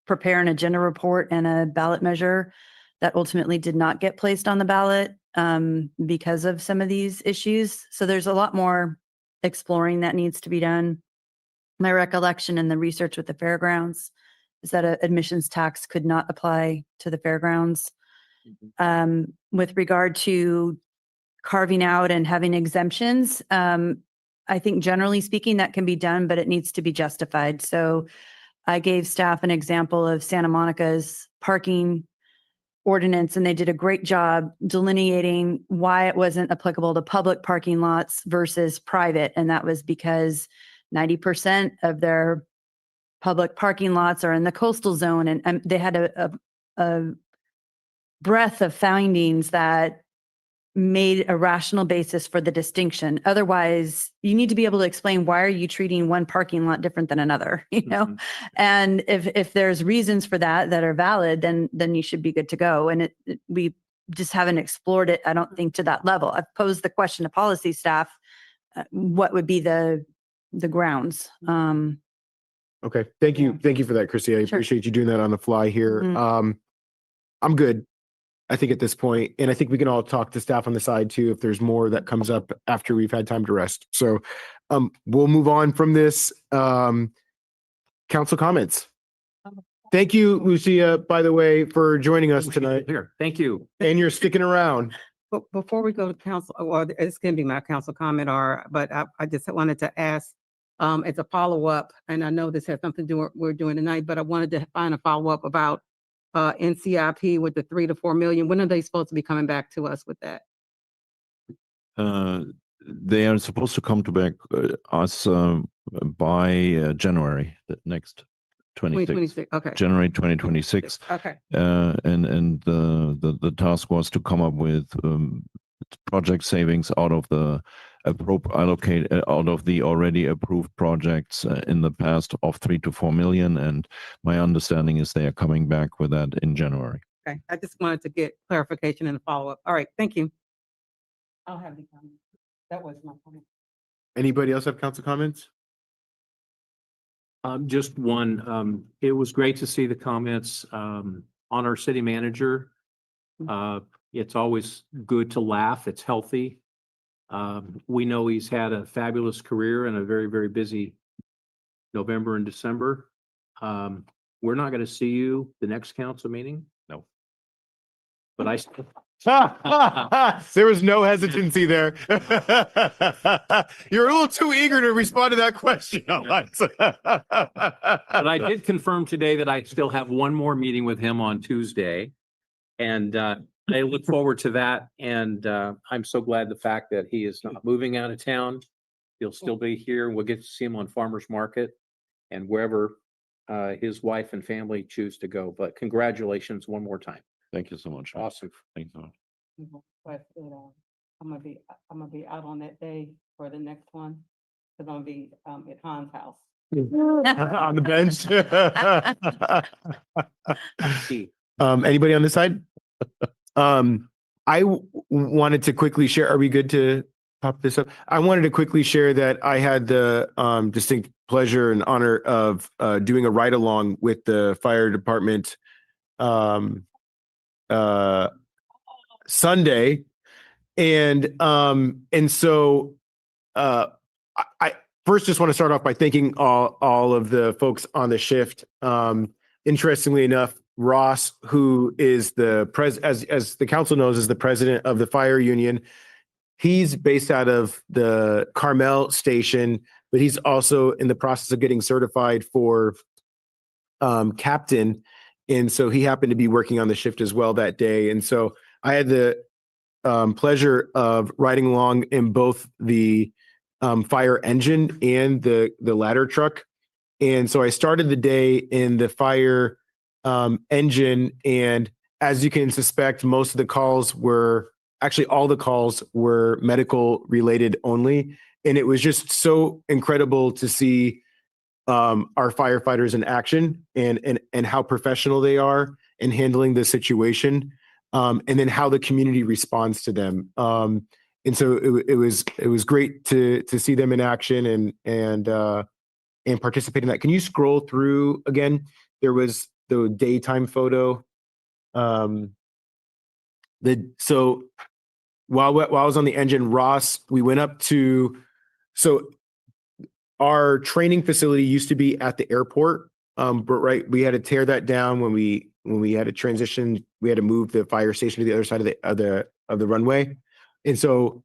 prepare an agenda report and a ballot measure that ultimately did not get placed on the ballot because of some of these issues. So there's a lot more exploring that needs to be done. My recollection in the research with the fairgrounds is that an admissions tax could not apply to the fairgrounds. With regard to carving out and having exemptions, I think generally speaking that can be done, but it needs to be justified. So I gave staff an example of Santa Monica's parking ordinance, and they did a great job delineating why it wasn't applicable to public parking lots versus private. And that was because 90% of their public parking lots are in the coastal zone. And they had a breadth of findings that made a rational basis for the distinction. Otherwise, you need to be able to explain why are you treating one parking lot different than another, you know? And if there's reasons for that are valid, then you should be good to go. And we just haven't explored it, I don't think, to that level. I've posed the question to policy staff, what would be the grounds? Okay. Thank you. Thank you for that, Christy. I appreciate you doing that on the fly here. I'm good, I think, at this point, and I think we can all talk to staff on the side too if there's more that comes up after we've had time to rest. So we'll move on from this. Council comments. Thank you, Lucia, by the way, for joining us tonight. Here, thank you. And you're sticking around. But before we go to council, well, it's going to be my council comment, but I just wanted to ask, as a follow-up, and I know this has something to do with what we're doing tonight, but I wanted to find a follow-up about NCIP with the 3 to 4 million. When are they supposed to be coming back to us with that? They are supposed to come to back us by January, the next 2026. Okay. January 2026. Okay. And the task was to come up with project savings out of the out of the already approved projects in the past of 3 to 4 million. And my understanding is they are coming back with that in January. Okay. I just wanted to get clarification and a follow-up. All right. Thank you. I'll have the comment. That was my comment. Anybody else have council comments? Just one. It was great to see the comments on our city manager. It's always good to laugh. It's healthy. We know he's had a fabulous career and a very, very busy November and December. We're not going to see you the next council meeting. No. But there was no hesitancy there. You're a little too eager to respond to that question. But I did confirm today that I still have one more meeting with him on Tuesday. And I look forward to that. And I'm so glad the fact that he is not moving out of town. He'll still be here. We'll get to see him on Farmers Market and wherever his wife and family choose to go. But congratulations one more time. Thank you so much. Awesome. Thanks so much. But I'm gonna be out on that day for the next one because I'm gonna be at Han's house. On the bench. Anybody on this side? I wanted to quickly share. Are we good to pop this up? I wanted to quickly share that I had the distinct pleasure and honor of doing a ride along with the fire department Sunday, and so I first just want to start off by thanking all of the folks on the shift. Interestingly enough, Ross, who is the as the council knows, is the president of the fire union. He's based out of the Carmel station, but he's also in the process of getting certified for captain. And so he happened to be working on the shift as well that day. And so I had the pleasure of riding along in both the fire engine and the ladder truck. And so I started the day in the fire engine. And as you can suspect, most of the calls were actually all the calls were medical related only. And it was just so incredible to see our firefighters in action and how professional they are in handling the situation. and then how the community responds to them. And so it was great to see them in action and participate in that. Can you scroll through again? There was the daytime photo. So while I was on the engine, Ross, we went up to, so our training facility used to be at the airport, but we had to tear that down when we had to transition. We had to move the fire station to the other side of the runway, and so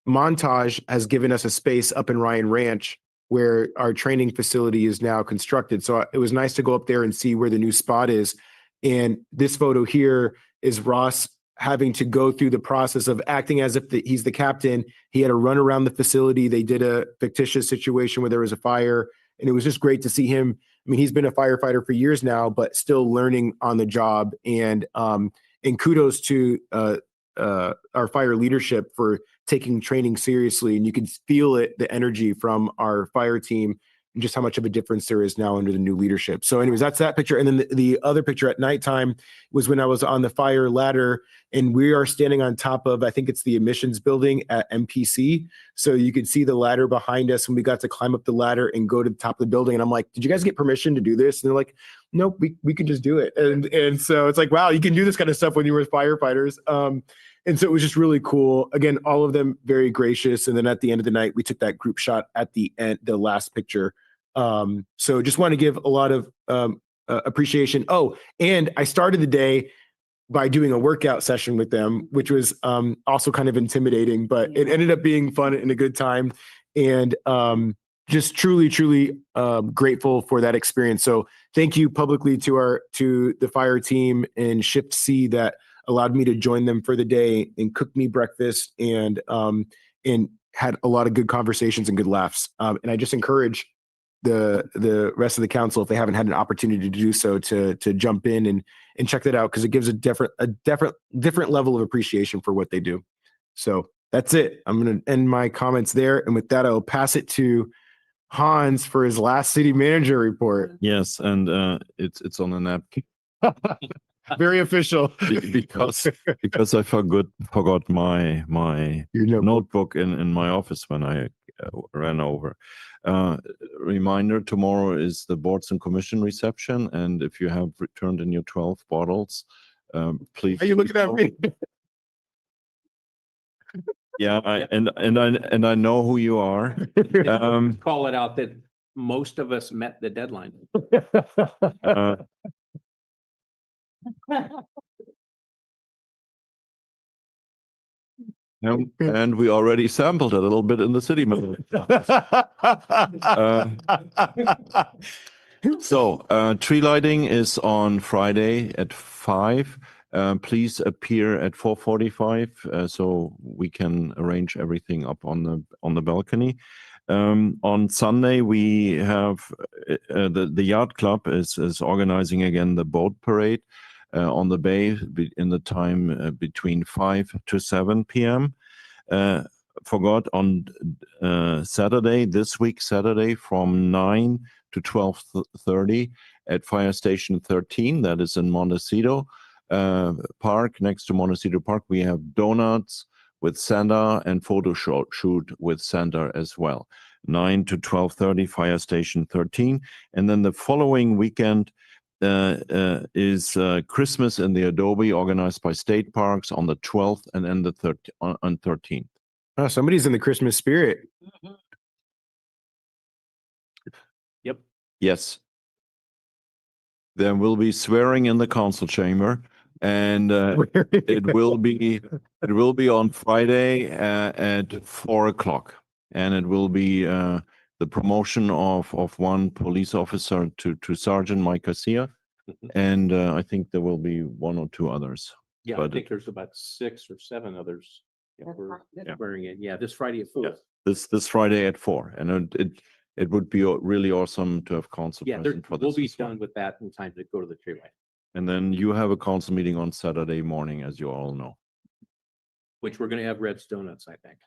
Montage has given us a space up in Ryan Ranch where our training facility is now constructed. So it was nice to go up there and see where the new spot is. And this photo here is Ross having to go through the process of acting as if he's the captain. He had to run around the facility. They did a fictitious situation where there was a fire, and it was just great to see him. I mean, he's been a firefighter for years now, but still learning on the job. And kudos to our fire leadership for taking training seriously. And you can feel it, the energy from our fire team, and just how much of a difference there is now under the new leadership. So anyways, that's that picture. And then the other picture at nighttime was when I was on the fire ladder, and we are standing on top of, I think it's the emissions building at MPC. So you could see the ladder behind us, and we got to climb up the ladder and go to the top of the building. And I'm like, did you guys get permission to do this? And they're like, nope, we can just do it. And so it's like, wow, you can do this kind of stuff when you're with firefighters. And so it was just really cool. Again, all of them very gracious. And then at the end of the night, we took that group shot at the end, the last picture. So just want to give a lot of appreciation. Oh, and I started the day by doing a workout session with them, which was also kind of intimidating, but it ended up being fun and a good time. And just truly grateful for that experience. So thank you publicly to the fire team and Shift C that allowed me to join them for the day and cook me breakfast and had a lot of good conversations and good laughs. And I just encourage the rest of the council, if they haven't had an opportunity to do so, to jump in and check that out, because it gives a different level of appreciation for what they do. So that's it. I'm going to end my comments there. And with that, I'll pass it to Hans for his last city manager report. Yes, and it's on a napkin. Very official. because I forgot my notebook in my office when I ran over. Reminder: tomorrow is the boards and commission reception, and if you have returned in your 12 bottles, please. Are you looking at me? Yeah, I know who you are. Call it out that most of us met the deadline. And we already sampled a little bit in the city middle. So tree lighting is on Friday at 5. Please appear at 4:45 so we can arrange everything up on the balcony. On Sunday we have the yacht club is organizing again the boat parade on the bay in the time between 5 to 7 p.m. Forgot on Saturday, this week Saturday, from 9 to 12:30 at Fire Station 13, that is in Montecito Park, next to Montecito Park. We have donuts with Santa and photo shoot with Santa as well. 9 to 12:30, Fire Station 13. And then the following weekend is Christmas in the Adobe, organized by State Parks on the 12th and then on 13th. Oh, somebody's in the Christmas spirit. Yep. Yes. There will be swearing in the council chamber, and it will be on Friday at 4 o'clock, and it will be the promotion of one police officer to Sergeant Mike Garcia, and I think there will be one or two others. Yeah, but I think there's about 6 or 7 others. If we're swearing in. Yeah, this Friday at 4. Yeah, this Friday at 4, and it would be really awesome to have council present for this. We'll be done with that in time to go to the tree light. And then you have a council meeting on Saturday morning, as you all know. Which we're going to have Red's Donuts, I think.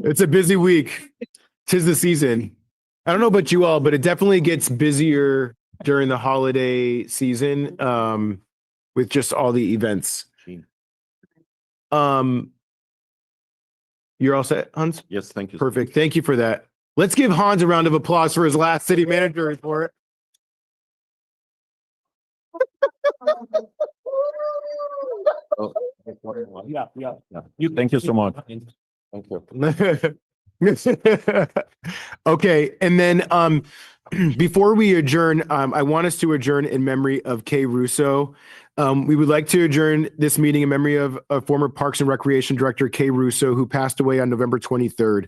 It's a busy week. 'Tis the season. I don't know about you all, but it definitely gets busier during the holiday season, with just all the events. You're all set, Hans? Yes, thank you. Perfect. Thank you for that. Let's give Hans a round of applause for his last city manager report. Thank you so much. Thank you. Okay, and then before we adjourn, I want us to adjourn in memory of Kay Russo. We would like to adjourn this meeting in memory of former Parks and Recreation Director Kay Russo, who passed away on November 23rd.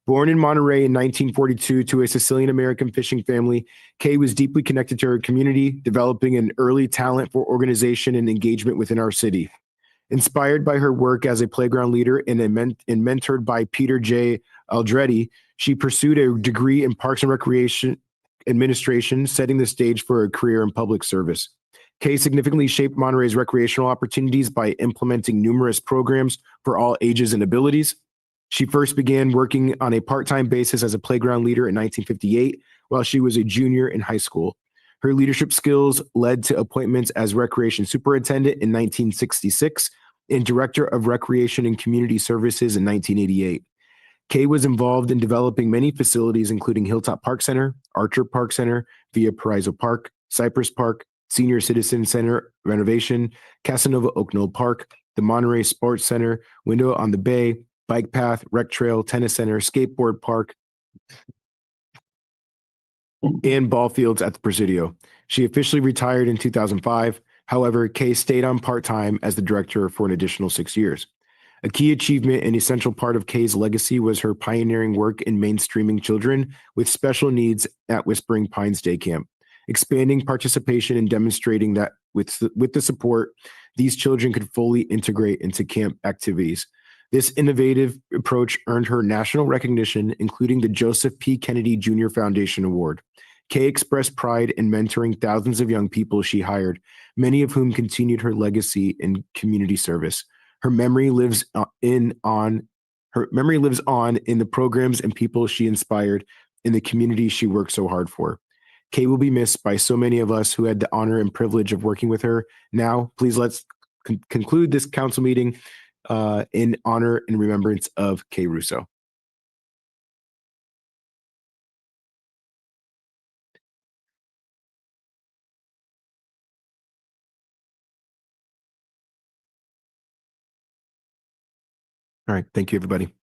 Born in Monterey in 1942 to a Sicilian American fishing family, Kay was deeply connected to her community, developing an early talent for organization and engagement within our city. Inspired by her work as a playground leader and mentored by Peter J. Aldretti, she pursued a degree in Parks and Recreation Administration, setting the stage for a career in public service. Kay significantly shaped Monterey's recreational opportunities by implementing numerous programs for all ages and abilities. She first began working on a part-time basis as a playground leader in 1958 while she was a junior in high school. Her leadership skills led to appointments as recreation superintendent in 1966 and director of recreation and community services in 1988. Kay was involved in developing many facilities, including Hilltop Park Center, Archer Park Center, Via Paraiso Park, Cypress Park, Senior Citizen Center renovation, Casanova Oak Knoll Park, the Monterey Sports Center, Window on the Bay, Bike Path, Rec Trail, Tennis Center, Skateboard Park, and ball fields at the Presidio. She officially retired in 2005. However, Kay stayed on part-time as the director for an additional 6 years. A key achievement and essential part of Kay's legacy was her pioneering work in mainstreaming children with special needs at Whispering Pines Day Camp, expanding participation and demonstrating that with the support, these children could fully integrate into camp activities. This innovative approach earned her national recognition, including the Joseph P. Kennedy Jr. Foundation Award. Kay expressed pride in mentoring thousands of young people she hired, many of whom continued her legacy in community service. Her memory lives on in the programs and people she inspired in the community she worked so hard for. Kay will be missed by so many of us who had the honor and privilege of working with her. Now, please let's conclude this council meeting in honor and remembrance of Kay Russo. All right. Thank you, everybody.